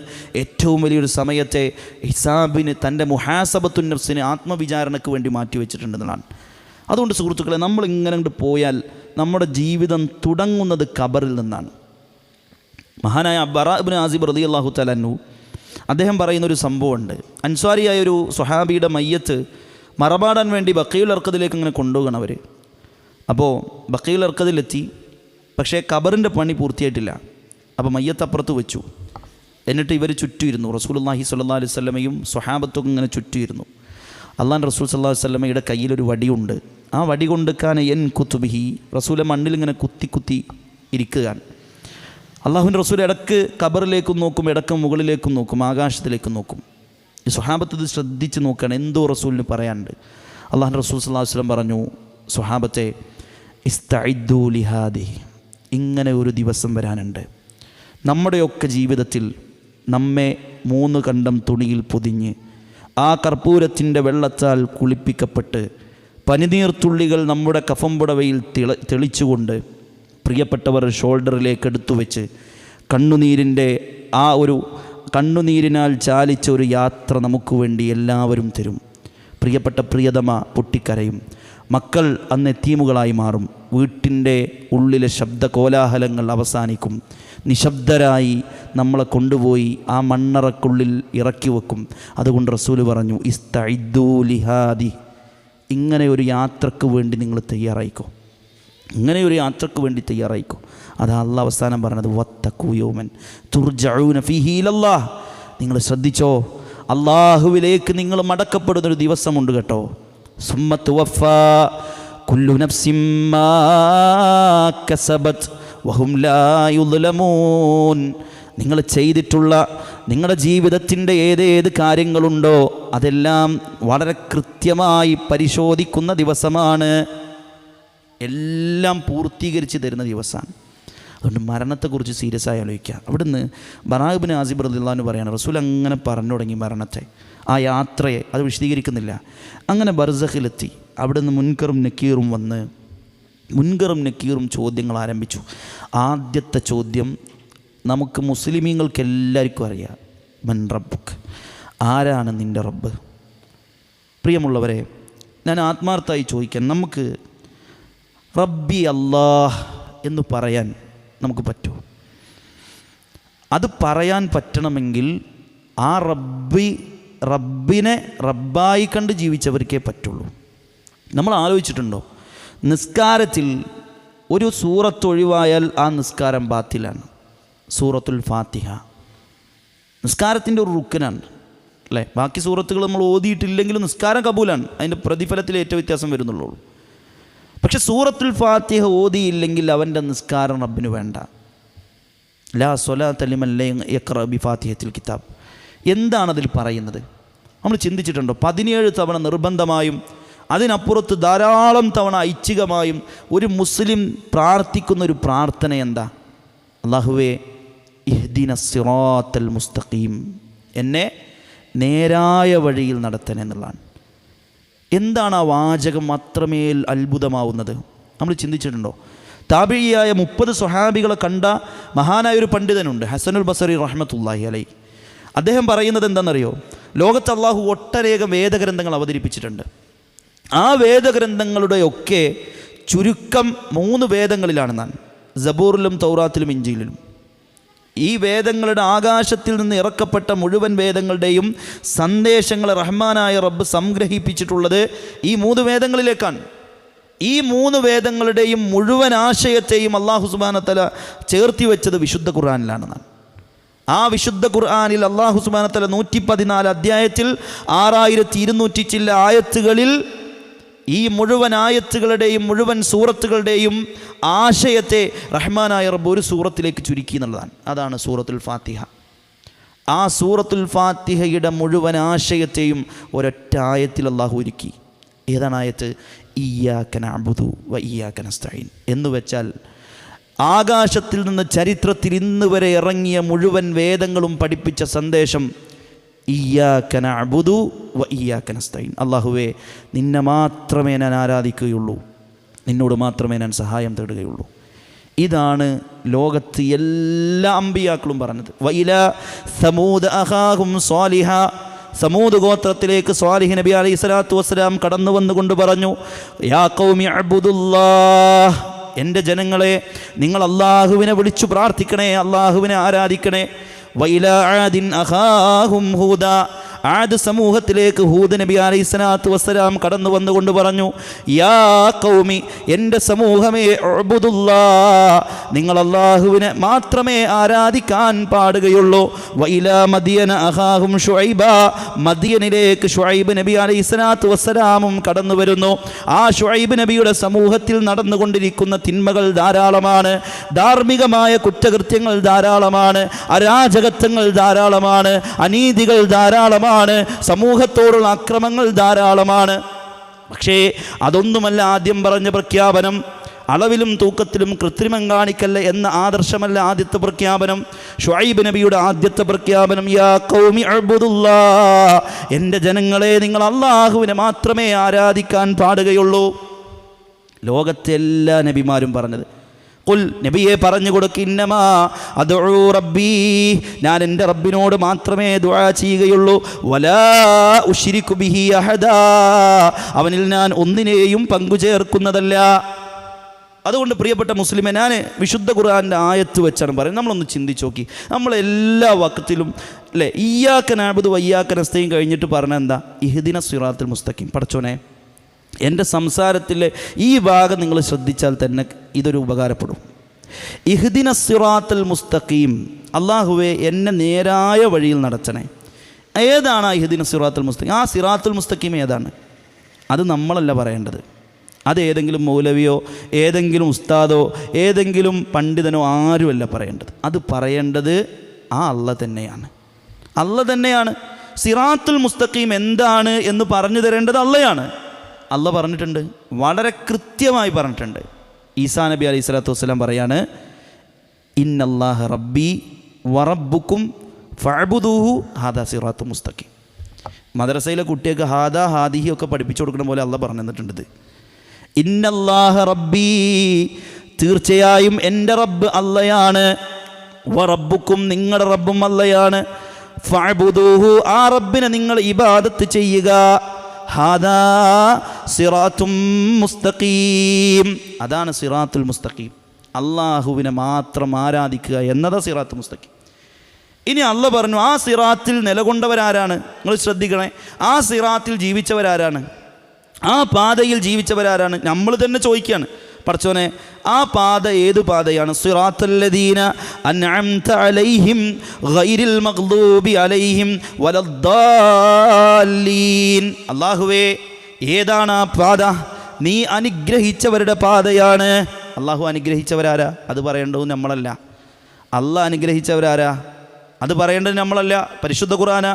ഏറ്റവും വലിയൊരു സമയത്തെ ഹിസാബിന്, തൻ്റെ മുഹാസബത്തുൻ നഫ്സിന്, ആത്മവിചാരണയ്ക്ക് വേണ്ടി മാറ്റിവെച്ചിട്ടുണ്ടെന്നാണ്. അതുകൊണ്ട് സുഹൃത്തുക്കളെ, നമ്മളിങ്ങനെ അങ്ങോട്ട് പോയാൽ നമ്മുടെ ജീവിതം തുടങ്ങുന്നത് ഖബറിൽ നിന്നാണ്. മഹാനായ ബറാ ഇബ്നു ആസിബ് റളിയല്ലാഹു തആല അൻഹു അദ്ദേഹം പറയുന്നൊരു സംഭവമുണ്ട്. അൻസ്വാരിയായ ഒരു സ്വഹാബിയുടെ മയ്യത്ത് മറമാടാൻ വേണ്ടി ബഖീഉൽ അർഖദിലേക്ക് ഇങ്ങനെ കൊണ്ടുപോകണം അവർ. അപ്പോൾ ബഖീഉൽ അർഖദിലെത്തി, പക്ഷേ ഖബറിൻ്റെ പണി പൂർത്തിയായിട്ടില്ല. അപ്പോൾ മയ്യത്ത് അപ്പുറത്ത് വെച്ചു. എന്നിട്ട് ഇവർ ചുറ്റുമിരുന്നു. റസൂലുള്ളാഹി സ്വല്ലല്ലാഹു അലൈഹി വസല്ലമയും സ്വഹാബത്തൊക്കെ ഇങ്ങനെ ചുറ്റുമിരുന്നു. അള്ളാഹുവിൻ്റെ റസൂൽ സ്വല്ലല്ലാഹു അലൈഹി വസല്ലമയുടെ കയ്യിലൊരു വടിയുണ്ട്. ആ വടി കൊണ്ട് എൻ കുത്തുബിഹി, റസൂലെ മണ്ണിൽ ഇങ്ങനെ കുത്തി കുത്തി ഇരിക്കുകയാണ്. അള്ളാഹുവിൻ്റെ റസൂൽ ഇടക്ക് ഖബറിലേക്കും നോക്കും, ഇടക്ക് മുകളിലേക്കും നോക്കും, ആകാശത്തിലേക്കും നോക്കും. ഈ സ്വഹാബത്ത് ഇത് ശ്രദ്ധിച്ച് നോക്കുകയാണ്, എന്തോ റസൂലിന് പറയാനുണ്ട്. അള്ളാഹുവിൻ്റെ റസൂൽ സ്വല്ലല്ലാഹു അലൈഹി വസല്ലം പറഞ്ഞു, സ്വഹാബത്തെ ഇസ്തഇദ്ദൂ ലിഹാദി, ഇങ്ങനെ ഒരു ദിവസം വരാനുണ്ട്. നമ്മുടെയൊക്കെ ജീവിതത്തിൽ നമ്മെ 3 കണ്ടം തുണിയിൽ പൊതിഞ്ഞ് ആ കർപ്പൂരത്തിൻ്റെ വെള്ളത്താൽ കുളിപ്പിക്കപ്പെട്ട് പനിനീർത്തുള്ളികൾ നമ്മുടെ കഫംപുടവയിൽ തെളിച്ചുകൊണ്ട് പ്രിയപ്പെട്ടവർ ഷോൾഡറിലേക്ക് എടുത്തു വെച്ച് കണ്ണുനീരിനാൽ ചാലിച്ച ഒരു യാത്ര നമുക്ക് വേണ്ടി എല്ലാവരും തരും. പ്രിയപ്പെട്ട പ്രിയതമ പൊട്ടിക്കരയും. മക്കൾ അന്ന് യതീമുകളായി മാറും. വീട്ടിൻ്റെ ഉള്ളിലെ ശബ്ദ കോലാഹലങ്ങൾ അവസാനിക്കും. നിശബ്ദരായി നമ്മളെ കൊണ്ടുപോയി ആ മണ്ണറക്കുള്ളിൽ ഇറക്കി വെക്കും. അതുകൊണ്ട് റസൂല് പറഞ്ഞു, ഇസ്തഇദ്ദൂ ലിഹാദി, ഇങ്ങനെ ഒരു യാത്രക്ക് വേണ്ടി നിങ്ങൾ തയ്യാറായിക്കോ, ഇങ്ങനെ ഒരു യാത്രക്ക് വേണ്ടി തയ്യാറായിക്കോ. അതാ അള്ളാഹ് അവസാനം പറഞ്ഞത്, വത്തഖൂ യൗമൻ തുർജഊന ഫീഹി ഇലല്ലാഹ്, നിങ്ങൾ ശ്രദ്ധിച്ചോ, അള്ളാഹുവിലേക്ക് നിങ്ങൾ മടക്കപ്പെടുന്നൊരു ദിവസമുണ്ട് കേട്ടോ. സുമ്മ തുവഫാ കുല്ലു നഫ്സിൻ മാ കസബത് വഹും ലാ യുദ്ലമൂൻ. നിങ്ങൾ ചെയ്തിട്ടുള്ള നിങ്ങളുടെ ജീവിതത്തിൻ്റെ ഏതേത് കാര്യങ്ങളുണ്ടോ അതെല്ലാം വളരെ കൃത്യമായി പരിശോധിക്കുന്ന ദിവസമാണ്. എല്ലാം പൂർത്തീകരിച്ച് തരുന്ന ദിവസമാണ്. അതുകൊണ്ട് മരണത്തെക്കുറിച്ച് സീരിയസ് ആയി ആലോചിക്കുക. അവിടുന്ന് ബറാ ഇബ്നു ആസിബ് റളിയല്ലാഹു അൻഹു പറയാണ്, റസൂൽ അങ്ങനെ പറഞ്ഞു തുടങ്ങി മരണത്തെ, ആ യാത്രയെ, അത് വിശദീകരിക്കുന്നില്ല. അങ്ങനെ ബർസഖിലെത്തി. അവിടുന്ന് മുൻകറും നക്കീറും വന്ന് മുൻകറും നക്കീറും ചോദ്യങ്ങൾ ആരംഭിച്ചു. ആദ്യത്തെ ചോദ്യം നമുക്ക് മുസ്ലിമീങ്ങൾക്ക് എല്ലാവർക്കും അറിയാം, മൻ റബ്ബുക്ക്, ആരാണ് നിൻ്റെ റബ്ബ്? പ്രിയമുള്ളവരെ, ഞാൻ ആത്മാർത്ഥമായി ചോദിക്കാൻ, നമുക്ക് റബ്ബി അല്ലാഹ് എന്ന് പറയാൻ നമുക്ക് പറ്റുമോ? അത് പറയാൻ പറ്റണമെങ്കിൽ ആ റബ്ബിനെ റബ്ബായി കണ്ട് ജീവിച്ചവർക്കേ പറ്റുള്ളൂ. നമ്മൾ ആലോചിച്ചിട്ടുണ്ടോ, നിസ്കാരത്തിൽ ഒരു സൂറത്ത് ഒഴിവായാൽ ആ നിസ്കാരം ബാത്തിലാണ്. സൂറത്തുൽ ഫാത്തിഹ നിസ്കാരത്തിൻ്റെ ഒരു റുക്കനാണ് അല്ലേ? ബാക്കി സൂറത്തുകൾ നമ്മൾ ഓതിയിട്ടില്ലെങ്കിലും നിസ്കാരം കബൂലാണ്, അതിൻ്റെ പ്രതിഫലത്തിൽ ഏറ്റവും വ്യത്യാസം വരുന്നുള്ളൂ. പക്ഷെ സൂറത്തുൽ ഫാത്തിഹ ഓതിയില്ലെങ്കിൽ അവൻ്റെ നിസ്കാരം റബ്ബിന് വേണ്ട. ലാ സ്വലാത്ത ലിമൻ ലം യഖ്റഅ ബി ഫാത്തിഹത്തിൽ കിതാബ്. എന്താണതിൽ പറയുന്നത്? നമ്മൾ ചിന്തിച്ചിട്ടുണ്ടോ? 17 തവണ നിർബന്ധമായും അതിനപ്പുറത്ത് ധാരാളം തവണ ഐച്ഛികമായും ഒരു മുസ്ലിം പ്രാർത്ഥിക്കുന്ന ഒരു പ്രാർത്ഥന എന്താ? അല്ലാഹുവേ ഇഹ്ദിന സിറാത്തൽ മുസ്തഖീം, എന്നെ നേരായ വഴിയിൽ നടത്തണേ എന്നുള്ളതാണ്. എന്താണ് ആ വാചകം അത്രമേൽ അത്ഭുതമാവുന്നത്? നമ്മൾ ചിന്തിച്ചിട്ടുണ്ടോ? താബിഈയായ 30 സ്വഹാബികളെ കണ്ട മഹാനായൊരു പണ്ഡിതനുണ്ട്, ഹസനുൽ ബസരി റഹ്മത്തുള്ളാഹി അലൈഹി. അദ്ദേഹം പറയുന്നത് എന്താണെന്നറിയോ? ലോകത്ത് അള്ളാഹു ഒട്ടനേകം വേദഗ്രന്ഥങ്ങൾ അവതരിപ്പിച്ചിട്ടുണ്ട്. ആ വേദഗ്രന്ഥങ്ങളുടെയൊക്കെ ചുരുക്കം 3 വേദങ്ങളിലാണെന്നാണ്, സബൂറിലും തൗറാത്തിലും ഇഞ്ചീലിലും. ഈ വേദങ്ങളുടെ ആകാശത്തിൽ നിന്ന് ഇറക്കപ്പെട്ട മുഴുവൻ വേദങ്ങളുടെയും സന്ദേശങ്ങളെ റഹ്മാനായ റബ്ബ് സംഗ്രഹിപ്പിച്ചിട്ടുള്ളത് ഈ 3 വേദങ്ങളിലേക്കാണ്. ഈ 3 വേദങ്ങളുടെയും മുഴുവൻ ആശയത്തെയും അല്ലാഹു സുബ്ഹാനഹു വ തആല ചേർത്തി വെച്ചത് വിശുദ്ധ ഖുർആനിലാണെന്നാണ്. ആ വിശുദ്ധ ഖുർആനിൽ അല്ലാഹു സുബ്ഹാനഹു വ തആല 114 അധ്യായത്തിൽ 6200 ചില്ല ആയത്തുകളിൽ ഈ മുഴുവൻ ആയത്തുകളുടെയും മുഴുവൻ സൂറത്തുകളുടെയും ആശയത്തെ റഹ്മാനായ റബ്ബ് ഒരു സൂറത്തിലേക്ക് ചുരുക്കി എന്നുള്ളതാണ്. അതാണ് സൂറത്തുൽ ഫാത്തിഹ. ആ സൂറത്തുൽ ഫാത്തിഹയുടെ മുഴുവൻ ആശയത്തെയും ഒരൊറ്റ ആയത്തിൽ അള്ളാഹു ഒരുക്കി. ഏതാണ് ആയത്ത്? ഇയ്യാക നഅ്ബുദു വ ഇയ്യാക നസ്തഈൻ എന്ന് വെച്ചാൽ ആകാശത്തിൽ നിന്ന് ചരിത്രത്തിൽ ഇന്ന് വരെ ഇറങ്ങിയ മുഴുവൻ വേദങ്ങളും പഠിപ്പിച്ച സന്ദേശം ഇയ്യാക നഅ്ബുദു വ ഇയ്യാക നസ്തഈൻ. അല്ലാഹുവേ, നിന്നെ മാത്രമേ ഞാൻ ആരാധിക്കുകയുള്ളൂ, നിന്നോട് മാത്രമേ ഞാൻ സഹായം തേടുകയുള്ളൂ. ഇതാണ് ലോകത്ത് എല്ലാ അമ്പിയാക്കളും പറഞ്ഞത്. വഇലാ സമൂദ അഖാഹും സ്വാലിഹ, സമൂദ് ഗോത്രത്തിലേക്ക് സ്വാലിഹ് നബി അലൈഹി സ്വലാത്തു വസ്സലാം കടന്നു വന്നുകൊണ്ട് പറഞ്ഞു, യാ ഖൗമി അബ്ദുല്ലാഹ്, എൻ്റെ ജനങ്ങളെ നിങ്ങൾ അള്ളാഹുവിനെ വിളിച്ചു പ്രാർത്ഥിക്കണേ, അള്ളാഹുവിനെ ആരാധിക്കണേ. വഇലാ ആദിൻ അഖാഹും ഹൂദ, ആദ് സമൂഹത്തിലേക്ക് ഹൂദ് നബി അലൈഹി സ്വലാത്തു വസ്സലാം കടന്നു വന്നുകൊണ്ട് പറഞ്ഞു, യാ ഖൗമി, എൻ്റെ സമൂഹമേ, ഉഅ്ബുദുല്ലാഹ്, നിങ്ങൾ അള്ളാഹുവിനെ മാത്രമേ ആരാധിക്കാൻ പാടുകയുള്ളൂ. വഇലാ മദിയന അഖാഹും ശുഐബ, മദിയനിലേക്ക് ശുഐബ് നബി അലൈഹി സ്വലാത്തു വസ്സലാമും കടന്നു വരുന്നു. ആ ശുഐബ് നബിയുടെ സമൂഹത്തിൽ നടന്നുകൊണ്ടിരിക്കുന്ന തിന്മകൾ ധാരാളമാണ്, ധാർമ്മികമായ കുറ്റകൃത്യങ്ങൾ ധാരാളമാണ്, അരാജകത്വങ്ങൾ ധാരാളമാണ്, അനീതികൾ ധാരാളമാണ്, സമൂഹത്തോടുള്ള അക്രമങ്ങൾ ധാരാളമാണ്. പക്ഷേ അതൊന്നുമല്ല ആദ്യം പറഞ്ഞ പ്രഖ്യാപനം. അളവിലും തൂക്കത്തിലും കൃത്രിമം കാണിക്കല്ല എന്ന ആദർശമല്ല ആദ്യത്തെ പ്രഖ്യാപനം. ശുഐബ് നബിയുടെ ആദ്യത്തെ പ്രഖ്യാപനം, യാ ഖൗമി അബ്ദുല്ലാഹ്, എൻ്റെ ജനങ്ങളെ നിങ്ങൾ അള്ളാഹുവിനെ മാത്രമേ ആരാധിക്കാൻ പാടുകയുള്ളൂ. ലോകത്തെ എല്ലാ നബിമാരും പറഞ്ഞത്. ഖുൽ, നബിയെ പറഞ്ഞു കൊടുക്ക്, ഇന്നമാ അദ്ഉ റബ്ബി, ഞാൻ എൻ്റെ റബ്ബിനോട് മാത്രമേ ദുആ ചെയ്യുകയുള്ളൂ. വലാ ഉശ്രികു ബിഹി അഹദാ, അവനിൽ ഞാൻ ഒന്നിനെയും പങ്കുചേർക്കുന്നതല്ല. അതുകൊണ്ട് പ്രിയപ്പെട്ട മുസ്ലിമേ, ഞാൻ വിശുദ്ധ ഖുർആൻ്റെ ആയത്ത് വെച്ചാണ് പറയുന്നത്. നമ്മളൊന്ന് ചിന്തിച്ച് നോക്കി. നമ്മളെല്ലാ വഖത്തിലും അല്ലേ ഇയ്യാക നഅ്ബുദു വ ഇയ്യാക നസ്തഈൻ കഴിഞ്ഞിട്ട് പറഞ്ഞ എന്താ? ഇഹ്ദിന സിറാത്തുൽ മുസ്തഖീം. പടച്ചോനെ, എൻ്റെ സംസാരത്തിലെ ഈ ഭാഗം നിങ്ങൾ ശ്രദ്ധിച്ചാൽ തന്നെ ഇതൊരു ഉപകാരപ്പെടും. ഇഹ്ദിന സിറാത്തുൽ മുസ്തഖീം, അല്ലാഹുവേ എന്നെ നേരായ വഴിയിൽ നടത്തണേ. ഏതാണ് ആ ഇഹ്ദിന സിറാത്തുൽ മുസ്തഖീം? ആ സിറാത്തുൽ മുസ്തഖീം ഏതാണ്? അത് നമ്മളല്ല പറയേണ്ടത്. അത് ഏതെങ്കിലും മൗലവിയോ ഏതെങ്കിലും ഉസ്താദോ ഏതെങ്കിലും പണ്ഡിതനോ ആരുമല്ല പറയേണ്ടത്. അത് പറയേണ്ടത് ആ അള്ളാഹ് തന്നെയാണ്. അള്ളാഹ് തന്നെയാണ്. സിറാത്തുൽ മുസ്തഖീം എന്താണ് എന്ന് പറഞ്ഞു തരേണ്ടത് അള്ളയാണ്. അള്ളാഹ് പറഞ്ഞിട്ടുണ്ട്, വളരെ കൃത്യമായി പറഞ്ഞിട്ടുണ്ട്. ഈസാ നബി അലൈഹി സ്വലാത്തു വസ്സലാം പറയാണ്, ഇന്നല്ലാഹ റബ്ബി വറബ്ബുക്കും ഫഅ്ബുദൂഹു ഹാദാ സിറാത്തുൽ മുസ്തഖീം. മദ്രസയിലെ കുട്ടികൾക്ക് ഹാദാ ഹാദിഹി ഒക്കെ പഠിപ്പിച്ചു കൊടുക്കുന്ന പോലെ അള്ളാഹ് പറഞ്ഞു തന്നിട്ടുണ്ട്. ഇന്നല്ലാഹ റബ്ബി, തീർച്ചയായും എൻ്റെ റബ്ബ് അള്ളയാണ്. വറബ്ബുക്കും, നിങ്ങളുടെ റബ്ബും അള്ളയാണ്. ഫഅ്ബുദൂഹു, ആ റബ്ബിനെ നിങ്ങൾ ഇബാദത്ത് ചെയ്യുക. ഹാദാ സിറാത്തും മുസ്തഖീം, അതാണ് സിറാത്തുൽ മുസ്തഖീം. അള്ളാഹുവിനെ മാത്രം ആരാധിക്കുക എന്നത് സിറാത്തുൽ മുസ്തഖീം. ഇനി അള്ളാഹ് പറഞ്ഞു, ആ സിറാത്തിൽ നിലകൊണ്ടവരാരാണ്? നിങ്ങൾ ശ്രദ്ധിക്കണേ. ആ സിറാത്തിൽ ജീവിച്ചവരാരാണ്? ആ പാതയിൽ ജീവിച്ചവരാരാണ്? നമ്മൾ തന്നെ ചോദിക്കുകയാണ്, പടച്ചോനെ ആ പാത ഏത് പാതയാണ്? സിറാത്തല്ലദീന അൻഅംത അലൈഹിം ഗൈരിൽ മഗ്ദൂബി അലൈഹിം വലദ്ദാല്ലീൻ. അല്ലാഹുവേ, ഏതാണ് ആ പാത? നീ അനുഗ്രഹിച്ചവരുടെ പാതയാണ്. അല്ലാഹു അനുഗ്രഹിച്ചവരാരാ? അത് പറയേണ്ടത് നമ്മളല്ല. അല്ലാഹ് അനുഗ്രഹിച്ചവരാരാ? അത് പറയേണ്ടത് നമ്മളല്ല, പരിശുദ്ധ ഖുർആന.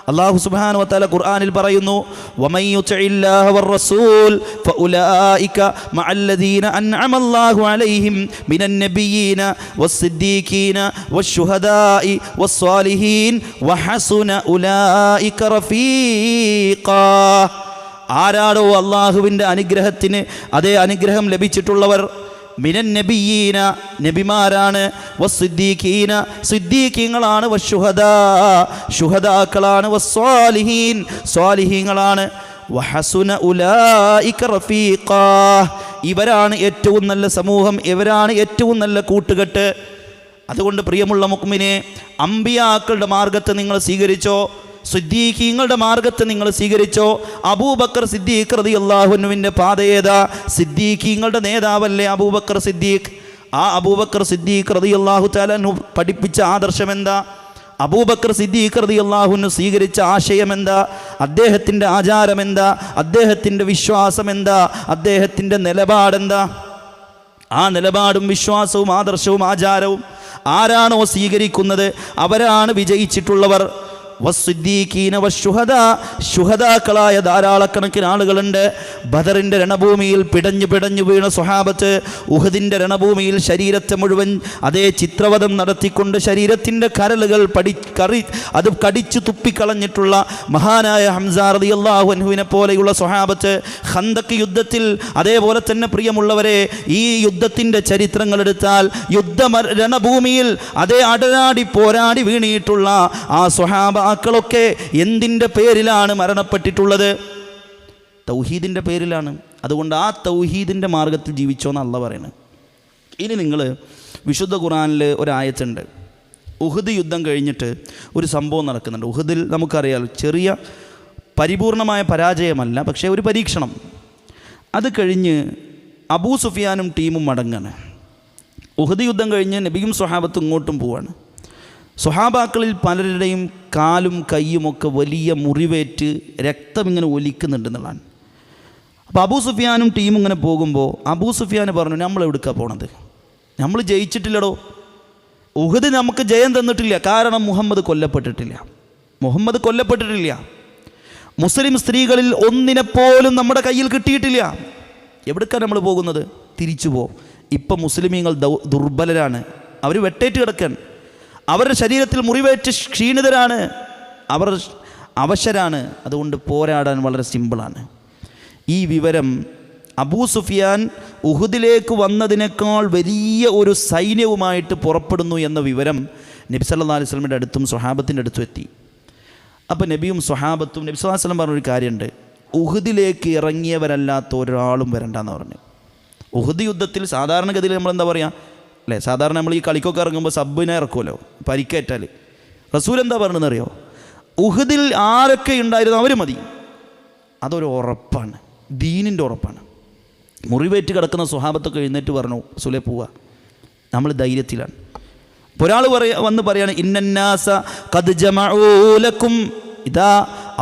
അല്ലാഹു സുബ്ഹാനഹു വ തആല ഖുർആനിൽ പറയുന്നു, വമൻ യുതിഇല്ലാഹ വറസൂൽ ഫഉലൈക മഅല്ലദീന അൻഅമല്ലാഹു അലൈഹിം മിനൻ നബിയ്യീന വസ്സിദ്ദീഖീന വശുഹദാഇ വസ്സാലിഹീൻ വഹസുന ഉലൈക റഫീഖാ. ആരാടോ അല്ലാഹുവിൻ്റെ അനുഗ്രഹത്തിന് അതേ അനുഗ്രഹം ലഭിച്ചിട്ടുള്ളവർ, മിനൻ നബിയ്യീന, നബിമാരാണ്, വസ്സിദ്ദീഖീന, സിദ്ദീഖീങ്ങളാണ്, വശുഹദാ, ശുഹദാക്കളാണ്, വസ്സാലിഹീൻ, സ്വാലിഹീങ്ങളാണ്, വഹസുന ഉലൈക റഫീഖാ, ഇവരാണ് ഏറ്റവും നല്ല സമൂഹം, ഇവരാണ് ഏറ്റവും നല്ല കൂട്ടുകെട്ട്. അതുകൊണ്ട് പ്രിയമുള്ള മുഅ്മിനേ, അമ്പിയാക്കളുടെ മാർഗത്തെ നിങ്ങൾ സ്വീകരിച്ചോ? സിദ്ദീഖീങ്ങളുടെ മാർഗത്തെ നിങ്ങൾ സ്വീകരിച്ചോ? അബൂബക്കർ സിദ്ദീഖ് റളിയല്ലാഹു അൻഹുവിൻ്റെ പാത ഏതാ? സിദ്ദീഖീങ്ങളുടെ നേതാവല്ലേ അബൂബക്കർ സിദ്ദീഖ്? ആ അബൂബക്കർ സിദ്ദീഖ് റളിയല്ലാഹു തആല അൻഹു പഠിപ്പിച്ച ആദർശം എന്താ? അബൂബക്കർ സിദ്ദീഖ് റളിയല്ലാഹു അൻഹു സ്വീകരിച്ച ആശയം എന്താ, അദ്ദേഹത്തിൻ്റെ ആചാരം എന്താ, അദ്ദേഹത്തിൻ്റെ വിശ്വാസം എന്താ, അദ്ദേഹത്തിൻ്റെ നിലപാടെന്താ? ആ നിലപാടും വിശ്വാസവും ആദർശവും ആചാരവും ആരാണോ സ്വീകരിക്കുന്നത് അവരാണ് വിജയിച്ചിട്ടുള്ളവർ. വസ്സുദ്ദീഖീന വശുഹദാ, ശുഹദാക്കളായ ധാരാളക്കണക്കിന് ആളുകളുണ്ട്. ബദറിൻ്റെ രണഭൂമിയിൽ പിടഞ്ഞു വീണ സ്വഹാബത്ത്, ഉഹദിൻ്റെ രണഭൂമിയിൽ ശരീരത്തെ മുഴുവൻ അതേ ചിത്രവധം നടത്തിക്കൊണ്ട് ശരീരത്തിൻ്റെ കരളുകൾ അത് കടിച്ചു തുപ്പിക്കളഞ്ഞിട്ടുള്ള മഹാനായ ഹംസ റളിയല്ലാഹു അൻഹുവിനെ പോലെയുള്ള സ്വഹാബത്ത്, ഖന്തഖ് യുദ്ധത്തിൽ അതേപോലെ തന്നെ പ്രിയമുള്ളവരെ ഈ യുദ്ധത്തിൻ്റെ ചരിത്രങ്ങളെടുത്താൽ രണഭൂമിയിൽ അതേ അടരാടി പോരാടി വീണിട്ടുള്ള ആ സ്വഹാബ മക്കളൊക്കെ എന്തിൻ്റെ പേരിലാണ് മരണപ്പെട്ടിട്ടുള്ളത്? തൗഹീദിൻ്റെ പേരിലാണ്. അതുകൊണ്ട് ആ തൗഹീദിൻ്റെ മാർഗത്തിൽ ജീവിച്ചോന്ന് അല്ലാഹ് പറയുന്നത്. ഇനി നിങ്ങൾ വിശുദ്ധ ഖുർആനിൽ ഒരായത്തുണ്ട്. ഉഹദ് യുദ്ധം കഴിഞ്ഞിട്ട് ഒരു സംഭവം നടക്കുന്നുണ്ട്. ഉഹദിൽ നമുക്കറിയാം ചെറിയ പരിപൂർണമായ പരാജയമല്ല, പക്ഷേ ഒരു പരീക്ഷണം. അത് കഴിഞ്ഞ് അബൂ സുഫിയാനും ടീമും മടങ്ങാണ്. ഉഹദ് യുദ്ധം കഴിഞ്ഞ് നബിയും സ്വഹാബത്തും ഇങ്ങോട്ടും പോവാണ്. സ്വഹാബാക്കളിൽ പലരുടെയും കാലും കയ്യുമൊക്കെ വലിയ മുറിവേറ്റ് രക്തം ഇങ്ങനെ ഒലിക്കുന്നുണ്ടെന്നുള്ളതാണ്. അപ്പോൾ അബൂ സുഫിയാനും ടീമും ഇങ്ങനെ പോകുമ്പോൾ അബൂ സുഫിയാൻ പറഞ്ഞു, നമ്മൾ എവിടേക്കാണ് പോണത്? നമ്മൾ ജയിച്ചിട്ടില്ലടോ. ഉഹദ് നമുക്ക് ജയം തന്നിട്ടില്ല. കാരണം മുഹമ്മദ് കൊല്ലപ്പെട്ടിട്ടില്ല. മുസ്ലിം സ്ത്രീകളിൽ ഒന്നിനെപ്പോലും നമ്മുടെ കയ്യിൽ കിട്ടിയിട്ടില്ല. എവിടേക്കാണ് നമ്മൾ പോകുന്നത്? തിരിച്ചു പോകും. ഇപ്പം മുസ്ലിമീങ്ങൾ ദുർബലരാണ്, അവർ വെട്ടേറ്റ് കിടക്കാൻ, അവരുടെ ശരീരത്തിൽ മുറിവേറ്റ് ക്ഷീണിതരാണ്, അവർ അവശരാണ്. അതുകൊണ്ട് പോരാടാൻ വളരെ സിമ്പിളാണ്. ഈ വിവരം അബൂ സുഫിയാൻ ഉഹുദിലേക്ക് വന്നതിനേക്കാൾ വലിയ ഒരു സൈന്യവുമായിട്ട് പുറപ്പെടുന്നു എന്ന വിവരം നബി സല്ലല്ലാഹു അലൈഹി വസല്ലമയുടെ അടുത്തും സ്വഹാബത്തിൻ്റെ അടുത്തും എത്തി. അപ്പോൾ നബിയും സ്വഹാബത്തും നബി സല്ലല്ലാഹു അലൈഹി വസല്ലം പറഞ്ഞൊരു കാര്യമുണ്ട്, ഉഹുദിലേക്ക് ഇറങ്ങിയവരല്ലാത്ത ഒരാളും വരണ്ടെന്ന് പറഞ്ഞു. ഉഹുദ് യുദ്ധത്തിൽ സാധാരണഗതിയിൽ നമ്മളെന്താ പറയുക അല്ലേ, സാധാരണ നമ്മൾ ഈ കളിക്കൊക്കെ ഇറങ്ങുമ്പോൾ സബ്ബിനെ ഇറക്കുമല്ലോ പരിക്കേറ്റാൽ. റസൂൽ എന്താ പറഞ്ഞതെന്നറിയോ? ഉഹദിൽ ആരൊക്കെ ഉണ്ടായിരുന്നു അവർ മതി. അതൊരു ഉറപ്പാണ്, ദീനിൻ്റെ ഉറപ്പാണ്. മുറിവേറ്റ് കിടക്കുന്ന സ്വഹാബത്തൊക്കെ എഴുന്നേറ്റ് പറഞ്ഞു, റസൂലേ പോവുക, നമ്മൾ ധൈര്യത്തിലാണ്. ഇപ്പോൾ ഒരാൾ വന്ന് പറയാണ്, ഇന്നന്നാസ ഖദ് ജമഊ ലക്കും, ഇതാ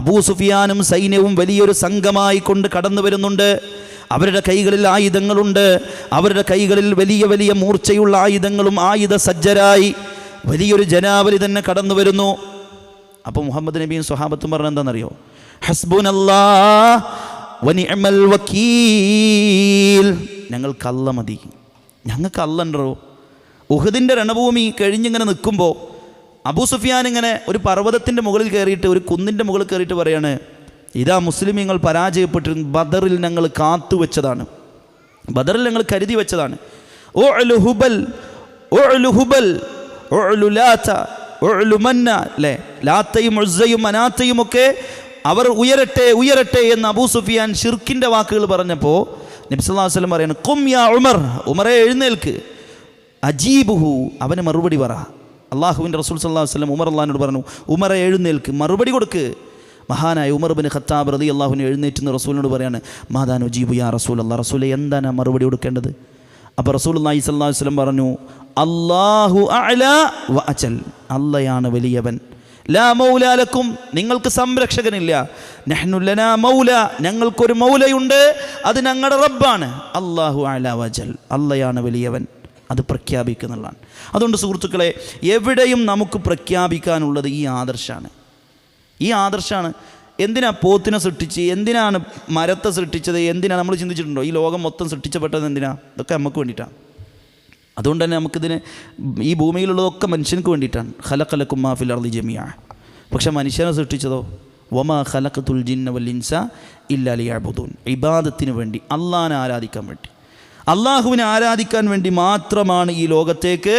അബൂ സുഫിയാനും സൈന്യവും വലിയൊരു സംഘമായി കൊണ്ട് കടന്നു വരുന്നുണ്ട്. അവരുടെ കൈകളിൽ ആയുധങ്ങളുണ്ട്, അവരുടെ കൈകളിൽ വലിയ വലിയ മൂർച്ചയുള്ള ആയുധങ്ങളും ആയുധ സജ്ജരായി വലിയൊരു ജനാവലി തന്നെ കടന്നു വരുന്നു. അപ്പോൾ മുഹമ്മദ് നബിയും സ്വഹാബത്തും പറഞ്ഞ എന്താണെന്നറിയോ? ഹസ്ബുനല്ലാഹ് വനിഅമൽ വക്കീൽ, ഞങ്ങൾക്ക് അല്ലാഹ് മതി, ഞങ്ങൾക്ക് അല്ലാഹ് ഉണ്ടോ. ഉഹദിൻ്റെ രണഭൂമി കഴിഞ്ഞിങ്ങനെ നിൽക്കുമ്പോൾ അബൂ സുഫിയാൻ ഇങ്ങനെ ഒരു പർവ്വതത്തിൻ്റെ മുകളിൽ കയറിയിട്ട്, ഒരു കുന്നിൻ്റെ മുകളിൽ കയറിയിട്ട് പറയാണ്, ഇതാ മുസ്ലിമീങ്ങൾ പരാജയപ്പെട്ടിരുന്നു, ബദറിൽ ഞങ്ങൾ കാത്തുവെച്ചതാണ്, ബദറിൽ ഞങ്ങൾ കരുതി വെച്ചതാണ്. ഉഅ്ലു ഹുബൽ, ഉഅ്ലു ഹുബൽ, ഉഅ്ലു ലാത്ത, ഉഅ്ലു മന്ന, അല്ലേ, ലാത്തയും ഉസ്സയും മനാത്തയും ഒക്കെ അവർ ഉയരട്ടെ ഉയരട്ടെ എന്ന് അബൂ സുഫിയാൻ ഷിർക്കിൻ്റെ വാക്കുകൾ പറഞ്ഞപ്പോൾ നബി സല്ലല്ലാഹു അലൈഹി വസല്ലം പറയുന്നു, ഖും യാ ഉമർ, ഉമറെ എഴുന്നേൽക്ക്, അജീബുഹു, അവന് മറുപടി പറ. അള്ളാഹുവിൻ്റെ റസൂൽ സല്ലല്ലാഹു അലൈഹി വസല്ലം ഉമർ അള്ളാഹിനോട് പറഞ്ഞു, ഉമറെ എഴുന്നേൽക്ക്, മറുപടി കൊടുക്ക്. മഹാനായ ഉമർ ബിൻ ഖത്താബ് റളിയല്ലാഹു എഴുന്നേറ്റുന്ന റസൂലിനോട് പറയാണ്, മാദാനു ജീബു യാ റസൂലല്ലാഹ്, റസൂലെ എന്താണ് മറുപടി കൊടുക്കേണ്ടത്? അപ്പോൾ റസൂലുള്ളാഹി സ്വല്ലല്ലാഹു അലൈഹി വസല്ലം പറഞ്ഞു, അല്ലാഹു അഅ്ലാ വ അജൽ, അല്ലാഹയാണ് വലിയവൻ, ലാ മൗല ലക്കും, നിങ്ങൾക്ക് സംരക്ഷകനില്ല, നഹ്നു ലനാ മൗല, ഞങ്ങൾക്കൊരു മൗലയുണ്ട്, അത് ഞങ്ങളുടെ റബ്ബാണ്, അല്ലാഹു അഅ്ലാ വ അജൽ, അല്ലാഹയാണ് വലിയവൻ. അത് പ്രഖ്യാപിക്കുന്നുള്ളതാണ്. അതുകൊണ്ട് സുഹൃത്തുക്കളെ, എവിടെയും നമുക്ക് പ്രഖ്യാപിക്കാനുള്ളത് ഈ ആദർശമാണ്. ഈ ആദർശമാണ്. എന്തിനാ പോത്തിനെ സൃഷ്ടിച്ച്, എന്തിനാണ് മരത്തെ സൃഷ്ടിച്ചത്, എന്തിനാണ് നമ്മൾ ചിന്തിച്ചിട്ടുണ്ടോ? ഈ ലോകം മൊത്തം സൃഷ്ടിച്ചപ്പെട്ടത് എന്തിനാ? ഇതൊക്കെ നമുക്ക് വേണ്ടിയിട്ടാണ്. അതുകൊണ്ട് തന്നെ നമുക്കിതിന് ഈ ഭൂമിയിലുള്ളതൊക്കെ മനുഷ്യർക്ക് വേണ്ടിയിട്ടാണ്. ഖലഖലക്കും മാ ഫിൽ അർളി ജമിഅ. പക്ഷെ മനുഷ്യനെ സൃഷ്ടിച്ചതോ, വമാ ഖലഖതുൽ ജിന്ന വൽ ഇൻസ ഇല്ലാ ലിയഅ്ബുദൂൻ, ഇബാദത്തിന് വേണ്ടി, അള്ളാഹിനെ ആരാധിക്കാൻ വേണ്ടി, അള്ളാഹുവിനെ ആരാധിക്കാൻ വേണ്ടി മാത്രമാണ് ഈ ലോകത്തേക്ക്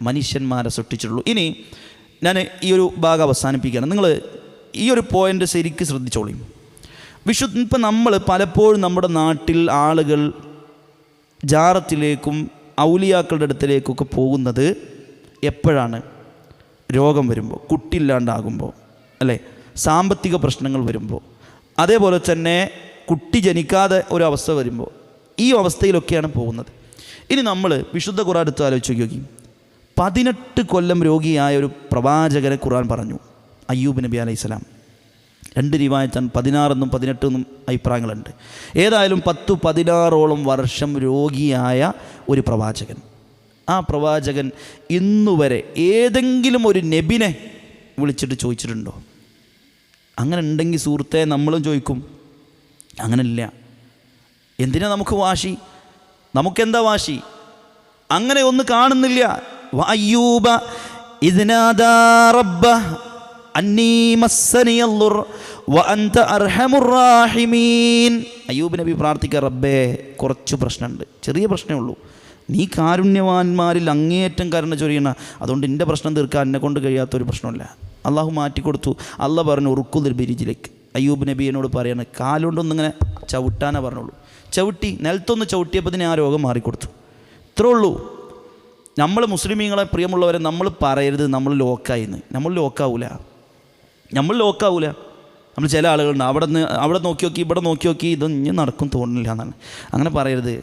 മനുഷ്യന്മാരെ സൃഷ്ടിച്ചിട്ടുള്ളൂ. ഇനി ഞാൻ ഈ ഒരു ഭാഗം അവസാനിപ്പിക്കുകയാണ്. നിങ്ങൾ ഈ ഒരു പോയിൻ്റ് ശരിക്കും ശ്രദ്ധിച്ചോളൂ. ഇപ്പം നമ്മൾ പലപ്പോഴും നമ്മുടെ നാട്ടിൽ ആളുകൾ ജാറത്തിലേക്കും ഔലിയാക്കളുടെ അടുത്തിലേക്കൊക്കെ പോകുന്നത് എപ്പോഴാണ്? രോഗം വരുമ്പോൾ, കുട്ടിയില്ലാണ്ടാകുമ്പോൾ, അല്ലേ, സാമ്പത്തിക പ്രശ്നങ്ങൾ വരുമ്പോൾ, അതേപോലെ തന്നെ കുട്ടി ജനിക്കാതെ ഒരവസ്ഥ വരുമ്പോൾ, ഈ അവസ്ഥയിലൊക്കെയാണ് പോകുന്നത്. ഇനി നമ്മൾ വിശുദ്ധ ഖുർആൻ എടുത്ത് ആലോചിച്ച് നോക്കി, 18 കൊല്ലം രോഗിയായ ഒരു പ്രവാചകനെ ഖുർആൻ പറഞ്ഞു, അയ്യൂബ് നബി അലൈഹിസ്സലാം. 2 റിവായത്താണ്, 16 എന്നും 18 എന്നും അഭിപ്രായങ്ങളുണ്ട്. ഏതായാലും 10-16ഓളം വർഷം രോഗിയായ ഒരു പ്രവാചകൻ. ആ പ്രവാചകൻ ഇന്നുവരെ ഏതെങ്കിലും ഒരു നബിനെ വിളിച്ചിട്ട് ചോദിച്ചിട്ടുണ്ടോ? അങ്ങനെ ഉണ്ടെങ്കിൽ സുഹൃത്തെ നമ്മളും ചോദിക്കും. അങ്ങനെയില്ല. എന്തിനാ നമുക്ക് വാശി? നമുക്കെന്താ വാശി? അങ്ങനെ ഒന്ന് കാണുന്നില്ല. വഅയ്യൂബ ഇദ് നാദാ റബ്ബഹ അന്നീ മസ്സനിയദ്ദുർ വഅൻത അർഹമുർ റാഹിമീൻ. അയ്യൂബ് നബി പ്രാർത്ഥിക്കുക, റബ്ബേ കുറച്ച് പ്രശ്നമുണ്ട്, ചെറിയ പ്രശ്നമേ ഉള്ളൂ, നീ കാരുണ്യവാന്മാരിൽ അങ്ങേയറ്റം കരുണ ചൊരിയണ, അതുകൊണ്ട് എൻ്റെ പ്രശ്നം തീർക്കാൻ എന്നെ കൊണ്ട് കഴിയാത്തൊരു പ്രശ്നമില്ല. അള്ളാഹു മാറ്റിക്കൊടുത്തു. അള്ളാഹ് പറഞ്ഞു ഉറുക്കുദിർ ബിരിജിലേക്ക്. അയ്യൂബ് നബി എന്നോട് പറയാണ്, കാലുകൊണ്ടൊന്നിങ്ങനെ ചവിട്ടാനേ പറഞ്ഞുള്ളൂ. ചവിട്ടി, നിലത്തൊന്ന് ചവിട്ടിയപ്പോൾ തന്നെ ആ രോഗം മാറിക്കൊടുത്തു. ഇത്രേ ഉള്ളൂ. നമ്മൾ മുസ്ലിമീങ്ങളെ പ്രിയമുള്ളവരെ നമ്മൾ പറയരുത് നമ്മൾ ലോക്കായിന്ന്. നമ്മൾ ലോക്കാവൂല. നമ്മൾ ചില ആളുകളുണ്ട്, അവിടെ നോക്കി നോക്കി ഇവിടെ നോക്കി നോക്കി ഇതൊന്നും നടക്കും തോന്നുന്നില്ല എന്നാണ്. അങ്ങനെ പറയരുത്.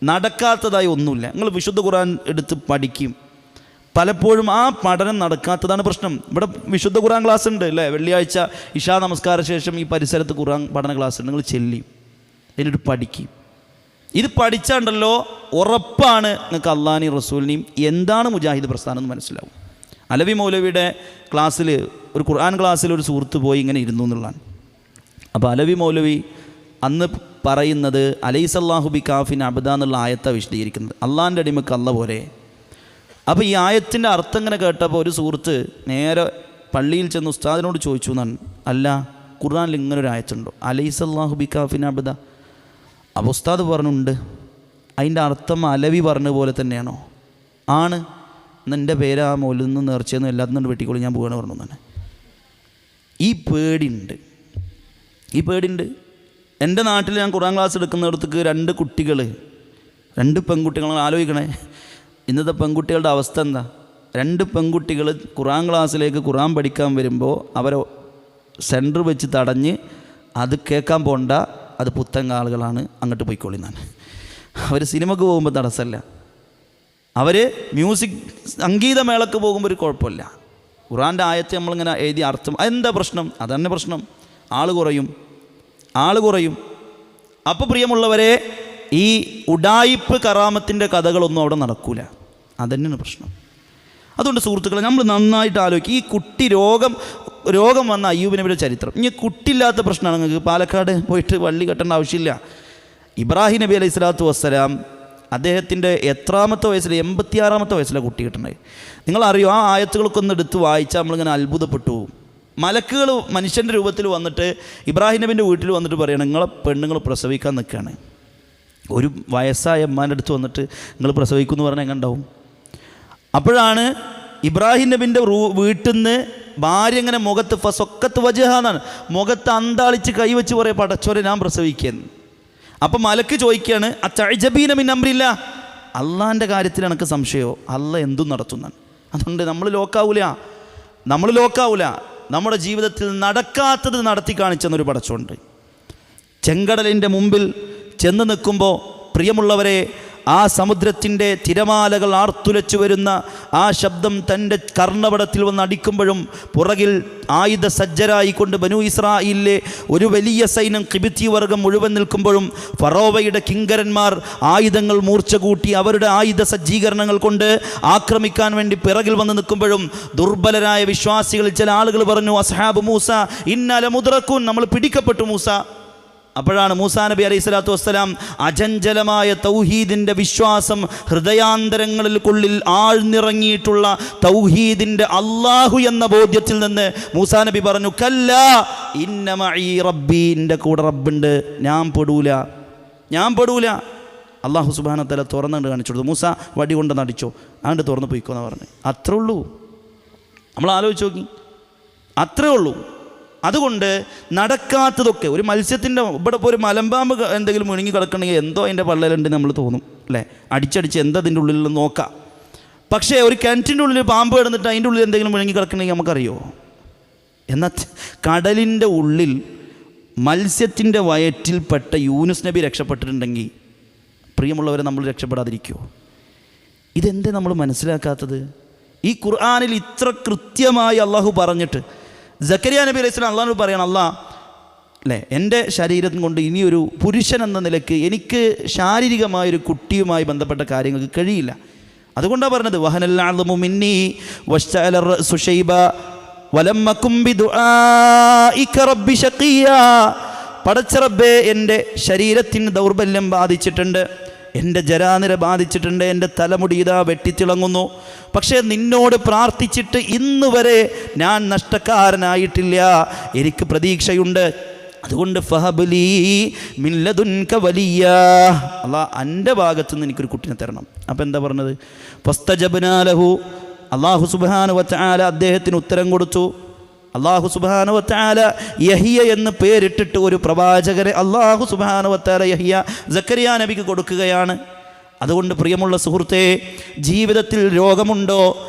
നടക്കാത്തതായി ഒന്നുമില്ല. നിങ്ങൾ വിശുദ്ധ ഖുർആൻ എടുത്ത് പഠിക്കും. പലപ്പോഴും ആ പഠനം നടക്കാത്തതാണ് പ്രശ്നം. ഇവിടെ വിശുദ്ധ ഖുർആൻ ക്ലാസ് ഉണ്ട് അല്ലേ? വെള്ളിയാഴ്ച ഇശാ നമസ്കാര ശേഷം ഈ പരിസരത്ത് ഖുർആൻ പഠന ക്ലാസ് ഉണ്ട്. നിങ്ങൾ ചെല്ലി എന്നിട്ട് പഠിക്കും. ഇത് പഠിച്ചാണ്ടല്ലോ ഉറപ്പാണ് നിങ്ങൾക്ക് അള്ളാഹിനെയും റസൂലിനെയും എന്താണ് മുജാഹിദ് പ്രസ്ഥാനം എന്ന് മനസ്സിലാവും. അലവി മൗലവിയുടെ ക്ലാസ്സിൽ, ഒരു ഖുർആൻ ക്ലാസ്സിൽ ഒരു സുഹൃത്ത് പോയി ഇങ്ങനെ ഇരുന്നു എന്നുള്ളതാണ്. അപ്പോൾ അലവി മൗലവി അന്ന് പറയുന്നത് അലൈസല്ലാഹു ബി കാഫിൻ അബ്ദ എന്നുള്ള ആയത്താണ് വിശദീകരിക്കുന്നത്. അള്ളാഹിൻ്റെ അടിമക്ക് അല്ല പോലെ. അപ്പോൾ ഈ ആയത്തിൻ്റെ അർത്ഥം ഇങ്ങനെ കേട്ടപ്പോൾ ഒരു സുഹൃത്ത് നേരെ പള്ളിയിൽ ചെന്ന് ഉസ്താദിനോട് ചോദിച്ചു എന്നാണ്, അല്ല ഖുർആനിൽ ഇങ്ങനൊരു ആയത്തുണ്ടോ, അലൈസല്ലാഹു ബി കാഫിൻ അബ്ദ? അപ്പോൾ ഉസ്താദ് പറഞ്ഞുണ്ട്. അതിൻ്റെ അർത്ഥം അലവി പറഞ്ഞ പോലെ തന്നെയാണോ? ആണ്. എന്നെ പേര് ആ മൗലിൽ നിന്ന് നേർച്ചയൊന്നും എല്ലാത്തിനും വെട്ടിക്കോളി, ഞാൻ പോകണമെന്ന് പറഞ്ഞു തന്നെ. ഈ പേടിയുണ്ട്. എൻ്റെ നാട്ടിൽ ഞാൻ ഖുർആൻ ക്ലാസ് എടുക്കുന്നിടത്തേക്ക് 2 പെൺകുട്ടികൾ ആലോചിക്കണേ. ഇന്നത്തെ പെൺകുട്ടികളുടെ അവസ്ഥ എന്താ? 2 പെൺകുട്ടികൾ ഖുർആൻ ക്ലാസ്സിലേക്ക് ഖുർആൻ പഠിക്കാൻ വരുമ്പോൾ അവരെ സെൻറ്റർ വെച്ച് തടഞ്ഞ്, അത് കേൾക്കാൻ പോണ്ട, അത് പുത്തൻ ആളുകളാണ്, അങ്ങോട്ട് പോയിക്കൊള്ളിന്നാണ്. അവർ സിനിമക്ക് പോകുമ്പോൾ തടസ്സമല്ല, അവർ മ്യൂസിക് സംഗീതമേളക്ക് പോകുമ്പോൾ ഒരു കുഴപ്പമില്ല. ഖുർആൻ്റെ ആയത്ത് നമ്മളിങ്ങനെ എഴുതി അർത്ഥം, അതെന്താ പ്രശ്നം? അതന്നെ പ്രശ്നം. ആൾ കുറയും. അപ്പോൾ പ്രിയമുള്ളവരെ, ഈ ഉഡായിപ്പ് കറാമത്തിൻ്റെ കഥകളൊന്നും അവിടെ നടക്കൂല. അതന്നെയാണ് പ്രശ്നം. അതുകൊണ്ട് സുഹൃത്തുക്കളെ, നമ്മൾ നന്നായിട്ട് ആലോചിക്കും. ഈ കുട്ടി രോഗം വന്ന അയ്യൂബ് നബിയുടെ ചരിത്രം. ഇനി കുട്ടിയില്ലാത്ത പ്രശ്നമാണ് നിങ്ങൾക്ക്. പാലക്കാട് പോയിട്ട് വള്ളി കെട്ടേണ്ട ആവശ്യമില്ല. ഇബ്രാഹിം നബി അലൈഹി സ്വലാത്തു വസ്സലാം അദ്ദേഹത്തിൻ്റെ എത്രാമത്തെ വയസ്സിൽ, 86ാമത്തെ വയസ്സിലാണ് കുട്ടി കിട്ടണത്. നിങ്ങളറിയോ, ആ ആയത്തുകളൊക്കെ ഒന്ന് എടുത്ത് വായിച്ചാൽ നമ്മളിങ്ങനെ അത്ഭുതപ്പെട്ടു പോകും. മലക്കുകൾ മനുഷ്യൻ്റെ രൂപത്തിൽ വന്നിട്ട് ഇബ്രാഹിം നബിൻ്റെ വീട്ടിൽ വന്നിട്ട് പറയണം, നിങ്ങളെ പെണ്ണുങ്ങൾ പ്രസവിക്കാൻ നിൽക്കുകയാണ്. ഒരു വയസ്സായ അമ്മാൻ്റെ അടുത്ത് വന്നിട്ട് നിങ്ങൾ പ്രസവിക്കുമെന്ന് പറഞ്ഞാൽ എങ്ങനെ ഉണ്ടാവും? അപ്പോഴാണ് ഇബ്രാഹിം നബിൻ്റെ വീട്ടിൽ നിന്ന് ഭാര്യ ഇങ്ങനെ മുഖത്ത് ഫസൊക്കത്ത് വജഹാന്നാണ്, മുഖത്ത് അന്താളിച്ച് കൈവച്ച് പറയും, പടച്ചോരെ ഞാൻ പ്രസവിക്കുന്നു. അപ്പം മലക്ക് ചോദിക്കുകയാണ്, അത്തഅജബീന മിൻ അംരില്ല, അള്ളാൻ്റെ കാര്യത്തിൽ എനിക്ക് സംശയമോ? അല്ല എന്തും നടത്തുന്നതാണ്. അതുകൊണ്ട് നമ്മൾ ലോക്കാവൂല. നമ്മുടെ ജീവിതത്തിൽ നടക്കാത്തത് നടത്തി കാണിച്ചെന്നൊരു പടച്ചോണ്ട്. ചെങ്കടലിൻ്റെ മുമ്പിൽ ചെന്ന് നിൽക്കുമ്പോൾ പ്രിയമുള്ളവരെ, ആ സമുദ്രത്തിൻ്റെ തിരമാലകൾ ആർത്തുലച്ചു വരുന്ന ആ ശബ്ദം തൻ്റെ കർണപടത്തിൽ വന്ന് അടിക്കുമ്പോഴും പുറകിൽ ആയുധ സജ്ജരായിക്കൊണ്ട് ബനു ഇസ്രായേലിലെ ഒരു വലിയ സൈന്യം ഖിബിത്തി വർഗം മുഴുവൻ നിൽക്കുമ്പോഴും ഫറോവയുടെ കിങ്കരന്മാർ ആയുധങ്ങൾ മൂർച്ച കൂട്ടി അവരുടെ ആയുധ സജ്ജീകരണങ്ങൾ കൊണ്ട് ആക്രമിക്കാൻ വേണ്ടി പിറകിൽ വന്ന് നിൽക്കുമ്പോഴും ദുർബലരായ വിശ്വാസികളിൽ ചില ആളുകൾ പറഞ്ഞു, അസ്ഹാബ് മൂസ ഇന്നാ ലമുദ്റകൂൻ, നമ്മൾ പിടിക്കപ്പെട്ടു മൂസ. അപ്പോഴാണ് മൂസാ നബി അലൈഹി സ്വലാത്തു വസ്സലാം അചഞ്ചലമായ തൗഹീദിൻ്റെ വിശ്വാസം ഹൃദയാന്തരങ്ങളിൽക്കുള്ളിൽ ആഴ്ന്നിറങ്ങിയിട്ടുള്ള തൗഹീദിൻ്റെ അള്ളാഹു എന്ന ബോധ്യത്തിൽ നിന്ന് മൂസാ നബി പറഞ്ഞു, കല്ലാ ഇന്ന മഈ റബ്ബി, എൻ്റെ കൂടെ റബ്ബുണ്ട്, ഞാൻ പെടൂല. അള്ളാഹു സുബ്ഹാനഹു വ തആല തുറന്നുകൊണ്ട് കാണിച്ചു കൊടുത്തു, മൂസ വടി കൊണ്ട് നടിച്ചോ, അങ്ങോട്ട് തുറന്ന് പോയിക്കോന്ന് പറഞ്ഞു. അത്രേ ഉള്ളൂ. നമ്മൾ ആലോചിച്ച് നോക്കി, അത്രേ ഉള്ളൂ. അതുകൊണ്ട് നടക്കാത്തതൊക്കെ, ഒരു മത്സ്യത്തിൻ്റെ ഇവിടെ ഇപ്പോൾ ഒരു മലമ്പാമ്പ് എന്തെങ്കിലും മുഴുങ്ങി കിടക്കണമെങ്കിൽ എന്തോ അതിൻ്റെ പള്ളലുണ്ട് നമ്മൾ തോന്നും അല്ലേ, അടിച്ചടിച്ച് എന്താ അതിൻ്റെ ഉള്ളിൽ നോക്കാം. പക്ഷേ ഒരു കിണറ്റിൻ്റെ ഉള്ളിൽ പാമ്പ് കിടന്നിട്ട് അതിൻ്റെ ഉള്ളിൽ എന്തെങ്കിലും മുഴുങ്ങി കിടക്കണമെങ്കിൽ നമുക്കറിയോ? എന്നാൽ കടലിൻ്റെ ഉള്ളിൽ മത്സ്യത്തിൻ്റെ വയറ്റിൽപ്പെട്ട യൂനുസ് നബി രക്ഷപ്പെട്ടിട്ടുണ്ടെങ്കിൽ പ്രിയമുള്ളവരെ നമ്മൾ രക്ഷപ്പെടാതിരിക്കുമോ? ഇതെന്തേ നമ്മൾ മനസ്സിലാക്കാത്തത്? ഈ ഖുർആനിൽ ഇത്ര കൃത്യമായി അള്ളാഹു പറഞ്ഞിട്ട് സക്കരിയ നബി അലൈഹി സ്വലാം അള്ളാഹു പറയണം, അല്ലാ അല്ലേ, എൻ്റെ ശരീരം കൊണ്ട് ഇനിയൊരു പുരുഷൻ എന്ന നിലയ്ക്ക് എനിക്ക് ശാരീരികമായൊരു കുട്ടിയുമായി ബന്ധപ്പെട്ട കാര്യങ്ങൾക്ക് കഴിയില്ല. അതുകൊണ്ടാണ് പറഞ്ഞത് വഹനല്ലാദമു മിന്നി വശ്തഅല റഅസു ശൈബ വലം അകും ബിദുആഇക റബ്ബി ശഖിയ. പടച്ച റബ്ബേ, എൻ്റെ ശരീരത്തിന് ദൗർബല്യം ബാധിച്ചിട്ടുണ്ട്, എൻ്റെ ജരാനിര ബാധിച്ചിട്ടുണ്ട്, എൻ്റെ തലമുടി ഇതാ വെട്ടിത്തിളങ്ങുന്നു. പക്ഷേ നിന്നോട് പ്രാർത്ഥിച്ചിട്ട് ഇന്ന് വരെ ഞാൻ നഷ്ടക്കാരനായിട്ടില്ല, എനിക്ക് പ്രതീക്ഷയുണ്ട്. അതുകൊണ്ട് ഫഹബ്ലി മിൻ ലദുൻക വലിയ, അല്ലാഹ് എൻ്റെ ഭാഗത്തു നിന്ന് എനിക്കൊരു കുട്ടിനെ തരണം. അപ്പോൾ എന്താ പറഞ്ഞത്? ഫസ്തജബ്നാ ലഹു, അല്ലാഹു സുബ്ഹാനഹു വ തആല അദ്ദേഹത്തിന് ഉത്തരം കൊടുത്തു. അല്ലാഹു സുബ്ഹാനഹു വ തആല യഹ്യ എന്ന് പേരിട്ടിട്ട് ഒരു പ്രവാചകരെ അല്ലാഹു സുബ്ഹാനഹു വ തആല യഹ്യ സക്കരിയ നബിക്ക് കൊടുക്കുകയാണ്. അതുകൊണ്ട് പ്രിയമുള്ള സുഹൃത്തേ, ജീവിതത്തിൽ രോഗമുണ്ടോ,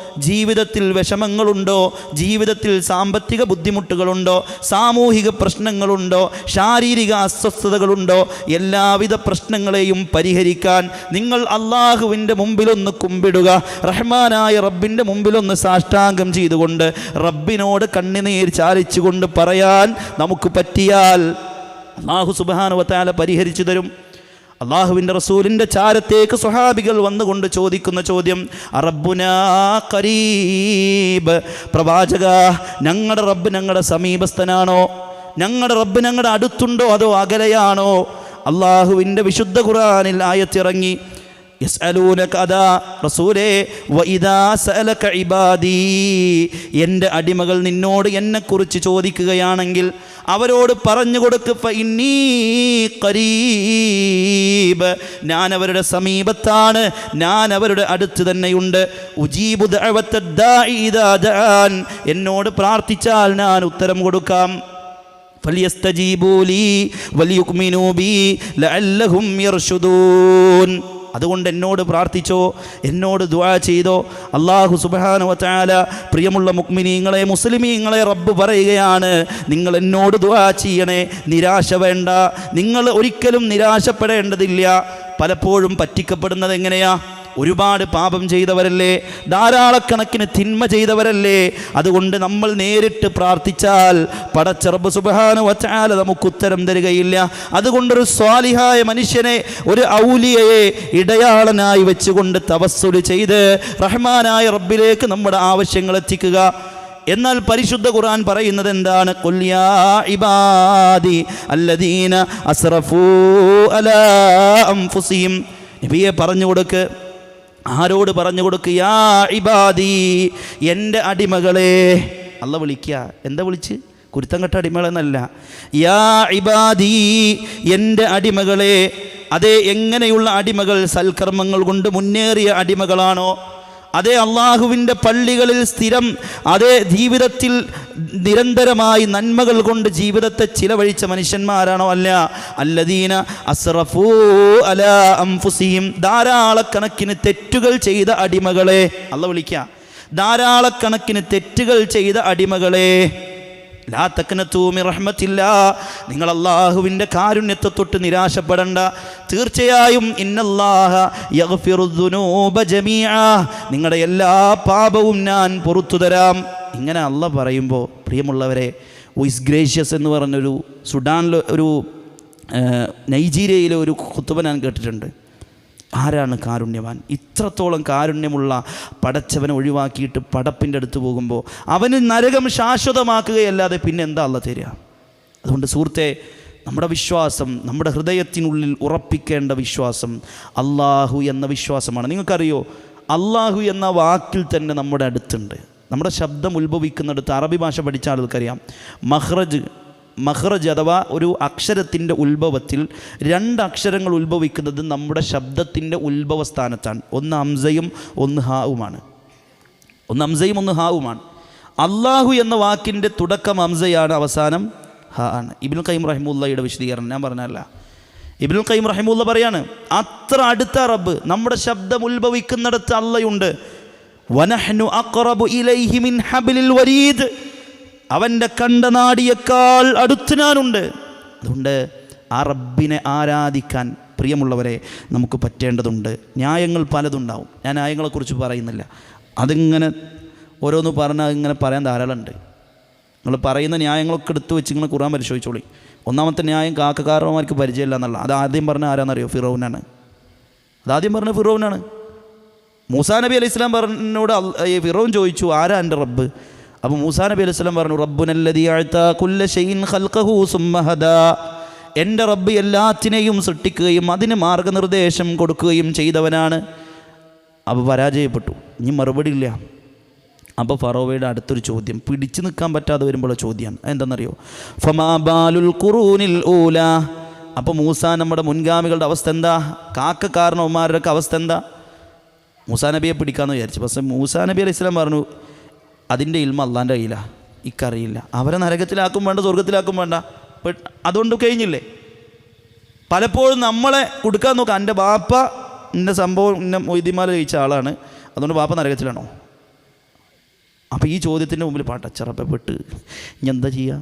ജീവിതത്തിൽ വിഷമങ്ങളുണ്ടോ, ജീവിതത്തിൽ സാമ്പത്തിക ബുദ്ധിമുട്ടുകളുണ്ടോ, സാമൂഹിക പ്രശ്നങ്ങളുണ്ടോ, ശാരീരിക അസ്വസ്ഥതകളുണ്ടോ, എല്ലാവിധ പ്രശ്നങ്ങളെയും പരിഹരിക്കാൻ നിങ്ങൾ അള്ളാഹുവിൻ്റെ മുമ്പിലൊന്ന് കുമ്പിടുക. റഹ്മാനായ റബ്ബിൻ്റെ മുമ്പിലൊന്ന് സാഷ്ടാംഗം ചെയ്തുകൊണ്ട് റബ്ബിനോട് കണ്ണുനീർ ചാലിച്ചുകൊണ്ട് പറയാൻ നമുക്ക് പറ്റിയാൽ അല്ലാഹു സുബ്ഹാനഹു വ തആല പരിഹരിച്ചു തരും. അള്ളാഹുവിൻ്റെ റസൂലിൻ്റെ ചാരത്തേക്ക് സ്വഹാബികൾ വന്നുകൊണ്ട് ചോദിക്കുന്ന ചോദ്യം, റബ്ബുനാ ഖരീബ്, പ്രവാചക, ഞങ്ങളുടെ റബ്ബ് ഞങ്ങളുടെ സമീപസ്ഥനാണോ? ഞങ്ങളുടെ റബ്ബ് ഞങ്ങളുടെ അടുത്തുണ്ടോ അതോ അകലെയാണോ? അള്ളാഹുവിൻ്റെ വിശുദ്ധ ഖുർആനിൽ ആയത്തിറങ്ങി, യസ്അലൂനക അദാ റസൂലേ വഇദാ സഅലക ഇബാദി, എൻ്റെ അടിമകൾ നിന്നോട് എന്നെക്കുറിച്ച് ചോദിക്കുകയാണെങ്കിൽ അവരോട് പറഞ്ഞു കൊടുക്ക്, ഫഇന്നീ ഖരീബ്, ഞാൻ അവരുടെ സമീപത്താണ്, ഞാൻ അവരുടെ അടുത്ത് തന്നെയുണ്ട്. ഉജീബു ദഅവത്തദ് ദാഇ ഇദാ ദഅൻ, എന്നോട് പ്രാർത്ഥിച്ചാൽ ഞാൻ ഉത്തരം കൊടുക്കാം. ഫലിയസ്തജീബൂ ലീ വലിയുക്മിനൂ ബി ലഅല്ലഹും യർശുദൂൻ. അതുകൊണ്ട് എന്നോട് പ്രാർത്ഥിച്ചോ, എന്നോട് ദുആ ചെയ്തോ. അല്ലാഹു സുബ്ഹാനഹു വ തആല പ്രിയമുള്ള മുഅ്മിനീങ്ങളെ, മുസ്ലിമീങ്ങളെ റബ്ബ് പറയുകയാണ്, നിങ്ങൾ എന്നോട് ദുആ ചെയ്യണേ, നിരാശ വേണ്ട, നിങ്ങൾ ഒരിക്കലും നിരാശപ്പെടേണ്ടതില്ല. പലപ്പോഴും പറ്റിക്കപ്പെടുന്നത് എങ്ങനെയാ? ഒരുപാട് പാപം ചെയ്തവരല്ലേ, ധാരാളക്കണക്കിന് തിന്മ ചെയ്തവരല്ലേ. അതുകൊണ്ട് നമ്മൾ നേരിട്ട് പ്രാർത്ഥിച്ചാൽ പടച്ച റബ്ബ് സുബ്ഹാനഹു വ തആല നമുക്ക് ഉത്തരം തരികയില്ല. അതുകൊണ്ടൊരു സ്വാലിഹായ മനുഷ്യനെ, ഒരു ഔലിയയെ ഇടയാളനായി വെച്ചുകൊണ്ട് തവസ്സുൽ ചെയ്ത് റഹ്മാനായ റബ്ബിലേക്ക് നമ്മുടെ ആവശ്യങ്ങൾ എത്തിക്കുക. എന്നാൽ പരിശുദ്ധ ഖുർആൻ പറയുന്നത് എന്താണ്? ഖുൽ യാ ഇബാദി അല്ലദീന അസ്റഫൂ അലാ അൻഫുസിഹിം, നബിയെ പറഞ്ഞു കൊടുക്ക്. ആരോട് പറഞ്ഞു കൊടുക്കുക? യാ ഇബാദി, എൻ്റെ അടിമകളെ. അല്ല വിളിക്കുക, എന്താ വിളിച്ച്? കുരുത്തം കെട്ട അടിമകളെന്നല്ല. യാ ഇബാദി, എൻ്റെ അടിമകളെ. അതേ, എങ്ങനെയുള്ള അടിമകൾ? സൽക്കർമ്മങ്ങൾ കൊണ്ട് മുന്നേറിയ അടിമകളാണോ? അതേ, അള്ളാഹുവിൻ്റെ പള്ളികളിൽ സ്ഥിരം, അതേ ജീവിതത്തിൽ നിരന്തരമായി നന്മകൾ കൊണ്ട് ജീവിതത്തെ ചിലവഴിച്ച മനുഷ്യന്മാരാണോ? അല്ല. അല്ലദീന അസ്റഫൂ അലാ അൻഫുസിഹിം, ധാരാളക്കണക്കിന് തെറ്റുകൾ ചെയ്ത അടിമകളെ. അല്ല വിളിക്കുക, ധാരാളക്കണക്കിന് തെറ്റുകൾ ചെയ്ത അടിമകളെ. ലാ തഖ്നതൂ മിൻ റഹ്മത്തില്ലാ, നിങ്ങൾ അല്ലാഹുവിൻ്റെ കാരുണ്യത്തെ തൊട്ട് നിരാശപ്പെടണ്ട. തീർച്ചയായും ഇന്നല്ലാഹ യഗ്ഫിറുദ്ദുനൂബ ജമീഅ, നിങ്ങളുടെ എല്ലാ പാപവും ഞാൻ പുറത്തു തരാം. ഇങ്ങനെ അല്ലാഹ് പറയുമ്പോൾ പ്രിയമുള്ളവരെ, ഉയിസ് ഗ്രേഷ്യസ് എന്ന് പറഞ്ഞൊരു സുഡാനിലെ ഒരു നൈജീരിയയിലെ ഒരു ഖുതുബ ഞാൻ കേട്ടിട്ടുണ്ട്. ആരാണ് കാരുണ്യവാൻ? ഇത്രത്തോളം കാരുണ്യമുള്ള പടച്ചവനെ ഒഴിവാക്കിയിട്ട് പടപ്പിൻ്റെ അടുത്ത് പോകുമ്പോൾ അവന് നരകം ശാശ്വതമാക്കുകയല്ലാതെ പിന്നെ എന്താ അല്ലാഹ് തരിക? അതുകൊണ്ട് സുഹൃത്തെ, നമ്മുടെ വിശ്വാസം, നമ്മുടെ ഹൃദയത്തിനുള്ളിൽ ഉറപ്പിക്കേണ്ട വിശ്വാസം അള്ളാഹു എന്ന വിശ്വാസമാണ്. നിങ്ങൾക്കറിയോ, അള്ളാഹു എന്ന വാക്കിൽ തന്നെ നമ്മുടെ അടുത്തുണ്ട്. നമ്മുടെ ശബ്ദം ഉത്ഭവിക്കുന്നിടത്ത്, അറബി ഭാഷ പഠിച്ച ആൾക്കറിയാം, മഖ്റജ് അഥവാ ഒരു അക്ഷരത്തിൻ്റെ ഉത്ഭവത്തിൽ 2 അക്ഷരങ്ങൾ ഉത്ഭവിക്കുന്നത് നമ്മുടെ ശബ്ദത്തിൻ്റെ ഉത്ഭവ സ്ഥാനത്താണ്. ഒന്ന് ഹംസയും ഒന്ന് ഹാവുമാണ്. അള്ളാഹു എന്ന വാക്കിൻ്റെ തുടക്കം ഹംസയാണ്, അവസാനം ഹാ ആണ്. ഇബ്നുൽ ഖയ്യിം റഹിമഹുള്ളയുടെ വിശദീകരണം ഞാൻ പറഞ്ഞല്ല. ഇബ്നുൽ ഖയ്യിം റഹിമഹുള്ള പറയാണ്, അത്ര അടുത്ത റബ്ബ്, നമ്മുടെ ശബ്ദം ഉത്ഭവിക്കുന്നിടത്ത് അള്ളയുണ്ട്. വനഹ്നു അഖ്റബു ഇലൈഹി മിൻ ഹബ്ലിൽ വരീദ്, അവൻ്റെ കണ്ടനാടിയേക്കാൾ അടുത്ത് ഞാനുണ്ട്. അതുകൊണ്ട് ആ റബ്ബിനെ ആരാധിക്കാൻ പ്രിയമുള്ളവരെ, നമുക്ക് പറ്റേണ്ടതുണ്ട്. ന്യായങ്ങൾ പലതുണ്ടാവും. ഞാൻ ന്യായങ്ങളെക്കുറിച്ച് പറയുന്നില്ല. അതിങ്ങനെ ഓരോന്ന് പറഞ്ഞാൽ ഇങ്ങനെ പറയാൻ ധാരാളമുണ്ട്. നിങ്ങൾ പറയുന്ന ന്യായങ്ങളൊക്കെ എടുത്ത് വെച്ച് ഇങ്ങനെ ഖുർആൻ പരിശോധിച്ചോളി. ഒന്നാമത്തെ ന്യായം കാക്കക്കാരന്മാർക്ക് പരിചയമില്ല എന്നുള്ള. അത് ആദ്യം പറഞ്ഞ ആരാന്നറിയോ? ഫിറൗനാണ്. അതാദ്യം പറഞ്ഞ ഫിറൗനാണ്. മൂസാ നബി അലൈഹി സ്വലാം പറഞ്ഞോട് ഫിറൗൻ ചോദിച്ചു, ആരാ എൻ്റെ റബ്ബ്? അപ്പോൾ മൂസാ നബി അലൈഹി സ്വലാം പറഞ്ഞു, റബ്ബുനല്ലദീ അഅ്താ കുല്ല ശൈഇൻ ഖൽഖഹു സുമ്മ ഹദാ. എൻ്റെ റബ്ബ് എല്ലാത്തിനെയും സൃഷ്ടിക്കുകയും അതിന് മാർഗനിർദ്ദേശം കൊടുക്കുകയും ചെയ്തവനാണ്. അപ്പോൾ പരാജയപ്പെട്ടു. ഇനി മറുപടി ഇല്ല. അപ്പോൾ ഫറോവയുടെ അടുത്തൊരു ചോദ്യം, പിടിച്ചു നിൽക്കാൻ പറ്റാതെ വരുമ്പോഴുള്ള ചോദ്യമാണ്. എന്താണെന്നറിയോ? ഫമാ ബാലുൽ ഖുറൂനിൽ ഊല. അപ്പോൾ മൂസാ നമ്മുടെ മുൻഗാമികളുടെ അവസ്ഥ എന്താ? കാക്കക്കാരനന്മാരുടെയൊക്കെ അവസ്ഥ എന്താ? മൂസാ നബിയെ പിടിക്കാമെന്ന് വിചാരിച്ചു. പക്ഷേ മൂസാ നബി അലൈഹി സ്വലാം പറഞ്ഞു, അതിൻ്റെ ഇൽമ അള്ളാൻ്റെ കയ്യിലാണ്, ഇക്കറിയില്ല. അവരെ നരകത്തിലാക്കും വേണ്ട, സ്വർഗത്തിലാക്കും വേണ്ട. അതുകൊണ്ട് കഴിഞ്ഞില്ലേ? പലപ്പോഴും നമ്മളെ കൊടുക്കാൻ നോക്കാം. എൻ്റെ ബാപ്പ ഇന്ന സംഭവം ഇന്ന മൊയ്തിമാല കഴിച്ച ആളാണ്, അതുകൊണ്ട് ബാപ്പ നരകത്തിലാണോ? അപ്പോൾ ഈ ചോദ്യത്തിൻ്റെ മുമ്പിൽ പാട്ടച്ചറപ്പെട്ട് ഇനി എന്താ ചെയ്യുക?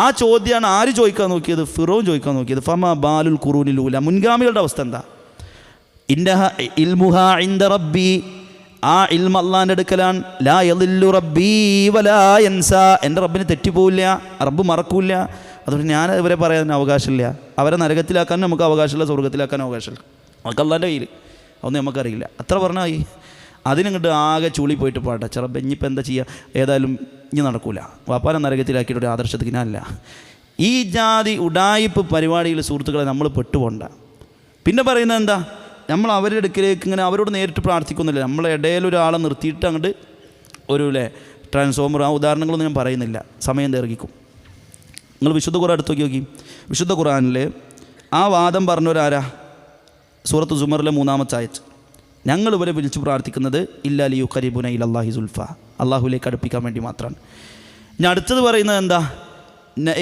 ആ ചോദ്യമാണ് ആര് ചോദിക്കാൻ നോക്കിയത്? ഫിറോൻ ചോദിക്കാൻ നോക്കിയത്. ഫമാ ബാലുൽ ഖുറൂനിലൂല. മുൻഗാമികളുടെ അവസ്ഥ എന്താ? ഇന്നഹ ഇൽമുഹ ഇൻദ റബ്ബി. ആ ഇൽമ അള്ളാൻ്റെ അടുക്കലാണ്. ലാ യളില്ലു റബ്ബി വലാ യൻസാ. എൻ്റെ റബ്ബിന് തെറ്റിപ്പോവില്ല, റബ്ബ് മറക്കൂല. അതുകൊണ്ട് ഞാൻ ഇവരെ പറയാൻ അവകാശമില്ല. അവരെ നരകത്തിലാക്കാനും നമുക്ക് അവകാശമില്ല, സ്വർഗത്തിലാക്കാനും അവകാശമില്ല. നമുക്ക് അള്ളാൻ്റെ കയ്യിൽ അതൊന്നും നമുക്കറിയില്ല. അത്ര പറഞ്ഞാൽ അതിനങ്ങോട്ട് ആകെ ചൂളി പോയിട്ട് പാട്ടെ ചെറുപ്പം. ഇനിയിപ്പോൾ എന്താ ചെയ്യുക? ഏതായാലും ഇനി നടക്കൂല. വാപ്പാനെ നരകത്തിലാക്കിയിട്ട് ഒരു ആദർശത്തിന് ഞാനല്ല. ഈ ജാതി ഉഡായിപ്പ് പരിപാടിയിൽ സുഹൃത്തുക്കളെ നമ്മൾ പെട്ടുപോണ്ട. പിന്നെ പറയുന്നത് എന്താ? നമ്മൾ അവരുടെ അടുക്കിലേക്ക് ഇങ്ങനെ അവരോട് നേരിട്ട് പ്രാർത്ഥിക്കുന്നില്ല. നമ്മളെ ഇടയിലൊരാളെ നിർത്തിയിട്ട് അങ്ങോട്ട് ഒരു ട്രാൻസ്ഫോമർ, ആ ഉദാഹരണങ്ങളൊന്നും ഞാൻ പറയുന്നില്ല, സമയം ദീർഘിക്കും. നിങ്ങൾ വിശുദ്ധ ഖുർആൻ എടുത്ത് നോക്കി. വിശുദ്ധ ഖുർആനിൽ ആ വാദം പറഞ്ഞവരാരാ? സൂറത്ത് സുമറിലെ 3-ാമത്തെ ആയത്ത്. ഞങ്ങൾ ഇവരെ വിളിച്ചു പ്രാർത്ഥിക്കുന്നത് ഇല്ലാ ലിയുഖരിബുന ഇലല്ലാഹി സുൽഫ, അള്ളാഹുലേക്ക് അടുപ്പിക്കാൻ വേണ്ടി മാത്രമാണ്. ഇനി അടുത്തത് പറയുന്നത് എന്താ?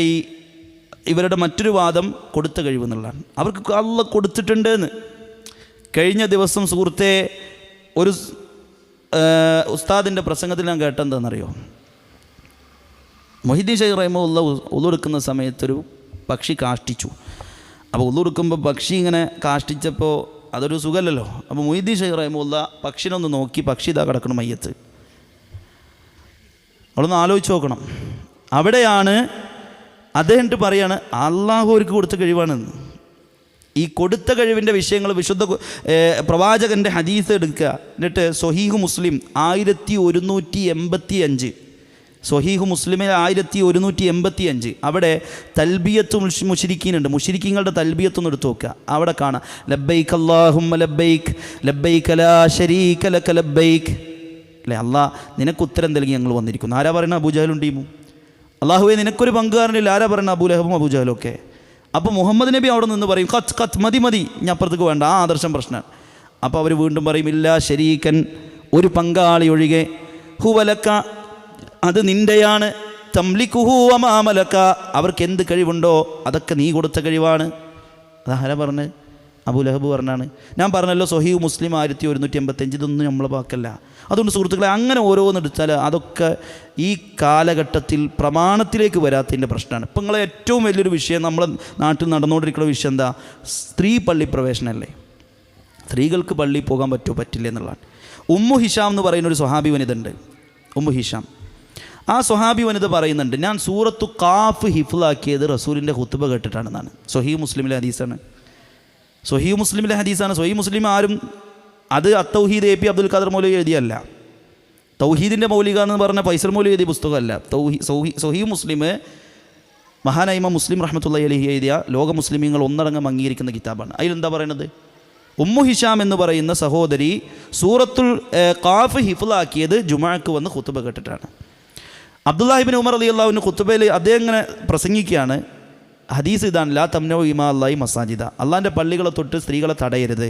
ഈ ഇവരുടെ മറ്റൊരു വാദം കൊടുത്ത കഴിവ് എന്നുള്ളതാണ്. അവർക്ക് അള്ളാഹ് കൊടുത്തിട്ടുണ്ട് എന്ന്. കഴിഞ്ഞ ദിവസം സുഹൃത്തെ ഒരു ഉസ്താദിൻ്റെ പ്രസംഗത്തിൽ ഞാൻ കേട്ടെന്താണെന്നറിയോ? മൊഹിദ്ദീൻ ഷെയ്ഖ് റഹിമഹുല്ലാഹ് ഉളുവെടുക്കുന്ന സമയത്തൊരു പക്ഷി കാഷ്ടിച്ചു. അപ്പോൾ ഉളുവെടുക്കുമ്പോൾ പക്ഷി ഇങ്ങനെ കാഷ്ടിച്ചപ്പോൾ അതൊരു സുഖമല്ലല്ലോ. അപ്പോൾ മൊഹിദ്ദീൻ ഷെയ്ഖ് റഹിമഹുല്ലാഹ് പക്ഷിനൊന്ന് നോക്കി, പക്ഷി ഇതാ കിടക്കണം മയ്യത്ത്. അവളൊന്ന് ആലോചിച്ച് നോക്കണം. അവിടെയാണ് അദ്ദേഹം പറയാണ് അള്ളാഹു അവർക്ക് കൊടുത്ത കഴിവാണെന്ന്. ഈ കൊടുത്ത കഴിവിൻ്റെ വിഷയങ്ങൾ വിശുദ്ധ പ്രവാചകൻ്റെ ഹദീസ് എടുക്കുക. എന്നിട്ട് സ്വഹീഹു മുസ്ലിം 1185, സ്വഹീഹു മുസ്ലിമിൽ 1185, അവിടെ തൽബിയത്ത് മുശ്രിക്കീനുണ്ട്. മുശ്രിക്കീങ്ങളുടെ തൽബിയത്തൊന്ന് എടുത്ത് നോക്കുക. അവിടെ കാണാം ലബ്ബൈക്ക് അല്ലാഹുമ്മ ലബ്ബൈക്ക് ലബ്ബൈക്ക് ലാ ശരീക ലക ലബ്ബൈക്ക്. അല്ലേ, അള്ളാഹ് നിനക്ക് ഉത്തരം നൽകി ഞങ്ങൾ വന്നിരിക്കുന്നു. ആരാ പറയുന്നത്? അബൂജഹലും ടീമും. അള്ളാഹുവെ നിനക്കൊരു പങ്കുകാരനില്ല. ആരാ പറയുന്നത്? അബൂലഹബും അബൂജഹലും ഒക്കെ. അപ്പോൾ മുഹമ്മദ് നബി അവിടെ നിന്ന് പറയും കത്ത് കത്ത് മതി മതി, ഇനി അപ്പുറത്തേക്ക് വേണ്ട, ആ ആദർശം പ്രശ്നമാണ്. അപ്പോൾ അവർ വീണ്ടും പറയും ഇല്ല ശരീക്കൻ, ഒരു പങ്കാളി ഒഴികെ, ഹുവലക്ക, അത് നിൻ്റെയാണ്, തംലിക്കുഹു വമാമലക്ക, അവർക്ക് എന്ത് കഴിവുണ്ടോ അതൊക്കെ നീ കൊടുത്ത കഴിവാണ്. അതാരാ പറഞ്ഞ്? അബൂലഹബ് പറഞ്ഞാണ്. ഞാൻ പറഞ്ഞല്ലോ സ്വഹീഹ് മുസ്ലിം 1185, ഇതൊന്നും നമ്മളെ വാക്കല്ല. അതുകൊണ്ട് സുഹൃത്തുക്കളെ, അങ്ങനെ ഓരോന്നെടുത്താൽ അതൊക്കെ ഈ കാലഘട്ടത്തിൽ പ്രമാണത്തിലേക്ക് വരാത്തതിൻ്റെ പ്രശ്നമാണ്. ഇപ്പം നിങ്ങളെ ഏറ്റവും വലിയൊരു വിഷയം നമ്മളെ നാട്ടിൽ നടന്നുകൊണ്ടിരിക്കുന്ന വിഷയം എന്താ? സ്ത്രീ പള്ളി പ്രവേശനമല്ലേ. സ്ത്രീകൾക്ക് പള്ളിയിൽ പോകാൻ പറ്റുമോ പറ്റില്ല എന്നുള്ളതാണ്. ഉമ്മു ഹിഷാം എന്ന് പറയുന്നൊരു സ്വഹാബി വനിത ഉണ്ട്, ഉമ്മു ഹിഷാം. ആ സ്വഹാബി വനിത പറയുന്നുണ്ട്, ഞാൻ സൂറത്തു ഖാഫ് ഹിഫ്ലാക്കിയത് റസൂലിൻ്റെ ഖുത്ബ കേട്ടിട്ടാണെന്നാണ്. സ്വഹീഹ് മുസ്ലിമിലെ ഹദീസാണ്. സ്വഹീഹ് മുസ്ലിമിലെ ഹദീസാണ്. സ്വഹീഹ് മുസ്ലിം ആരും അത് അത്തൗഹീദ് AP അബ്ദുൽ ഖാദർ മൗലവി എഴുതിയല്ല. തൗഹീദിൻ്റെ മൗലിക എന്ന് പറഞ്ഞ ഫൈസൽ മൗലവി എഴുതിയ പുസ്തകമല്ല. സ്വഹീഹ് മുസ്ലിം മഹാനായ ഇമാം മുസ്ലിം റഹ്മത്തുള്ളാഹി അലൈഹി എഴുതിയ ലോക മുസ്ലിമീങ്ങൾ ഒന്നടങ്കം അംഗീകരിക്കുന്ന കിതാബാണ്. അതിലെന്താ പറയുന്നത്? ഉമ്മു ഹിഷാം എന്ന് പറയുന്ന സഹോദരി സൂറത്തുൽ ഖാഫ് ഹിഫ്ലാക്കിയത് ജുമുഅക്ക് വന്ന് ഖുത്ബ കേട്ടിട്ടാണ്. അബ്ദുല്ലാഹിബ്നു ഉമർ റളിയല്ലാഹു അൻഹു ഖുത്ബയിൽ അദ്ദേഹം ഇങ്ങനെ പ്രസംഗിക്കുകയാണ്. ഹദീസ് ഇതാണ്, ലാ തംനഉ ഇമാ അല്ലാഹി മസാജിദ, അള്ളാഹിൻ്റെ പള്ളികളെ തൊട്ട് സ്ത്രീകളെ തടയരുത്.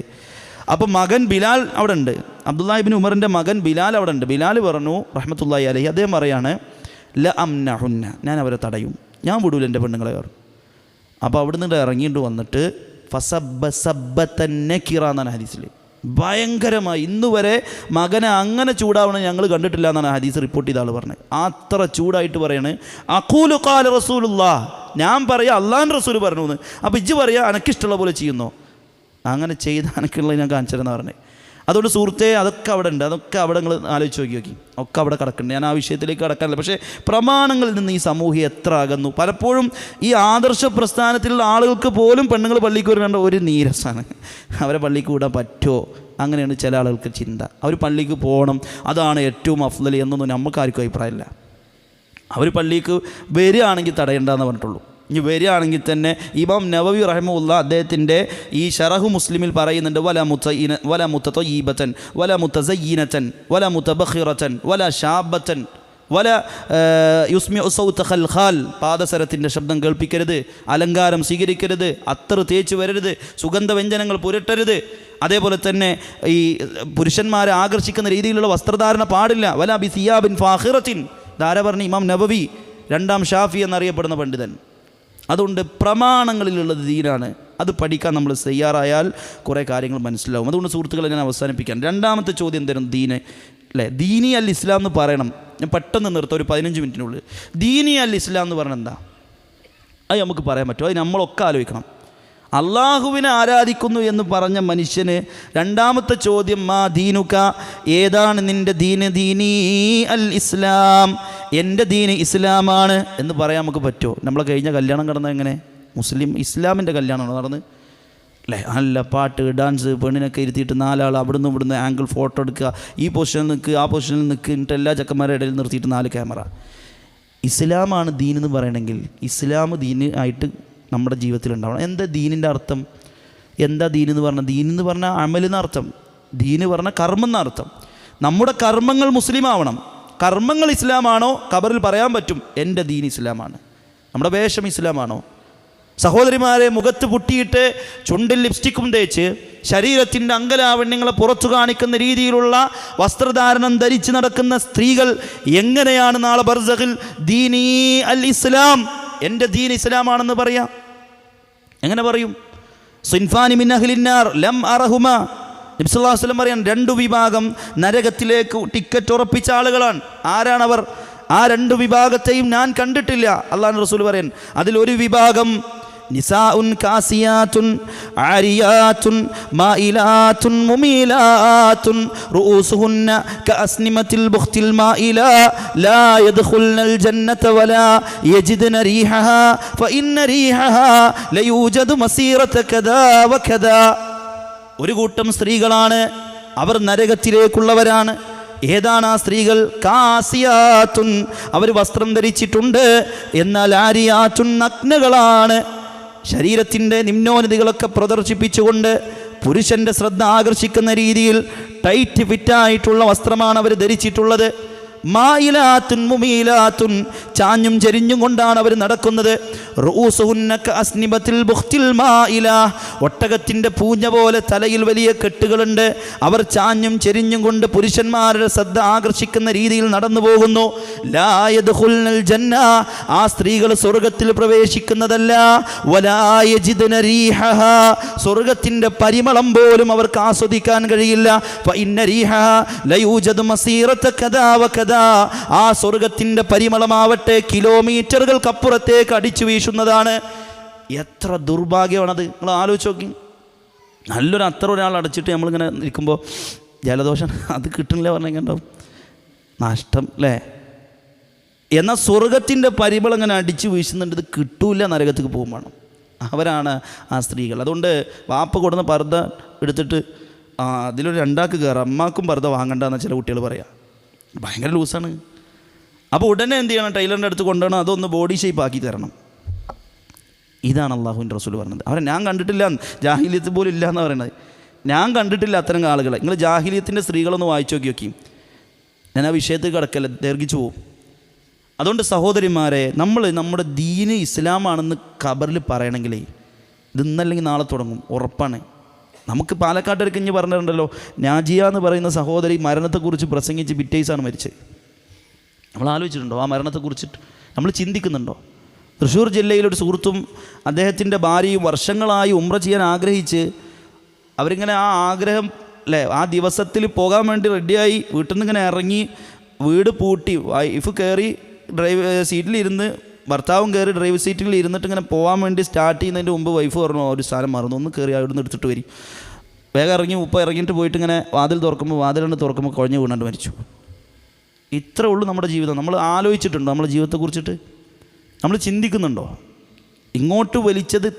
അപ്പം മകൻ ബിലാൽ അവിടെ ഉണ്ട്, അബ്ദുല്ലാഹിബ്നു ഉമറിൻ്റെ മകൻ ബിലാൽ അവിടെ ഉണ്ട്. ബിലാൽ പറഞ്ഞു റഹ്മത്തുള്ളാഹി അലൈഹി, അദ്ദേഹം പറയാണ് ല അംനഹുന്ന, ഞാൻ അവരെ തടയും, ഞാൻ വിടൂല എൻ്റെ പെണ്ണുങ്ങളെ പറഞ്ഞു. അപ്പോൾ അവിടെ നിന്ന് ഇറങ്ങിയിട്ട് വന്നിട്ട് ഫസബ്ബ സബ്ബത്തൻ നകിറ എന്നാണ് ഹദീസിൽ. ഭയങ്കരമായി ഇന്ന് വരെ മകനെ അങ്ങനെ ചൂടാവണം ഞങ്ങൾ കണ്ടിട്ടില്ല എന്നാണ് ഹദീസ് റിപ്പോർട്ട് ചെയ്ത ആൾ പറഞ്ഞത്. അത്ര ചൂടായിട്ട് പറയാണ് അഖൂലു ഖാല റസൂലുള്ളാഹ്, ഞാൻ പറയാം അള്ളാഹുവിൻ്റെ റസൂൽ പറഞ്ഞു എന്ന്. അപ്പോൾ ഇജ്ജ് പറയുക എനിക്കിഷ്ടമുള്ള പോലെ ചെയ്യുന്നോ? അങ്ങനെ ചെയ്ത് എനിക്കുള്ളത് ഞാൻ കാണിച്ചു തരുമെന്ന് പറഞ്ഞത്. അതുകൊണ്ട് സുഹൃത്തെ, അതൊക്കെ അവിടെ ഉണ്ട്. അതൊക്കെ അവിടെ നിങ്ങൾ ആലോചിച്ച് നോക്കി ഒക്കെ അവിടെ കിടക്കുന്നുണ്ട്. ഞാൻ ആ വിഷയത്തിലേക്ക് കിടക്കാനില്ല. പക്ഷേ പ്രമാണങ്ങളിൽ നിന്ന് ഈ സമൂഹം എത്ര അകന്നു. പലപ്പോഴും ഈ ആദർശ പ്രസ്ഥാനത്തിലുള്ള ആളുകൾക്ക് പോലും പെണ്ണുങ്ങൾ പള്ളിക്ക് വരുന്നുണ്ട് ഒരു നീരസാണ്. അവരെ പള്ളിക്ക് വിടാൻ പറ്റുമോ? അങ്ങനെയാണ് ചില ആളുകൾക്ക് ചിന്ത. അവർ പള്ളിക്ക് പോകണം, അതാണ് ഏറ്റവും അഫ്ളൽ എന്നൊന്നും നമുക്കാർക്കും അഭിപ്രായമില്ല. അവർ പള്ളിക്ക് വരികയാണെങ്കിൽ തടയണ്ടെന്ന് പറഞ്ഞിട്ടുള്ളൂ. ഇനി വരികയാണെങ്കിൽ തന്നെ ഇമാം നവവി റഹിമഹുല്ല അദ്ദേഹത്തിൻ്റെ ഈ ഷറഹു മുസ്ലിമിൽ പറയുന്നുണ്ട്, വല മുത്തതയ്യിബതൻ വല മുതസയ്യിനതൻ വല മുതബഖിറതൻ വല ഷാബതൻ വല യുസ്മിഉ സൗത ഖൽഖാൽ, പാദസരത്തിൻ്റെ ശബ്ദം കേൾപ്പിക്കരുത്, അലങ്കാരം സ്വീകരിക്കരുത്, അത്തർ തേച്ച് വരരുത്, സുഗന്ധവ്യഞ്ജനങ്ങൾ പുരട്ടരുത്, അതേപോലെ തന്നെ ഈ പുരുഷന്മാരെ ആകർഷിക്കുന്ന രീതിയിലുള്ള വസ്ത്രധാരണ പാടില്ല. വല ബി സിയാബിൻ ഫാഖിറത്തിൻ, ധാര പറഞ്ഞ ഇമാം നവവി, രണ്ടാം ഷാഫി എന്നറിയപ്പെടുന്ന പണ്ഡിതൻ. അതുകൊണ്ട് പ്രമാണങ്ങളിലുള്ളത് ദീനാണ്. അത് പഠിക്കാൻ നമ്മൾ തയ്യാറായാൽ കുറേ കാര്യങ്ങൾ മനസ്സിലാവും. അതുകൊണ്ട് സുഹൃത്തുക്കളെ ഞാൻ അവസാനിപ്പിക്കാൻ, രണ്ടാമത്തെ ചോദ്യം എന്തായിരുന്നു? ദീന് അല്ലേ? ദീനി അൽ ഇസ്ലാം എന്ന് പറയണം. ഞാൻ പെട്ടെന്ന് നിർത്താം, ഒരു 15 മിനിറ്റിനുള്ളിൽ. ദീനി അൽ ഇസ്ലാം എന്ന് പറഞ്ഞാൽ എന്താ? അത് നമുക്ക് പറയാൻ പറ്റുമോ? അത് നമ്മളൊക്കെ ആലോചിക്കണം. അള്ളാഹുവിനെ ആരാധിക്കുന്നു എന്ന് പറഞ്ഞ മനുഷ്യന് രണ്ടാമത്തെ ചോദ്യം, മാ ദീനുക, ഏതാണ് നിൻ്റെ ദീന്? ദീനി അൽ ഇസ്ലാം, എൻ്റെ ദീന് ഇസ്ലാമാണ് എന്ന് പറയാൻ നമുക്ക് പറ്റുമോ? നമ്മളെ കഴിഞ്ഞ കല്യാണം നടന്നത് എങ്ങനെ? മുസ്ലിം ഇസ്ലാമിൻ്റെ കല്യാണമാണോ നടന്ന്? അല്ലേ? നല്ല പാട്ട്, ഡാൻസ്, പെണ്ണിനൊക്കെ ഇരുത്തിയിട്ട് 4 ആൾ അവിടുന്ന് ഇവിടുന്ന് ആംഗിൾ ഫോട്ടോ എടുക്കുക, ഈ പൊസിഷനിൽ നിൽക്കുക, ആ പൊസിഷനിൽ നിൽക്കുക, എന്നിട്ട് എല്ലാ ചക്കന്മാരുടെ ഇടയിൽ നിർത്തിയിട്ട് 4 ക്യാമറ. ഇസ്ലാമാണ് ദീൻ എന്ന് പറയണമെങ്കിൽ ഇസ്ലാം ദീന് ആയിട്ട് നമ്മുടെ ജീവിതത്തിൽ ഉണ്ടാവണം. എന്താ ദീനിൻ്റെ അർത്ഥം? എന്താ ദീൻ എന്ന് പറഞ്ഞാൽ? ദീൻ എന്ന് പറഞ്ഞാൽ അമലെന്ന അർത്ഥം, ദീന് പറഞ്ഞാൽ കർമ്മം എന്നർത്ഥം. നമ്മുടെ കർമ്മങ്ങൾ മുസ്ലിം ആവണം. കർമ്മങ്ങൾ ഇസ്ലാമാണോ? ഖബറിൽ പറയാൻ പറ്റും എൻ്റെ ദീൻ ഇസ്ലാമാണ്. നമ്മുടെ വേഷം ഇസ്ലാമാണോ? സഹോദരിമാരെ, മുഖത്ത് പുട്ടിയിട്ട് ചുണ്ടിൽ ലിപ്സ്റ്റിക്കും തേച്ച് ശരീരത്തിൻ്റെ അംഗലാവണ്യങ്ങളെ പുറത്തു കാണിക്കുന്ന രീതിയിലുള്ള വസ്ത്രധാരണം ധരിച്ച് നടക്കുന്ന സ്ത്രീകൾ എങ്ങനെയാണ് നാളെ ബർസഖിൽ ദീനി അൽ ഇസ്ലാം, എൻ്റെ ദീൻ ഇസ്ലാമാണെന്ന് പറയാം? എങ്ങനെ പറയും? സിൻഫാനി മിൻ അഹ്ലിന്നാർ ലം അറഹുമ, നബി സല്ലല്ലാഹു അലൈഹി വസല്ലം പറയാൻ 2 വിഭാഗം നരകത്തിലേക്ക് ടിക്കറ്റ് ഉറപ്പിച്ച ആളുകളാണ്. ആരാണവർ? ആ 2 വിഭാഗത്തെയും ഞാൻ കണ്ടിട്ടില്ല. അല്ലാഹുവിൻ്റെ റസൂൽ പറയാൻ, അതിലൊരു വിഭാഗം നിസാഉൻ കാസിയാത്തുൻ ആരിയാത്തുൻ മായിലാത്തുൻ മുമീലാത്തുൻ റൂസുഹുന്ന കഅസ്നിമത്തിൽ ബുഖ്തിൽ മായില ലാ യദ്ഖുൽനൽ ജന്നത വലാ യജിദ്ന റീഹഹാ ഫഇന്ന റീഹഹാ ലയൂജദു മസീറത കദാ വകദാ. ഒരു കൂട്ടം സ്ത്രീകളാണ്, അവർ നരകത്തിലേക്കുള്ളവരാണ്. ഏതാണ് ആ സ്ത്രീകൾ? കാസിയാത്തുൻ, അവർ വസ്ത്രം ധരിച്ചിട്ടുണ്ട്, എന്നാൽ ആരിയാത്തുൻ, നഗ്നകളാണ്. ശരീരത്തിൻ്റെ നിമ്നോന്നതികളൊക്കെ പ്രദർശിപ്പിച്ചുകൊണ്ട് പുരുഷൻ്റെ ശ്രദ്ധ ആകർഷിക്കുന്ന രീതിയിൽ ടൈറ്റ് ഫിറ്റായിട്ടുള്ള വസ്ത്രമാണ് അവർ ധരിച്ചിട്ടുള്ളത്. മായിലാത്തുൻ മുമീലാത്തുൻ, ചാഞ്ഞും ചെരിഞ്ഞും കൊണ്ടാണ് അവർ നടക്കുന്നത്. റൂസുഹുന്ന കഅസ്നിബത്തിൽ ബുഖ്തിൽ മായില, ഒട്ടകത്തിൻ്റെ പൂഞ്ഞ പോലെ തലയിൽ വലിയ കെട്ടുകളുണ്ട്. അവർ ചാഞ്ഞും ചെരിഞ്ഞും കൊണ്ട് പുരുഷന്മാരുടെ ശ്രദ്ധ ആകർഷിക്കുന്ന രീതിയിൽ നടന്നു പോകുന്നു. ലാ യദ്ഖുൽനൽ ജന്ന, ആ സ്ത്രീകൾ സ്വർഗത്തിൽ പ്രവേശിക്കുന്നതല്ല. വലാ യജിദ്ന റീഹഹാ, സ്വർഗത്തിൻ്റെ പരിമളം പോലും അവർക്ക് ആസ്വദിക്കാൻ കഴിയില്ല. ഫഇന്ന റീഹഹാ ലയൂജദു മസീറത കദാ വകദാ, ആ സ്വർഗത്തിൻ്റെ പരിമളമാവട്ടെ കിലോമീറ്ററുകൾക്കപ്പുറത്തേക്ക് അടിച്ചു വീശുന്നതാണ്. എത്ര ദുർഭാഗ്യമാണത്! നിങ്ങൾ ആലോചിച്ച് നോക്കി. നല്ലൊരു അത്ര ഒരാൾ അടച്ചിട്ട് നമ്മളിങ്ങനെ നിൽക്കുമ്പോൾ ജലദോഷം അത് കിട്ടുന്നില്ല പറഞ്ഞാൽ ഉണ്ടാവും, നഷ്ടം അല്ലേ? എന്നാൽ സ്വർഗത്തിൻ്റെ പരിമളം ഇങ്ങനെ അടിച്ചു വീശുന്നുണ്ട്, ഇത് കിട്ടൂല നരകത്തേക്ക് പോകും വേണം. അവരാണ് ആ സ്ത്രീകൾ. അതുകൊണ്ട് വാപ്പ കൊടുന്ന പർദ്ദ എടുത്തിട്ട് അതിലൊരു 2 കയറാം, അമ്മാക്കും പർദ്ദ വാങ്ങണ്ടെന്ന് ചില കുട്ടികൾ പറയാം. ഭയങ്കര ലൂസാണ്. അപ്പോൾ ഉടനെ എന്ത് ചെയ്യണം? ടൈലറിൻ്റെ അടുത്ത് കൊണ്ടുപോകണം, അതൊന്ന് ബോഡി ഷേപ്പ് ആക്കി തരണം. ഇതാണ് അള്ളാഹുവിൻ്റെ റസൂൽ പറഞ്ഞത്. അവരെ ഞാൻ കണ്ടിട്ടില്ല, ജാഹിലിയത്ത് പോലും ഇല്ല എന്ന് പറയുന്നത്. ഞാൻ കണ്ടിട്ടില്ല അത്തരം ആളുകളെ. നിങ്ങൾ ജാഹിലിയത്തിൻ്റെ സ്ത്രീകളൊന്ന് വായിച്ചു നോക്കി. ഞാൻ ആ വിഷയത്തിൽ കിടക്കല്ല, ദീർഘിച്ചു പോകും. അതുകൊണ്ട് സഹോദരിമാരെ, നമ്മൾ നമ്മുടെ ദീന് ഇസ്ലാമാണെന്ന് ഖബറിൽ പറയണമെങ്കിലേ ഇത് ഇന്നല്ലെങ്കിൽ നാളെ തുടങ്ങും, ഉറപ്പാണ്. നമുക്ക് പാലക്കാട്ടേക്ക് ഇഞ്ഞ് പറഞ്ഞിട്ടുണ്ടല്ലോ, നാജിയ എന്ന് പറയുന്ന സഹോദരി മരണത്തെക്കുറിച്ച് പ്രസംഗിച്ച് പിറ്റേസാണ് മരിച്ചത്. നമ്മൾ ആലോചിച്ചിട്ടുണ്ടോ ആ മരണത്തെക്കുറിച്ചിട്ട്? നമ്മൾ ചിന്തിക്കുന്നുണ്ടോ? തൃശ്ശൂർ ജില്ലയിലൊരു സുഹൃത്തും അദ്ദേഹത്തിൻ്റെ ഭാര്യയും വർഷങ്ങളായി ഉംറ ചെയ്യാൻ ആഗ്രഹിച്ച് അവരിങ്ങനെ ആ ആഗ്രഹം അല്ലേ ആ ദിവസത്തിൽ പോകാൻ വേണ്ടി റെഡിയായി വീട്ടിൽ നിന്ന് ഇങ്ങനെ ഇറങ്ങി, വീട് പൂട്ടി വൈഫ് കയറി സീറ്റിലിരുന്ന് ഭർത്താവും കയറി ഡ്രൈവർ സീറ്റിൽ ഇരുന്നിട്ട് ഇങ്ങനെ പോകാൻ വേണ്ടി സ്റ്റാർട്ട് ചെയ്യുന്നതിൻ്റെ മുമ്പ് വൈഫ് പറഞ്ഞു ഒരു സാധനം മറന്നു, ഒന്ന് കയറി അവിടെ നിന്ന് എടുത്തിട്ട് വരും. വേഗം ഇറങ്ങി ഇറങ്ങിയിട്ട് പോയിട്ട് ഇങ്ങനെ വാതിൽ തുറക്കുമ്പോൾ കുഴഞ്ഞു വീണാണ്ട് മരിച്ചു. ഇത്രേ ഉള്ളൂ നമ്മുടെ ജീവിതം. നമ്മൾ ആലോചിച്ചിട്ടുണ്ടോ നമ്മുടെ ജീവിതത്തെക്കുറിച്ചിട്ട്? നമ്മൾ ചിന്തിക്കുന്നുണ്ടോ? ഇങ്ങോട്ട് വലിച്ചത്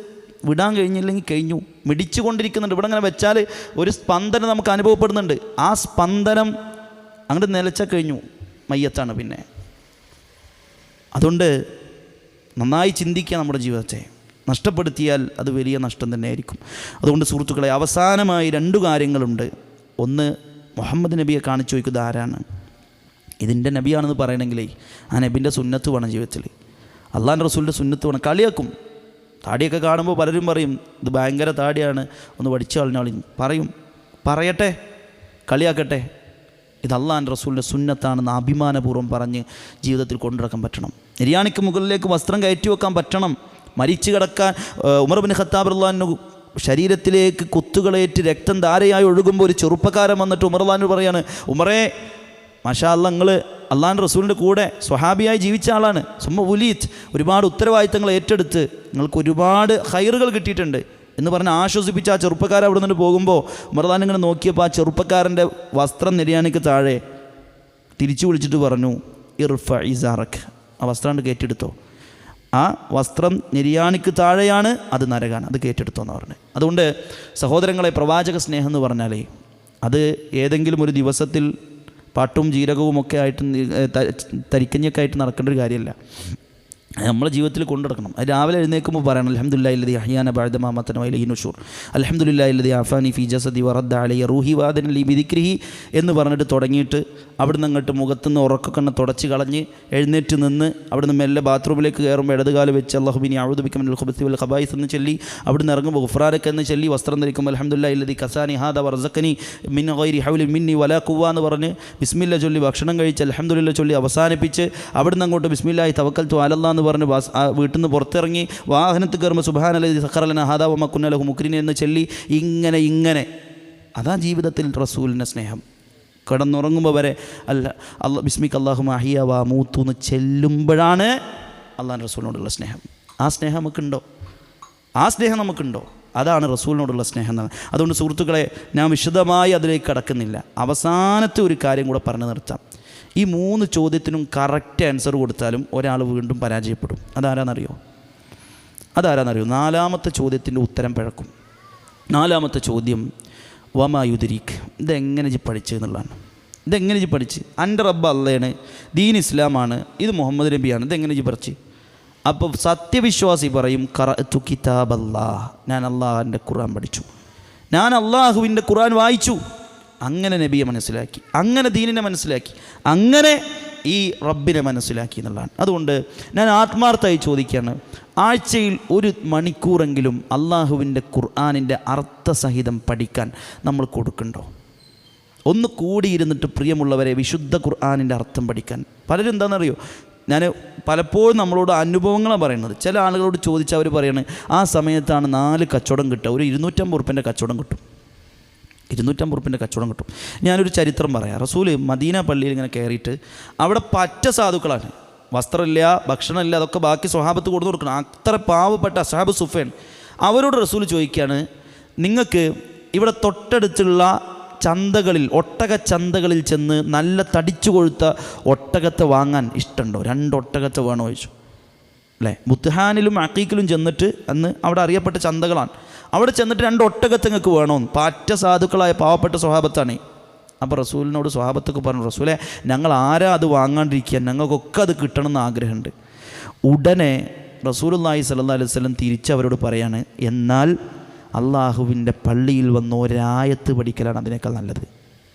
വിടാൻ കഴിഞ്ഞില്ലെങ്കിൽ കഴിഞ്ഞു, മിടിച്ചു കൊണ്ടിരിക്കുന്നുണ്ട്. ഇവിടെ അങ്ങനെ വെച്ചാൽ ഒരു സ്പന്ദനം നമുക്ക് അനുഭവപ്പെടുന്നുണ്ട്. ആ സ്പന്ദനം അങ്ങോട്ട് നിലച്ചാൽ കഴിഞ്ഞു, മയ്യത്താണ് പിന്നെ. അതുകൊണ്ട് നന്നായി ചിന്തിക്കുക. നമ്മുടെ ജീവിതത്തെ നഷ്ടപ്പെടുത്തിയാൽ അത് വലിയ നഷ്ടം തന്നെയായിരിക്കും. അതുകൊണ്ട് സുഹൃത്തുക്കളെ, അവസാനമായി 2 കാര്യങ്ങളുണ്ട്. ഒന്ന്, മുഹമ്മദ് നബിയെ കാണിച്ചു ചോദിക്കുന്നത് ആരാണ്? ഇതിൻ്റെ നബിയാണെന്ന് പറയണമെങ്കിലേ ആ നബിൻ്റെ സുന്നത്ത് വേണം ജീവിതത്തിൽ. അള്ളാഹുവിൻ്റെ റസൂലിൻ്റെ സുന്നത്ത് വേണം. കളിയാക്കും. താടിയൊക്കെ കാണുമ്പോൾ പലരും പറയും ഇത് ഭയങ്കര താടിയാണ്, ഒന്ന് വടിച്ചു കളഞ്ഞാളും പറയട്ടെ, കളിയാക്കട്ടെ. ഇത് അള്ളാഹുവിൻ്റെ റസൂലിൻ്റെ സുന്നത്താണെന്ന് അഭിമാനപൂർവ്വം പറഞ്ഞ് ജീവിതത്തിൽ കൊണ്ടുനടക്കാൻ പറ്റണം. നിര്യാണിക്ക് മുകളിലേക്ക് വസ്ത്രം കയറ്റി വെക്കാൻ പറ്റണം. മരിച്ചു കിടക്കാൻ ഉമർ ബിൻ ഖത്താബ് റളിയല്ലാഹു അൻഹു ശരീരത്തിലേക്ക് കുത്തുകളേറ്റ് രക്തം ധാരയായി ഒഴുകുമ്പോൾ ഒരു ചെറുപ്പക്കാരൻ വന്നിട്ട് ഉമർ റളിയല്ലാഹു അൻഹു പറയാണ്, ഉമറേ മാഷാ അല്ലാ, നിങ്ങൾ അള്ളാഹുവിൻ്റെ റസൂലിൻ്റെ കൂടെ സ്വഹാബിയായി ജീവിച്ച ആളാണ്. സുമ്മ ഉലീത്ത്, ഒരുപാട് ഉത്തരവാദിത്തങ്ങൾ ഏറ്റെടുത്ത് നിങ്ങൾക്ക് ഒരുപാട് ഖൈറുകൾ കിട്ടിയിട്ടുണ്ട് എന്ന് പറഞ്ഞ് ആശ്വസിപ്പിച്ച് ആ ചെറുപ്പക്കാരൻ അവിടെ നിന്ന് പോകുമ്പോൾ ഉമർ ഇങ്ങനെ നോക്കിയപ്പോൾ ആ ചെറുപ്പക്കാരൻ്റെ വസ്ത്രം നിര്യാണിക്ക് താഴെ തിരിച്ചു വിളിച്ചിട്ട് പറഞ്ഞു, ഇർഫ ഇസാറക്ക്, ആ വസ്ത്രം കയറ്റിയെടുത്തോ. ആ വസ്ത്രം നിര്യാണിക്ക് താഴെയാണ്, അത് നരകാണ്, അത് കയറ്റിയെടുത്തോ എന്ന് പറഞ്ഞു. അതുകൊണ്ട് സഹോദരങ്ങളെ, പ്രവാചക സ്നേഹം എന്ന് പറഞ്ഞാലേ അത് ഏതെങ്കിലും ഒരു ദിവസത്തിൽ പാട്ടും ജീരകവും ഒക്കെ ആയിട്ട് തരിക്കഞ്ഞൊക്കെ ആയിട്ട് നടക്കേണ്ട ഒരു കാര്യമല്ല. നമ്മളെ ജീവിതത്തിൽ കൊണ്ടുനടക്കണം. അത് രാവിലെ എഴുന്നേൽക്കുമ്പോൾ പറയണം, അൽഹംദുലില്ലാഹി അല്ലദീ അഹ്യാന ബഅദ മാ അമാതനാ വഇലൈഹി നുശൂർ, അൽഹംദുലില്ലാഹി അല്ലദീ അഫാനി ഫീ ജസദി വറദ്ദ അലയ്യ റൂഹി വഅദന ലി ബിദിക്രിഹി എന്ന് പറഞ്ഞിട്ട് തുടങ്ങിയിട്ട് അവിടുന്ന് അങ്ങോട്ട് മുഖത്തുനിന്ന് ഉറക്കക്കണ്ണ് തുടച്ച് കളഞ്ഞ് എഴുന്നേറ്റ് നിന്ന് അവിടുന്ന് മെല്ലെ ബാത്റൂമിലേക്ക് കയറുമ്പോൾ ഇടതുകാല് വെച്ച് അല്ലാഹുബിനി അഊദു ബിക മിനൽ ഖുബുസി വൽ ഖബായിസ് എന്ന് ചൊല്ലി അവിടുന്ന് ഇറങ്ങുമ്പോൾ ഗുഫ്രാനക എന്ന് ചൊല്ലി വസ്ത്രം ധരിക്കുമ്പോൾ അൽഹംദുലില്ലാഹി അല്ലദീ കസാനി ഹാദ വറസഖനി മിൻ ഗൈരി ഹൗലി മിന്നി വലാ ഖുവ്വ എന്ന് പറഞ്ഞ് ബിസ്മില്ലാ ചൊല്ലി ഭക്ഷണം കഴിച്ച് അൽഹംദുലില്ലാ ചൊല്ലി അവസാനിപ്പിച്ച് അവിടുന്ന് അങ്ങോട്ട് ബിസ്മില്ലാഹി തവക്കൽതു അലല്ലാഹ് എന്ന് പറഞ്ഞ് വീട്ടിൽ നിന്ന് പുറത്തിറങ്ങി വാഹനത്തിൽ കയറുമ്പോൾ സുബ്ഹാനല്ലദീ സഖറ ലനാ ഹാദാ വമാ കുന്നാ ലഹു മുഖ്രിനീൻ എന്ന് ചൊല്ലി ഇങ്ങനെ അതാ ജീവിതത്തിൽ റസൂലിൻ്റെ സ്നേഹം. കിടന്നുറങ്ങുമ്പോൾ വരെ അല്ല ബിസ്മിക അല്ലാഹുമ്മ അഹ്യ വ അമൂതു എന്ന് ചെല്ലുമ്പോഴാണ് അള്ളാഹുവിൻ്റെ റസൂലിനോടുള്ള സ്നേഹം. ആ സ്നേഹം നമുക്കുണ്ടോ? ആ സ്നേഹം നമുക്കുണ്ടോ? അതാണ് റസൂലിനോടുള്ള സ്നേഹം എന്നാണ്. അതുകൊണ്ട് സുഹൃത്തുക്കളെ, ഞാൻ വിശദമായി അതിലേക്ക് കടക്കുന്നില്ല. അവസാനത്തെ ഒരു കാര്യം കൂടെ പറഞ്ഞു നിർത്താം. ഈ 3 ചോദ്യത്തിനും കറക്റ്റ് ആൻസർ കൊടുത്താലും ഒരാൾ വീണ്ടും പരാജയപ്പെടും. അതാരാന്നറിയോ? 4ാമത്തെ ചോദ്യത്തിൻ്റെ ഉത്തരം പിഴക്കും. 4ാമത്തെ ചോദ്യം വമായുദ്രീക്ക്, ഇതെങ്ങനെ പഠിച്ചു എന്നുള്ളതാണ്. ഇതെങ്ങനെ പഠിച്ച്? എൻ്റെ റബ്ബ് അള്ളയാണ്, ദീൻ ഇസ്ലാമാണ്, ഇത് മുഹമ്മദ് നബിയാണ്, ഇതെങ്ങനെ പഠിച്ച്? അപ്പോൾ സത്യവിശ്വാസി പറയും ഖറഅതു കിതാബല്ലാഹ്, ഞാൻ അള്ളാഹുവിൻ്റെ ഖുർആൻ പഠിച്ചു, ഞാൻ അള്ളാഹുവിൻ്റെ ഖുർആൻ വായിച്ചു. അങ്ങനെ നബിയെ മനസ്സിലാക്കി, അങ്ങനെ ദീനിനെ മനസ്സിലാക്കി, അങ്ങനെ ഈ റബ്ബിനെ മനസ്സിലാക്കി എന്നുള്ളതാണ്. അതുകൊണ്ട് ഞാൻ ആത്മാർത്ഥമായി ചോദിക്കുകയാണ്, ആഴ്ചയിൽ 1 മണിക്കൂറെങ്കിലും അള്ളാഹുവിൻ്റെ ഖുർആനിൻ്റെ അർത്ഥസഹിതം പഠിക്കാൻ നമ്മൾ കൊടുക്കണ്ടോ? ഒന്ന് കൂടിയിരുന്നിട്ട് പ്രിയമുള്ളവരെ വിശുദ്ധ ഖുർആനിൻ്റെ അർത്ഥം പഠിക്കാൻ. പലരും എന്താണെന്നറിയോ, ഞാൻ പലപ്പോഴും നമ്മളോട് അനുഭവങ്ങളാണ് പറയുന്നത്. ചില ആളുകളോട് ചോദിച്ചാൽ അവർ പറയണത് ആ സമയത്താണ് 4 കച്ചവടം കിട്ടുക, ഒരു 250 ഉറുപ്പിൻ്റെ കച്ചവടം കിട്ടും, 250 ഉറുപ്പിൻ്റെ കച്ചവടം കിട്ടും. ഞാനൊരു ചരിത്രം പറയാം. റസൂൽ മദീന പള്ളിയിൽ ഇങ്ങനെ കയറിയിട്ട് അവിടെ പറ്റ സാധുക്കളാണ്, വസ്ത്രമില്ല, ഭക്ഷണമില്ല, അതൊക്കെ ബാക്കി സ്വഹാബത്ത് കൊടുത്തു കൊടുക്കണം. അത്ര പാവപ്പെട്ട അസ്ഹാബ് സുഫൈൻ. അവരോട് റസൂൽ ചോദിക്കുകയാണ്, നിങ്ങൾക്ക് ഇവിടെ തൊട്ടടുത്തുള്ള ചന്തകളിൽ, ഒട്ടക ചന്തകളിൽ ചെന്ന് നല്ല തടിച്ചു കൊഴുത്ത ഒട്ടകത്തെ വാങ്ങാൻ ഇഷ്ടമുണ്ടോ? 2 ഒട്ടകത്തെ വേണോ ചോദിച്ചു. അല്ലേ, ബുത്ഹാനിലും അക്കീക്കിലും ചെന്നിട്ട്, അന്ന് അവിടെ അറിയപ്പെട്ട ചന്തകളാണ്, അവിടെ ചെന്നിട്ട് 2 ഒട്ടകത്തെ നിങ്ങൾക്ക് വേണമെന്ന്. പാറ്റ സാധുക്കളായ പാവപ്പെട്ട സ്വഹാബത്താണ്. അപ്പോൾ റസൂലിനോട് സ്വഹാബത്തൊക്കെ പറഞ്ഞു, റസൂലെ ഞങ്ങൾ ആരാ അത് വാങ്ങാണ്ടിരിക്കുക, ഞങ്ങൾക്കൊക്കെ അത് കിട്ടണമെന്ന് ആഗ്രഹമുണ്ട്. ഉടനെ റസൂലുള്ളാഹി സ്വല്ലല്ലാഹു അലൈഹി വസല്ലം തിരിച്ചവരോട് പറയാണ്, എന്നാൽ അള്ളാഹുവിൻ്റെ പള്ളിയിൽ വന്ന് ഒരായത്ത് പഠിക്കലാണ് അതിനേക്കാൾ നല്ലത്.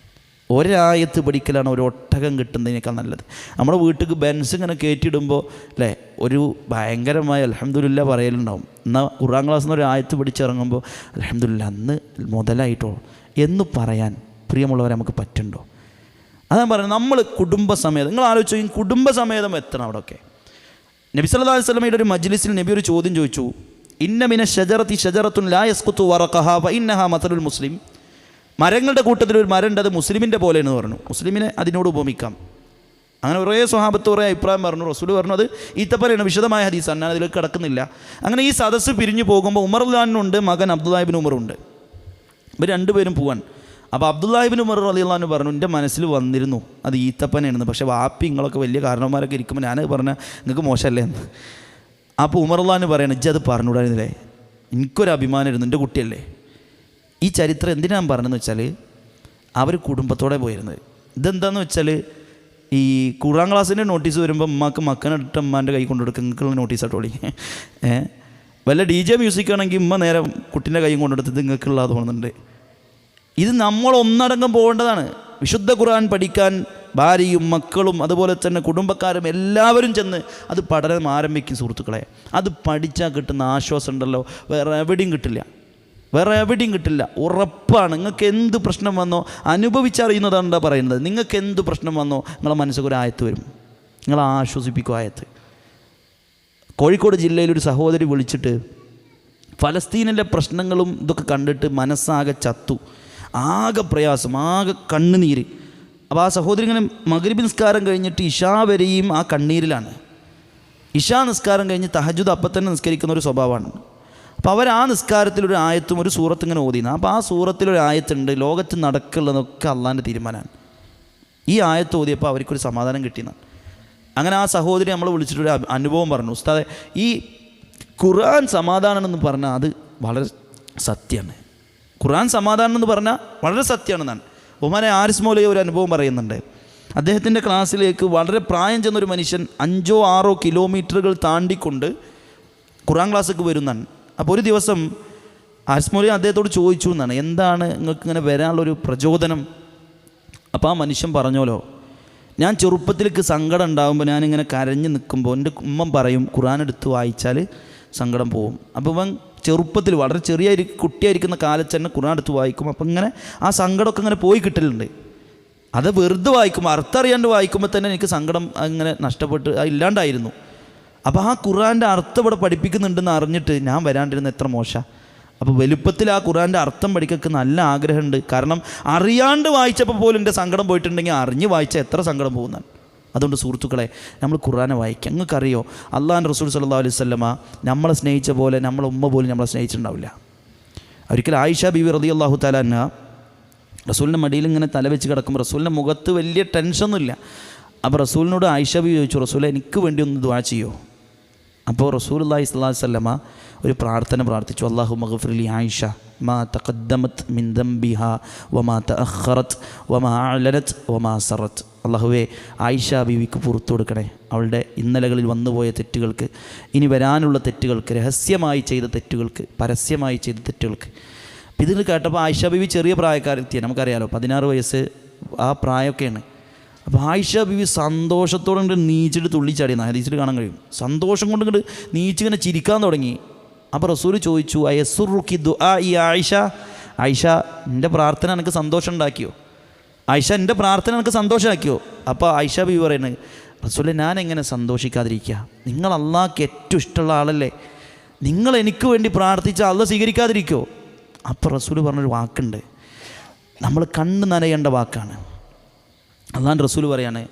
ഒരായത്ത് പഠിക്കലാണ് ഒരു ഒട്ടകം കിട്ടുന്നതിനേക്കാൾ നല്ലത്. നമ്മുടെ വീട്ടിൽ ബെൻസ് ഇങ്ങനെ കയറ്റിയിടുമ്പോൾ അല്ലേ, ഒരു ഭയങ്കരമായ അൽഹംദുലില്ലാ പറയലുണ്ടാവും. എന്നാൽ ഖുർആൻ ക്ലാസ്സിൽ നിന്ന് ഒരു ആയത്ത് പഠിച്ചിറങ്ങുമ്പോൾ അൽഹംദുലില്ലാ അന്ന് മുതലായിട്ടോ എന്ന് പറയാൻ പ്രിയമുള്ളവരെ നമുക്ക് പറ്റുണ്ടോ? അതാണ് പറയുന്നത്. നമ്മൾ കുടുംബസമേതം, നിങ്ങൾ ആലോചിച്ചു, കുടുംബസമേതം എത്തണം അവിടെയൊക്കെ. നബി സല്ലല്ലാഹു അലൈഹി വസല്ലമയുടെ ഒരു മജ്ലിസിൽ നബി ഒരു ചോദ്യം ചോദിച്ചു, ഇന്ന മിന ഷജറത്തി ഷജറത്തുൻ ലാ യസ്ഖുതു വറഖഹാ ഫഇന്നഹാ മസലുൽ മുസ്ലിം. മരങ്ങളുടെ കൂട്ടത്തിൽ ഒരു മരം ഉണ്ട്, അത് മുസ്ലിമിൻ്റെ പോലെയെന്ന് പറഞ്ഞു. മുസ്ലിമിനെ അതിനോട് ഉപമിക്കാം. അങ്ങനെ കുറേ സ്വഹാബത്ത് കുറേ അഭിപ്രായം പറഞ്ഞു. റസൂൽ പറഞ്ഞു അത് ഈത്തപ്പനയാണ്, വിശദമായ ഹദീസാണ്, ഞാൻ അതിലേക്ക് കിടക്കുന്നില്ല. അങ്ങനെ ഈ സദസ്സ് പിരിഞ്ഞു പോകുമ്പോൾ ഉമർ റളിയല്ലാഹുണ്ട്, മകൻ അബ്ദുല്ലാഹിബ്നു ഉമറുണ്ട്. ഇവർ രണ്ടുപേരും പോവാൻ. അപ്പോൾ അബ്ദുല്ലാഹിബ്നു ഉമർ റളിയല്ലാഹു പറഞ്ഞു, എൻ്റെ മനസ്സിൽ വന്നിരുന്നു അത് ഈത്തപ്പനാണെന്ന്, പക്ഷേ വാപ്പി നിങ്ങളൊക്കെ വലിയ കാരണവന്മാരൊക്കെ ഇരിക്കുമ്പോൾ ഞാനത് പറഞ്ഞാൽ നിങ്ങൾക്ക് മോശമല്ലേ എന്ന്. അപ്പോൾ ഉമർ റളിയല്ലാഹു പറയണം, ഇജ്ജ് അത് പറഞ്ഞുകൂടായിരുന്നില്ലേ, എനിക്കൊരു അഭിമാനമായിരുന്നു, എൻ്റെ കുട്ടിയല്ലേ. ഈ ചരിത്രം എന്തിനാണ് പറഞ്ഞതെന്ന് വെച്ചാൽ അവർ കുടുംബത്തോടെ പോയിരുന്നത്. ഇതെന്താണെന്ന് വെച്ചാൽ ഈ ഖുർആൻ ക്ലാസ്സിൻ്റെ നോട്ടീസ് വരുമ്പോൾ ഉമ്മാക്ക് മക്കനെടുത്ത് ഉമ്മാൻ്റെ കൈ കൊണ്ടുകൊടുക്കുക, നിങ്ങൾക്കുള്ള നോട്ടീസാണ് ടോളി. വല്ല DJ മ്യൂസിക് ആണെങ്കിൽ ഉമ്മ നേരെ കുട്ടീൻ്റെ കൈ കൊണ്ടെടുത്തത് നിങ്ങൾക്കുള്ള തോന്നുന്നുണ്ട്. ഇത് നമ്മൾ ഒന്നടങ്കം പോകേണ്ടതാണ്. വിശുദ്ധ ഖുർആൻ പഠിക്കാൻ ഭാര്യയും മക്കളും അതുപോലെ തന്നെ കുടുംബക്കാരും എല്ലാവരും ചെന്ന് അത് പഠനം ആരംഭിക്കും സുഹൃത്തുക്കളെ. അത് പഠിച്ചാൽ കിട്ടുന്ന ആശ്വാസം ഉണ്ടല്ലോ വേറെ എവിടെയും കിട്ടില്ല, വേറെ എവിടെയും കിട്ടില്ല, ഉറപ്പാണ്. നിങ്ങൾക്ക് എന്ത് പ്രശ്നം വന്നോ അനുഭവിച്ചറിയുന്നതാണ് പറയുന്നത്. നിങ്ങൾക്ക് എന്ത് പ്രശ്നം വന്നോ നിങ്ങളെ മനസ്സിൽ ഒരു ആയത്ത് വരും, നിങ്ങളെ ആശ്വസിപ്പിക്കും ആയത്ത്. കോഴിക്കോട് ജില്ലയിലൊരു സഹോദരി വിളിച്ചിട്ട് ഫലസ്തീനിലെ പ്രശ്നങ്ങളും ഇതൊക്കെ കണ്ടിട്ട് മനസ്സാകെ ചത്തു, ആകെ പ്രയാസം, ആകെ കണ്ണുനീര്. അപ്പോൾ ആ സഹോദരി ഇങ്ങനെ മഗ്രിബ് നിസ്കാരം കഴിഞ്ഞിട്ട് ഇശാ വരെയും ആ കണ്ണീരിലാണ്. ഇശാ നിസ്കാരം കഴിഞ്ഞ് തഹജ്ജുദ് അപ്പം തന്നെ നിസ്കരിക്കുന്ന ഒരു സ്വഭാവമാണ്. അപ്പോൾ അവർ ആ നിസ്കാരത്തിലൊരു ആയത്തും ഒരു സൂറത്ത് ഇങ്ങനെ ഓതിയിരുന്നു. അപ്പോൾ ആ സൂറത്തിലൊരു ആയത്തുണ്ട്, ലോകത്ത് നടക്കുള്ളതൊക്കെ അള്ളാൻ്റെ തീരുമാനമാണ്. ഈ ആയത്ത് ഓതിയപ്പോൾ അവർക്കൊരു സമാധാനം കിട്ടിയെന്നാണ്. അങ്ങനെ ആ സഹോദരി നമ്മൾ വിളിച്ചിട്ടൊരു അനുഭവം പറഞ്ഞു, ഉസ്താദെ ഈ ഖുർആൻ സമാധാനം എന്ന് പറഞ്ഞാൽ അത് വളരെ സത്യമാണ്. ഖുർആൻ സമാധാനം എന്ന് പറഞ്ഞാൽ വളരെ സത്യമാണെന്നാണ്. ബഹുമാനെ ആരിസ് മൗലവി ഒരു അനുഭവം പറയുന്നുണ്ട്. അദ്ദേഹത്തിൻ്റെ ക്ലാസ്സിലേക്ക് വളരെ പ്രായം ചെന്നൊരു മനുഷ്യൻ 5-6 കിലോമീറ്ററുകൾ താണ്ടിക്കൊണ്ട് ഖുർആൻ ക്ലാസ്സിലേക്ക് വരുന്നതാണ്. അപ്പോൾ ഒരു ദിവസം ആരിസ് മൗലവി അദ്ദേഹത്തോട് ചോദിച്ചു എന്നാണ്, എന്താണ് നിങ്ങൾക്ക് ഇങ്ങനെ വരാനുള്ളൊരു പ്രചോദനം? അപ്പോൾ ആ മനുഷ്യൻ പറഞ്ഞോലോ, ഞാൻ ചെറുപ്പത്തിലേക്ക് സങ്കടം ഉണ്ടാകുമ്പോൾ ഞാനിങ്ങനെ കരഞ്ഞ് നിൽക്കുമ്പോൾ എൻ്റെ ഉമ്മ പറയും ഖുർആൻ എടുത്ത് വായിച്ചാൽ സങ്കടം പോവും. അപ്പോൾ ഇവൻ ചെറുപ്പത്തിൽ വളരെ ചെറിയ കുട്ടിയായിരിക്കുന്ന കാലത്ത് തന്നെ ഖുർആൻ എടുത്ത് വായിക്കും. അപ്പം ഇങ്ങനെ ആ സങ്കടമൊക്കെ ഇങ്ങനെ പോയി കിട്ടലുണ്ട്. അത് വെറുതെ വായിക്കുമ്പോൾ അർത്ഥം അറിയാണ്ട് വായിക്കുമ്പോൾ തന്നെ എനിക്ക് സങ്കടം അങ്ങനെ നഷ്ടപ്പെട്ട് ഇല്ലാണ്ടായിരുന്നു. അപ്പോൾ ആ ഖുർആൻ്റെ അർത്ഥം ഇവിടെ പഠിപ്പിക്കുന്നുണ്ടെന്ന് അറിഞ്ഞിട്ട് ഞാൻ വരാണ്ടിരുന്ന എത്ര മോശം. അപ്പോൾ വലുപ്പത്തിൽ ആ ഖുർആൻ്റെ അർത്ഥം പഠിക്കൊക്കെ നല്ല ആഗ്രഹമുണ്ട്. കാരണം അറിയാണ്ട് വായിച്ചപ്പോൾ പോലും എൻ്റെ സങ്കടം പോയിട്ടുണ്ടെങ്കിൽ അറിഞ്ഞ് വായിച്ചാൽ എത്ര സങ്കടം പോകുന്നതാണ്. അതുകൊണ്ട് സുഹൃത്തുക്കളെ നമ്മൾ ഖുർആനെ വായിക്കാം. നിങ്ങൾക്കറിയോ അള്ളാഹുവിൻ്റെ റസൂൽ സല്ലല്ലാഹു അലൈഹി വസല്ലമ നമ്മളെ സ്നേഹിച്ച പോലെ നമ്മളെ ഉമ്മ പോലും നമ്മളെ സ്നേഹിച്ചിട്ടുണ്ടാവില്ല. ഒരിക്കൽ ആയിഷ ബീവി റളിയല്ലാഹു തആല അൻഹ റസൂലിൻ്റെ മടിയിൽ ഇങ്ങനെ തലവെച്ച് കിടക്കുമ്പോൾ റസൂലിൻ്റെ മുഖത്ത് വലിയ ടെൻഷനൊന്നുമില്ല. അപ്പോൾ റസൂലിനോട് ആയിഷ ബീവി ചോദിച്ചു, റസൂലെ എനിക്ക് വേണ്ടി ഒന്ന് ദുആ ചെയ്യോ? അപ്പോൾ റസൂലുള്ളാഹി സ്വല്ലല്ലാഹു അലൈഹി വസല്ലമ ഒരു പ്രാർത്ഥന പ്രാർത്ഥിച്ചു, അല്ലാഹുമ്മ ഗ്ഫിർലി ആയിഷ മാ തഖദ്ദമത് മിൻ ദംബിഹാ വമാ തഅഖറത് വമാ അഅലനത് വമാ സറത്. അല്ലാഹുവേ ആയിഷ ബീവിക്ക് പുറത്തു കൊടുക്കണേ, അവളുടെ ഇന്നലകളിൽ വന്നുപോയ തെറ്റുകൾക്ക്, ഇനി വരാനുള്ള തെറ്റുകൾക്ക്, രഹസ്യമായി ചെയ്ത തെറ്റുകൾക്ക്, പരസ്യമായി ചെയ്ത തെറ്റുകൾക്ക്. അപ്പം ഇതിൽ കേട്ടപ്പോൾ ആയിഷ ബീവി ചെറിയ പ്രായക്കാരെത്തിയാണ്, നമുക്കറിയാലോ 16 വയസ്സ് ആ പ്രായമൊക്കെയാണ്. അപ്പോൾ ആയിഷ ബീവി സന്തോഷത്തോടെ കൊണ്ട് നീച്ചിട്ട് തുള്ളിച്ചാടിയെന്ന് ഹദീസിൽ കാണാൻ കഴിയും. സന്തോഷം കൊണ്ട് ഇങ്ങോട്ട് നീച്ചിങ്ങനെ ചിരിക്കാൻ തുടങ്ങി. അപ്പോൾ റസൂൽ ചോദിച്ചു, അയസുറുക്കി ദുആ ഈ ആയിഷ, ആയിഷ എൻ്റെ പ്രാർത്ഥന എനിക്ക് സന്തോഷം ഉണ്ടാക്കിയോ? ആയിഷ എൻ്റെ പ്രാർത്ഥന എനിക്ക് സന്തോഷമാക്കിയോ? അപ്പോൾ ആയിഷ ബീവി പറയുന്നത്, റസൂലെ ഞാൻ എങ്ങനെ സന്തോഷിക്കാതിരിക്കുക? നിങ്ങൾ അള്ളാഹ്ക്ക് ഏറ്റവും ഇഷ്ടമുള്ള ആളല്ലേ, നിങ്ങൾ എനിക്ക് വേണ്ടി പ്രാർത്ഥിച്ചാൽ അള്ളാഹ് സ്വീകരിക്കാതിരിക്കുമോ? അപ്പോൾ റസൂൽ പറഞ്ഞൊരു വാക്കുണ്ട്, നമ്മൾ കണ്ണ് നനയേണ്ട വാക്കാണ്. അള്ളാഹുവിൻ്റെ റസൂൽ പറയാണ്,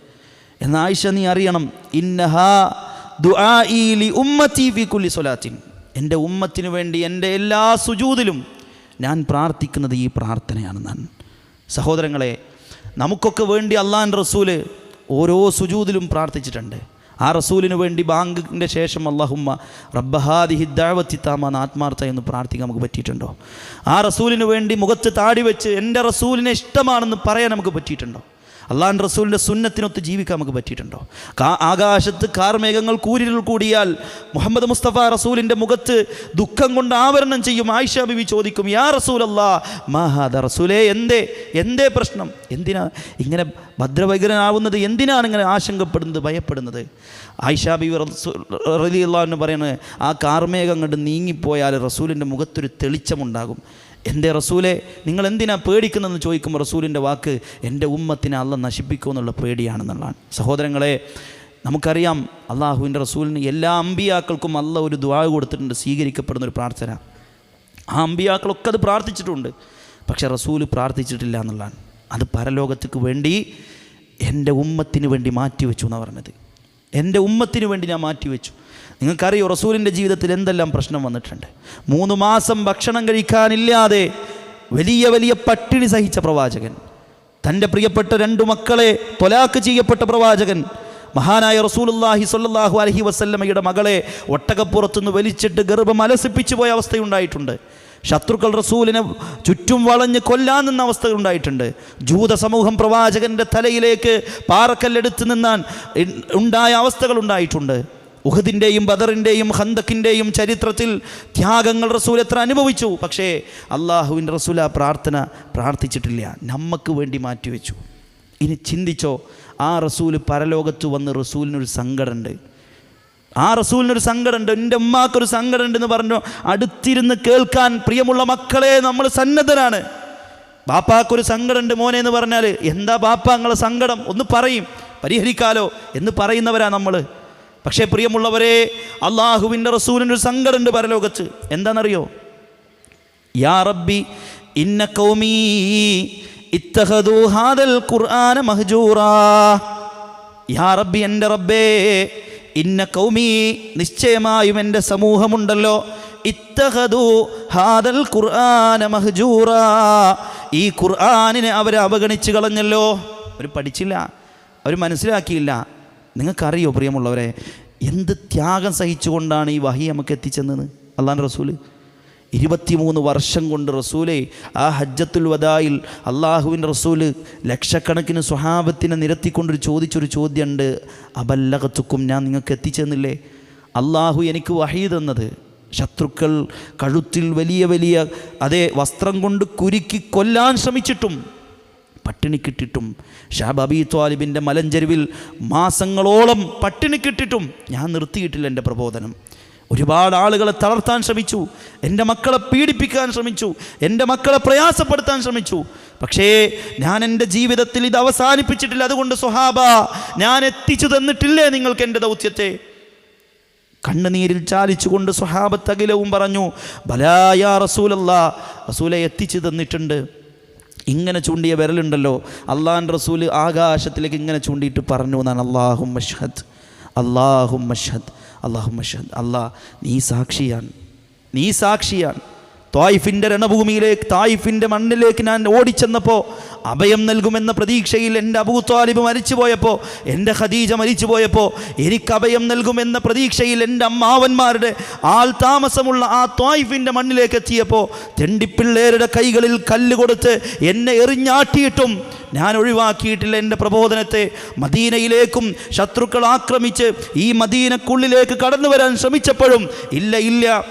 എന്നാൽ ആയിഷ നീ അറിയണം, ഇന്നഹാ ദുആഇ ലി ഉമ്മത്തി ഫീ കുല്ലി സ്വലാത്തിൻ, എൻ്റെ ഉമ്മത്തിന് വേണ്ടി എൻ്റെ എല്ലാ സുജൂദിലും ഞാൻ പ്രാർത്ഥിക്കുന്നത് ഈ പ്രാർത്ഥനയാണെന്നാണ്. സഹോദരങ്ങളെ, നമുക്കൊക്കെ വേണ്ടി അള്ളാഹുവിൻ്റെ റസൂൽ ഓരോ സുജൂദിലും പ്രാർത്ഥിച്ചിട്ടുണ്ട്. ആ റസൂലിന് വേണ്ടി ബാങ്കിൻ്റെ ശേഷം അല്ലാഹുമ്മ റബ്ബ ഹാദിഹി ദഅവത്തി താമ ആത്മാർത്ഥ എന്ന് പ്രാർത്ഥിക്കാൻ നമുക്ക് പറ്റിയിട്ടുണ്ടോ? ആ റസൂലിന് വേണ്ടി മുഖത്ത് താടി വെച്ച് എൻ്റെ റസൂലിനെ ഇഷ്ടമാണെന്ന് പറയാൻ നമുക്ക് പറ്റിയിട്ടുണ്ടോ? അള്ളാഹുവിൻ്റെ റസൂലിൻ്റെ സുന്നത്തിനൊത്ത് ജീവിക്കാൻ നമുക്ക് പറ്റിയിട്ടുണ്ടോ? ആകാശത്ത് കാർമേഘങ്ങൾ കൂരിരുൾ കൂടിയാൽ മുഹമ്മദ് മുസ്തഫ റസൂലിൻ്റെ മുഖത്ത് ദുഃഖം കൊണ്ട് ആവരണം ചെയ്യും. ആയിഷ ബിബി ചോദിക്കും, യാ റസൂലല്ലാ മാ ഹാദാ, റസൂലേ എന്തേ പ്രശ്നം? എന്തിനാ ഇങ്ങനെ ഭദ്രവൈകരനാവുന്നത്? എന്തിനാണ് ഇങ്ങനെ ആശങ്കപ്പെടുന്നത്, ഭയപ്പെടുന്നത്? ആയിഷ ബിബി റളിയല്ലാഹു അൻഹ പറയുന്നത്, ആ കാർമേഘം കണ്ട് നീങ്ങിപ്പോയാൽ റസൂലിൻ്റെ മുഖത്തൊരു തെളിച്ചമുണ്ടാകും. എൻ്റെ റസൂലെ നിങ്ങൾ എന്തിനാ പേടിക്കുന്നതെന്ന് ചോദിക്കുമ്പോൾ റസൂലിൻ്റെ വാക്ക്, എൻ്റെ ഉമ്മത്തിനെ അള്ളാഹ് നശിപ്പിക്കുമെന്നുള്ള പേടിയാണെന്നുള്ളതാണ്. സഹോദരങ്ങളെ, നമുക്കറിയാം അള്ളാഹുവിൻ്റെ റസൂലിന് എല്ലാ അമ്പിയാക്കൾക്കും അള്ളാഹ് ഒരു ദുആ കൊടുത്തിട്ടുണ്ട്, സ്വീകരിക്കപ്പെടുന്നൊരു പ്രാർത്ഥന. ആ അമ്പിയാക്കളൊക്കെ അത് പ്രാർത്ഥിച്ചിട്ടുണ്ട്, പക്ഷേ റസൂൽ പ്രാർത്ഥിച്ചിട്ടില്ല എന്നുള്ളതാണ്. അത് പരലോകത്തേക്ക് വേണ്ടി എൻ്റെ ഉമ്മത്തിന് വേണ്ടി മാറ്റിവെച്ചു എന്നാണ് പറഞ്ഞത്. എൻ്റെ ഉമ്മത്തിന് വേണ്ടി ഞാൻ മാറ്റിവെച്ചു. നിങ്ങൾക്കറിയോ റസൂലിൻ്റെ ജീവിതത്തിൽ എന്തെല്ലാം പ്രശ്നം വന്നിട്ടുണ്ട്. 3 മാസം ഭക്ഷണം കഴിക്കാനില്ലാതെ വലിയ വലിയ പട്ടിണി സഹിച്ച പ്രവാചകൻ, തൻ്റെ പ്രിയപ്പെട്ട 2 മക്കളെ ത്വലാഖ് ചെയ്യപ്പെട്ട പ്രവാചകൻ, മഹാനായ റസൂലുള്ളാഹി സ്വല്ലല്ലാഹു അലൈഹി വസല്ലമയുടെ മകളെ ഒട്ടകപ്പുറത്തുനിന്ന് വലിച്ചിട്ട് ഗർഭം അലസിപ്പിച്ചു പോയ അവസ്ഥയുണ്ടായിട്ടുണ്ട്. ശത്രുക്കൾ റസൂലിനെ ചുറ്റും വളഞ്ഞ് കൊല്ലാൻ നിന്ന അവസ്ഥകളുണ്ടായിട്ടുണ്ട്. ജൂത സമൂഹം പ്രവാചകൻ്റെ തലയിലേക്ക് പാറക്കല്ലെടുത്ത് നിന്നാൻ ഉണ്ടായ അവസ്ഥകളുണ്ടായിട്ടുണ്ട്. ഉഹദിൻ്റെയും ബദറിൻ്റെയും ഖന്തക്കിൻ്റെയും ചരിത്രത്തിൽ ത്യാഗങ്ങൾ റസൂൽ എത്ര അനുഭവിച്ചു. പക്ഷേ അള്ളാഹുവിൻ്റെ റസൂൽ ആ പ്രാർത്ഥന പ്രാർത്ഥിച്ചിട്ടില്ല, നമുക്ക് വേണ്ടി മാറ്റിവെച്ചു. ഇനി ചിന്തിച്ചോ, ആ റസൂല് പരലോകത്ത് വന്ന് റസൂലിനൊരു സങ്കടമുണ്ട്. ആ റസൂലിനൊരു സങ്കടമുണ്ട്, എൻ്റെ ഉമ്മാക്കൊരു സങ്കടമുണ്ടെന്ന് പറഞ്ഞു അടുത്തിരുന്ന് കേൾക്കാൻ പ്രിയമുള്ള മക്കളെ നമ്മൾ സന്നദ്ധരാണ്. ബാപ്പാക്കൊരു സങ്കടമുണ്ട് മോനെ എന്ന് പറഞ്ഞാൽ, എന്താ ബാപ്പ നിങ്ങളെ സങ്കടം ഒന്ന് പറയും, പരിഹരിക്കാലോ എന്ന് പറയുന്നവരാ നമ്മൾ. പക്ഷേ പ്രിയമുള്ളവരെ, അള്ളാഹുവിൻ്റെ റസൂലിനൊരു സങ്കടമുണ്ട് പരലോകത്ത്. എന്താണെന്നറിയോ? യാ റബ്ബി ഇന്ന ഖൗമീ ഇത്തഖദൂ ഹാദൽ ഖുർആന മഹ്ജൂറാ. യാ റബ്ബി, എൻ്റെ റബ്ബേ, ഇന്ന ഖൗമീ, നിശ്ചയമായും എൻ്റെ സമൂഹമുണ്ടല്ലോ, ഇത്തഖദൂ ഹാദൽ ഖുർആന മഹ്ജൂറാ, ഈ ഖുർആനിനെ അവർ അവഗണിച്ച് കളഞ്ഞല്ലോ. അവർ പഠിച്ചില്ല, അവർ മനസ്സിലാക്കിയില്ല. നിങ്ങൾക്കറിയോ പ്രിയമുള്ളവരെ, എന്ത് ത്യാഗം സഹിച്ചുകൊണ്ടാണ് ഈ വഹി നമുക്ക് എത്തിച്ചെന്നത്? അള്ളാഹുവിൻ്റെ റസൂല് 23 വർഷം കൊണ്ട് റസൂലെ ആ ഹജ്ജത്തുൽ വദായിൽ അള്ളാഹുവിൻ്റെ റസൂല് ലക്ഷക്കണക്കിന് സ്വഹാബത്തിനെ നിരത്തിക്കൊണ്ടൊരു ചോദിച്ചൊരു ചോദ്യമുണ്ട്, അബല്ലഗത്തുക്കും, ഞാൻ നിങ്ങൾക്ക് എത്തിച്ചെന്നില്ലേ? അള്ളാഹു എനിക്ക് വഹി തന്നത് ശത്രുക്കൾ കഴുത്തിൽ വലിയ വലിയ വസ്ത്രം കൊണ്ട് കുരുക്കി കൊല്ലാൻ ശ്രമിച്ചിട്ടും പട്ടിണിക്കിട്ടിട്ടും, ഷാബ് അബീ ത്വാലിബിൻ്റെ മലഞ്ചെരുവിൽ മാസങ്ങളോളം പട്ടിണിക്കിട്ടിട്ടും ഞാൻ നിർത്തിയിട്ടില്ല എൻ്റെ പ്രബോധനം. ഒരുപാട് ആളുകളെ തളർത്താൻ ശ്രമിച്ചു, എൻ്റെ മക്കളെ പീഡിപ്പിക്കാൻ ശ്രമിച്ചു, എൻ്റെ മക്കളെ പ്രയാസപ്പെടുത്താൻ ശ്രമിച്ചു. പക്ഷേ ഞാൻ എൻ്റെ ജീവിതത്തിൽ ഇത് അവസാനിപ്പിച്ചിട്ടില്ല. അതുകൊണ്ട് സ്വഹാബ, ഞാൻ എത്തിച്ചു തന്നിട്ടില്ലേ നിങ്ങൾക്ക് എൻ്റെ ദൗത്യത്തെ? കണ്ണുനീരിൽ ചാലിച്ചുകൊണ്ട് സ്വഹാബത്ത് അഖിലവും പറഞ്ഞു, ബലാ യാ റസൂലല്ലാഹ്, റസൂലെ എത്തിച്ചു തന്നിട്ടുണ്ട്. ഇങ്ങനെ ചൂണ്ടിയ വിരലുണ്ടല്ലോ, അള്ളാഹുവിൻ്റെ റസൂല് ആകാശത്തിലേക്ക് ഇങ്ങനെ ചൂണ്ടിയിട്ട് പറഞ്ഞു എന്നാണ്, അല്ലാഹുമ്മ അഷ്ഹദ്, അല്ലാഹുമ്മ അഷ്ഹദ്, അല്ലാഹുമ്മ അഷ്ഹദ്. അല്ലാഹ് നീ സാക്ഷിയാണ്, നീ സാക്ഷിയാണ്. ത്വായിഫിൻ്റെ രണഭൂമിയിലേക്ക്, തായിഫിൻ്റെ മണ്ണിലേക്ക് ഞാൻ ഓടിച്ചെന്നപ്പോൾ അഭയം നൽകുമെന്ന പ്രതീക്ഷയിൽ എൻ്റെ അബൂ ത്വാലിബ് മരിച്ചു പോയപ്പോൾ, എൻ്റെ ഖദീജ മരിച്ചു പോയപ്പോൾ എനിക്ക് അഭയം നൽകുമെന്ന പ്രതീക്ഷയിൽ എൻ്റെ അമ്മാവന്മാരുടെ ആൾ താമസമുള്ള ആ ത്വായിഫിൻ്റെ മണ്ണിലേക്ക് എത്തിയപ്പോൾ തെണ്ടിപ്പിള്ളേരുടെ കൈകളിൽ കല്ല് കൊടുത്ത് എന്നെ എറിഞ്ഞാട്ടിയിട്ടും ഞാൻ ഒഴിവാക്കിയിട്ടില്ല എൻ്റെ പ്രബോധനത്തെ. മദീനയിലേക്കും ശത്രുക്കൾ ആക്രമിച്ച് ഈ മദീനക്കുള്ളിലേക്ക് കടന്നു വരാൻ ശ്രമിച്ചപ്പോഴും ഇല്ല,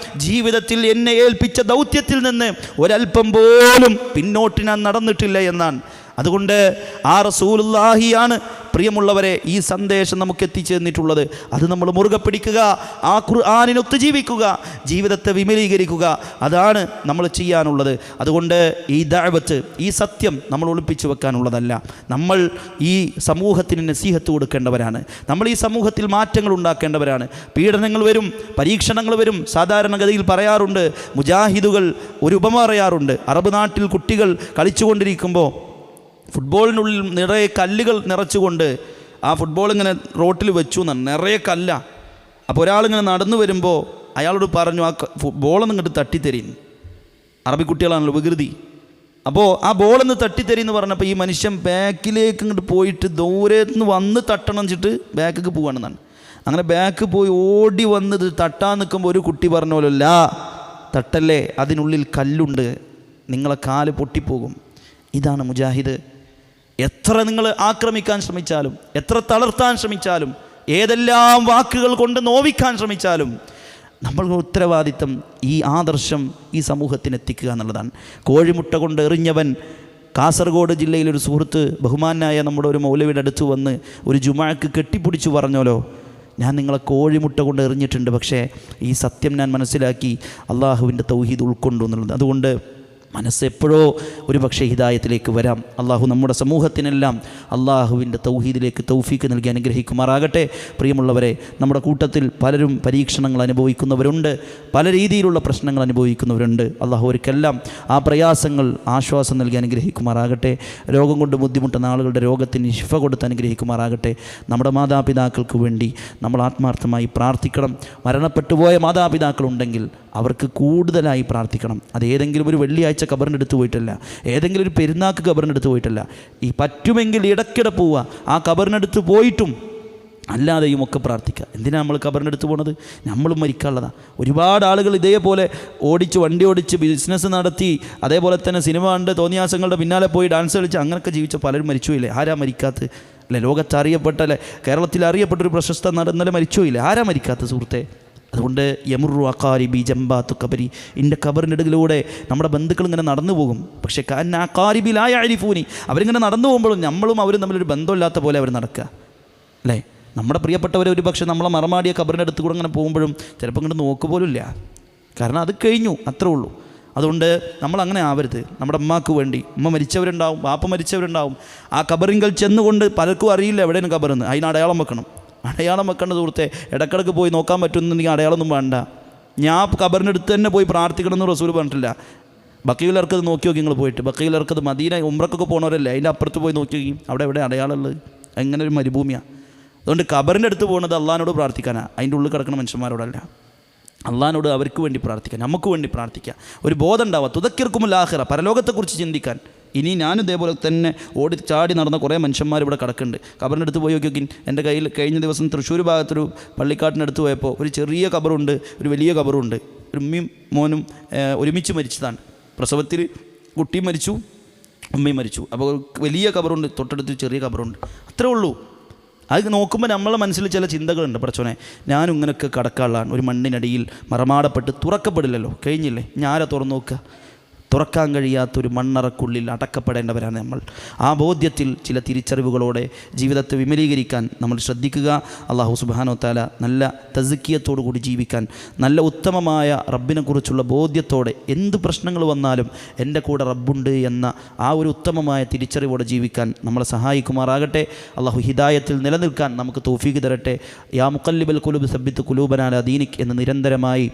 ജീവിതത്തിൽ എന്നെ ഏൽപ്പിച്ച ദൗത്യത്തിൽ നിന്ന് ഒരല്പം പോലും പിന്നോട്ട് ഞാൻ നടന്നിട്ടില്ല എന്നാണ്. അതുകൊണ്ട് ആ റസൂലുള്ളാഹിയാണ് പ്രിയമുള്ളവരെ ഈ സന്ദേശം നമുക്ക് എത്തിച്ചു തന്നിട്ടുള്ളത്. അത് നമ്മൾ മുറുകെ പിടിക്കുക, ആ ഖുർആനിനൊത്ത് ജീവിക്കുക, ജീവിതത്തെ വിമലീകരിക്കുക, അതാണ് നമ്മൾ ചെയ്യാനുള്ളത്. അതുകൊണ്ട് ഈ ദഅവത്ത്, ഈ സത്യം നമ്മൾ ഒളിപ്പിച്ചു വെക്കാനുള്ളതല്ല. നമ്മൾ ഈ സമൂഹത്തിന് നസീഹത്ത് കൊടുക്കേണ്ടവരാണ്. നമ്മൾ ഈ സമൂഹത്തിൽ മാറ്റങ്ങൾ ഉണ്ടാക്കേണ്ടവരാണ്. പീഡനങ്ങൾ വരും, പരീക്ഷണങ്ങൾ വരും. സാധാരണഗതിയിൽ പറയാറുണ്ട്, മുജാഹിദുകൾ ഒരു ഉപമ പറയാറുണ്ട്. അറബ് നാട്ടിൽ കുട്ടികൾ കളിച്ചുകൊണ്ടിരിക്കുമ്പോൾ ഫുട്ബോളിനുള്ളിൽ നിറയെ കല്ലുകൾ നിറച്ചുകൊണ്ട് ആ ഫുട്ബോൾ ഇങ്ങനെ റോട്ടിൽ വെച്ചു എന്നാണ്, നിറയെ കല്ല. അപ്പോൾ ഒരാളിങ്ങനെ നടന്നു വരുമ്പോൾ അയാളോട് പറഞ്ഞു, ആ ബോളൊന്നും ഇങ്ങോട്ട് തട്ടിത്തരീന്ന്. അറബി കുട്ടികളാണല്ലോ വികൃതി. അപ്പോൾ ആ ബോളൊന്ന് തട്ടിത്തരീന്ന് പറഞ്ഞപ്പോൾ ഈ മനുഷ്യൻ ബാക്കിലേക്ക് ഇങ്ങോട്ട് പോയിട്ട് ദൂരത്തുനിന്ന് വന്ന് തട്ടണം വെച്ചിട്ട് ബാക്കിലേക്ക് പോവുകയാണെന്നാണ്. അങ്ങനെ ബാക്ക് പോയി ഓടി വന്നത് തട്ടാൻ നിൽക്കുമ്പോൾ ഒരു കുട്ടി പറഞ്ഞോലോ, ലാ തട്ടല്ലേ, അതിനുള്ളിൽ കല്ലുണ്ട്, നിങ്ങളെ കാല് പൊട്ടിപ്പോകും. ഇതാണ് മുജാഹിദ്. എത്ര നിങ്ങൾ ആക്രമിക്കാൻ ശ്രമിച്ചാലും, എത്ര തളർത്താൻ ശ്രമിച്ചാലും, ഏതെല്ലാം വാക്കുകൾ കൊണ്ട് നോവിക്കാൻ ശ്രമിച്ചാലും, നമ്മളുടെ ഉത്തരവാദിത്തം ഈ ആദർശം ഈ സമൂഹത്തിന് എത്തിക്കുക എന്നുള്ളതാണ്. കോഴിമുട്ട കൊണ്ട് എറിഞ്ഞവൻ, കാസർഗോഡ് ജില്ലയിലൊരു സുഹൃത്ത് ബഹുമാനായ നമ്മുടെ ഒരു മൗലവിയുടെ അടുത്ത് വന്ന് ഒരു ജുമാക്ക് കെട്ടിപ്പിടിച്ചു പറഞ്ഞോലോ, ഞാൻ നിങ്ങളെ കോഴിമുട്ട കൊണ്ട് എറിഞ്ഞിട്ടുണ്ട്, പക്ഷേ ഈ സത്യം ഞാൻ മനസ്സിലാക്കി അള്ളാഹുവിൻ്റെ തൗഹീദ് ഉൾക്കൊണ്ടു എന്നുള്ളത്. അതുകൊണ്ട് മനസ്സെപ്പോഴോ ഒരു പക്ഷേ ഹിദായത്തിലേക്ക് വരാം. അള്ളാഹു നമ്മുടെ സമൂഹത്തിനെല്ലാം അള്ളാഹുവിൻ്റെ തൗഹീദിലേക്ക് തൗഫീക്ക് നൽകി അനുഗ്രഹിക്കുമാറാകട്ടെ. പ്രിയമുള്ളവരെ, നമ്മുടെ കൂട്ടത്തിൽ പലരും പരീക്ഷണങ്ങൾ അനുഭവിക്കുന്നവരുണ്ട്, പല രീതിയിലുള്ള പ്രശ്നങ്ങൾ അനുഭവിക്കുന്നവരുണ്ട്. അള്ളാഹു അവർക്കെല്ലാം ആ പ്രയാസങ്ങൾ ആശ്വാസം നൽകി അനുഗ്രഹിക്കുമാറാകട്ടെ. രോഗം കൊണ്ട് ബുദ്ധിമുട്ടുന്ന ആളുകളുടെ രോഗത്തിന് ശിഫ കൊടുത്ത് അനുഗ്രഹിക്കുമാറാകട്ടെ. നമ്മുടെ മാതാപിതാക്കൾക്ക് വേണ്ടി നമ്മൾ ആത്മാർത്ഥമായി പ്രാർത്ഥിക്കണം. മരണപ്പെട്ടുപോയ മാതാപിതാക്കളുണ്ടെങ്കിൽ അവർക്ക് കൂടുതലായി പ്രാർത്ഥിക്കണം. അത് ഏതെങ്കിലും ഒരു വെള്ളിയാഴ്ച ഖബറിൻ്റെ അടുത്ത് പോയിട്ടല്ല, ഏതെങ്കിലും ഒരു പെരുന്നാൾക്ക് ഖബറിൻ്റെ അടുത്ത് പോയിട്ടല്ല. ഈ പറ്റുമെങ്കിൽ ഇടയ്ക്കിടെ പോവുക, ആ ഖബറിനടുത്ത് പോയിട്ടും അല്ലാതെയും ഒക്കെ പ്രാർത്ഥിക്കുക. എന്തിനാണ് നമ്മൾ ഖബറിൻ്റെ അടുത്ത് പോണത്? നമ്മളും മരിക്കാനുള്ളതാണ്. ഒരുപാട് ആളുകൾ ഇതേപോലെ വണ്ടി ഓടിച്ച് ബിസിനസ് നടത്തി, അതേപോലെ തന്നെ സിനിമ കണ്ട് തോന്നിയാസങ്ങളുടെ പിന്നാലെ പോയി ഡാൻസ് കളിച്ച് അങ്ങനെയൊക്കെ ജീവിച്ച പലരും മരിച്ചുപോയില്ലേ? ആരാ മരിക്കാത്ത? അല്ലേ, ലോകത്ത് അറിയപ്പെട്ടല്ലേ, കേരളത്തിൽ അറിയപ്പെട്ടൊരു പ്രശസ്ത നടന്നല്ലേ മരിച്ചുപോയില്ലേ? ആരാ മരിക്കാത്ത സുഹൃത്തെ? അതുകൊണ്ട് യമുറു അക്കാരിബി ജംബാത്തു കബരി, എൻ്റെ ഖബറിൻ്റെ ഇടയിലൂടെ നമ്മുടെ ബന്ധുക്കൾ ഇങ്ങനെ നടന്നു പോകും. പക്ഷേ അക്കാരിബിലായ അരിഫൂനി, അവരിങ്ങനെ നടന്നു പോകുമ്പോഴും നമ്മളും അവരും തമ്മിലൊരു ബന്ധമില്ലാത്ത പോലെ അവർ നടക്കുക. അല്ലേ, നമ്മുടെ പ്രിയപ്പെട്ടവരെ ഒരു പക്ഷേ നമ്മളെ മറമാടിയ ഖബറിൻ്റെ അടുത്ത് കൂടെ ഇങ്ങനെ പോകുമ്പോഴും ചിലപ്പോൾ ഇങ്ങോട്ട് നോക്കുപോലുമില്ല. കാരണം അത് കഴിഞ്ഞു, അത്രേ ഉള്ളൂ. അതുകൊണ്ട് നമ്മളങ്ങനെ ആവരുത്. നമ്മുടെ അമ്മക്ക് വേണ്ടി, ഉമ്മ മരിച്ചവരുണ്ടാവും, ബാപ്പ മരിച്ചവരുണ്ടാവും, ആ ഖബറിങ്കൽ ചെന്നുകൊണ്ട് പലർക്കും അറിയില്ല എവിടെയാണ് ഖബറെന്ന്, അതിന് അടയാളം വെക്കണം. അടയാളം വെക്കേണ്ട സുഹൃത്തെ, ഇടക്കിടക്ക് പോയി നോക്കാൻ പറ്റുന്നുണ്ടെങ്കിൽ അടയാളമൊന്നും വേണ്ട. ഞാൻ ഖബറിൻ്റെ അടുത്ത് തന്നെ പോയി പ്രാർത്ഥിക്കണമെന്ന് റസൂൽ പറഞ്ഞിട്ടില്ല. ബക്കീലർക്കത് നോക്കി നോക്കി നിങ്ങൾ പോയിട്ട്, ബക്കീലർക്കത് മദീന ഉംറക്കൊക്കെ പോകണവരല്ലേ, അതിൻ്റെ അപ്പുറത്ത് പോയി നോക്കി നോക്കി അവിടെ എവിടെ അടയാളമുള്ളത്? അങ്ങനെ ഒരു മരുഭൂമിയാണ്. അതുകൊണ്ട് ഖബറിൻ്റെ അടുത്ത് പോകുന്നത് അള്ളാഹിനോട് പ്രാർത്ഥിക്കാനാണ്, അതിൻ്റെ ഉള്ളിൽ കിടക്കുന്ന മനുഷ്യന്മാരോടല്ല. അള്ളാഹിനോട് അവർക്ക് വേണ്ടി പ്രാർത്ഥിക്കാൻ, നമുക്ക് വേണ്ടി പ്രാർത്ഥിക്കുക. ഒരു ബോധം ഉണ്ടാവുക, തുദക്കിർക്കുമുൽ ആഖിറ, പരലോകത്തെക്കുറിച്ച് ചിന്തിക്കാൻ. ഇനി ഞാനും ഇതേപോലെ തന്നെ ഓടി ചാടി നടന്ന കുറേ മനുഷ്യന്മാർ ഇവിടെ കിടക്കുന്നുണ്ട്. ഖബറിൻ്റെ അടുത്ത് പോയി നോക്കി. എൻ്റെ കയ്യിൽ കഴിഞ്ഞ ദിവസം തൃശ്ശൂർ ഭാഗത്തൊരു പള്ളിക്കാട്ടിനടുത്ത് പോയപ്പോൾ ഒരു ചെറിയ ഖബറുണ്ട്, ഒരു വലിയ ഖബറുണ്ട്. ഒരു ഉമ്മയും മോനും ഒരുമിച്ച് മരിച്ചതാണ്. പ്രസവത്തിൽ കുട്ടിയും മരിച്ചു, ഉമ്മയും മരിച്ചു. അപ്പോൾ വലിയ ഖബറുണ്ട്, തൊട്ടടുത്ത് ചെറിയ ഖബറുണ്ട്, അത്രേ ഉള്ളൂ. അത് നോക്കുമ്പോൾ നമ്മളെ മനസ്സിൽ ചില ചിന്തകളുണ്ട്. പടച്ചോനെ, ഞാനും ഇങ്ങനെയൊക്കെ കടക്കാനുള്ളതാണ്. ഒരു മണ്ണിനടിയിൽ മറമാടപ്പെട്ട് തുറക്കപ്പെടില്ലല്ലോ, കഴിഞ്ഞില്ലേ, ഞാരെ തുറന്നു നോക്കുക. തുറക്കാൻ കഴിയാത്തൊരു മണ്ണറക്കുള്ളിൽ അടക്കപ്പെടേണ്ടവരാണ് നമ്മൾ. ആ ബോധ്യത്തിൽ ചില തിരിച്ചറിവുകളോടെ ജീവിതത്തെ വിമലീകരിക്കാൻ നമ്മൾ ശ്രദ്ധിക്കുക. അള്ളാഹു സുബ്ഹാനഹു വ തആല നല്ല തസ്കിയത്തോടു കൂടി ജീവിക്കാൻ, നല്ല ഉത്തമമായ റബ്ബിനെക്കുറിച്ചുള്ള ബോധ്യത്തോടെ എന്ത് പ്രശ്നങ്ങൾ വന്നാലും എൻ്റെ കൂടെ റബ്ബുണ്ട് എന്ന ആ ഒരു ഉത്തമമായ തിരിച്ചറിവോടെ ജീവിക്കാൻ നമ്മളെ സഹായിക്കുമാറാകട്ടെ. അള്ളാഹു ഹിദായത്തിൽ നിലനിൽക്കാൻ നമുക്ക് തൗഫീഖ് തരട്ടെ. യാ മുഖല്ലിബൽ ഖുലൂബ് സബ്ബിത്ത് ഖുലൂബനാ അലാ ദീനിക് എന്ന് നിരന്തരമായി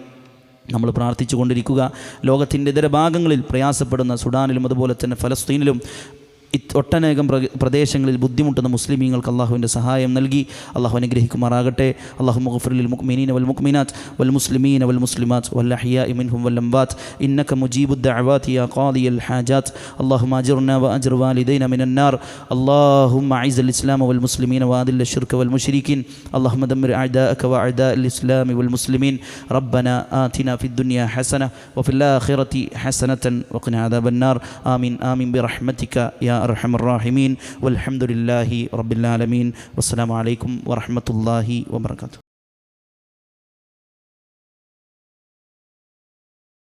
നമ്മൾ പ്രാർത്ഥിച്ചു കൊണ്ടിരിക്കുക. ലോകത്തിൻ്റെ ഇതര ഭാഗങ്ങളിൽ പ്രയാസപ്പെടുന്ന സുഡാനിലും അതുപോലെ തന്നെ ഫലസ്തീനിലും ഒട്ടനേകം പ്രദേശങ്ങളിൽ ബുദ്ധിമുട്ടുന്ന മുസ്ലിമീങ്ങൾക്ക് അള്ളാഹുവിൻ്റെ സഹായം നൽകി അള്ളാഹു അനുഗ്രഹിക്കുമാറാകട്ടെ. അല്ലാഹുമ്മ ഗ്ഫിർ ലിൽ മുഅ്മിനീന വൽ മുഅ്മിനാത്ത് വൽ മുസ്ലിമീന വൽ മുസ്ലിമാത്ത് വൽ അഹ്യാഇ മിൻഹും വൽ അംവാത്ത് ഇന്നക മുജീബുദ് ദഅവാതി യാ ഖാദിയൽ ഹാജാത്ത്. അല്ലാഹുമ്മ അജിർനാ വ അജിർ വാലിദൈന മിനൻ നാർ. അല്ലാഹുമ്മ അഇസ്ൽ ഇസ്ലാമ വൽ മുസ്ലിമീന വഅദിൽ അശ്ശിർക വൽ മുശ്രിക്കീൻ. അല്ലാഹുമ്മ ദമ്മിർ അഅദാഅക വ അഅദാഅൽ ഇസ്ലാമി വൽ മുസ്ലിമീൻ. റബ്ബനാ ആതിനാ ഫിദ് ദുനിയാ ഹസന വഫിൽ ആഖിറതി ഹസനതൻ വഖിനാ അദാബൻ നാർ. ആമീൻ ആമീൻ ബിറഹ്മതിക യാ അർഹമർ റഹീമീൻ. വൽഹംദുലില്ലാഹി റബ്ബിൽ ആലമീൻ. വസ്സലാമു അലൈക്കും വറഹ്മത്തുള്ളാഹി വബറകാതുഹു.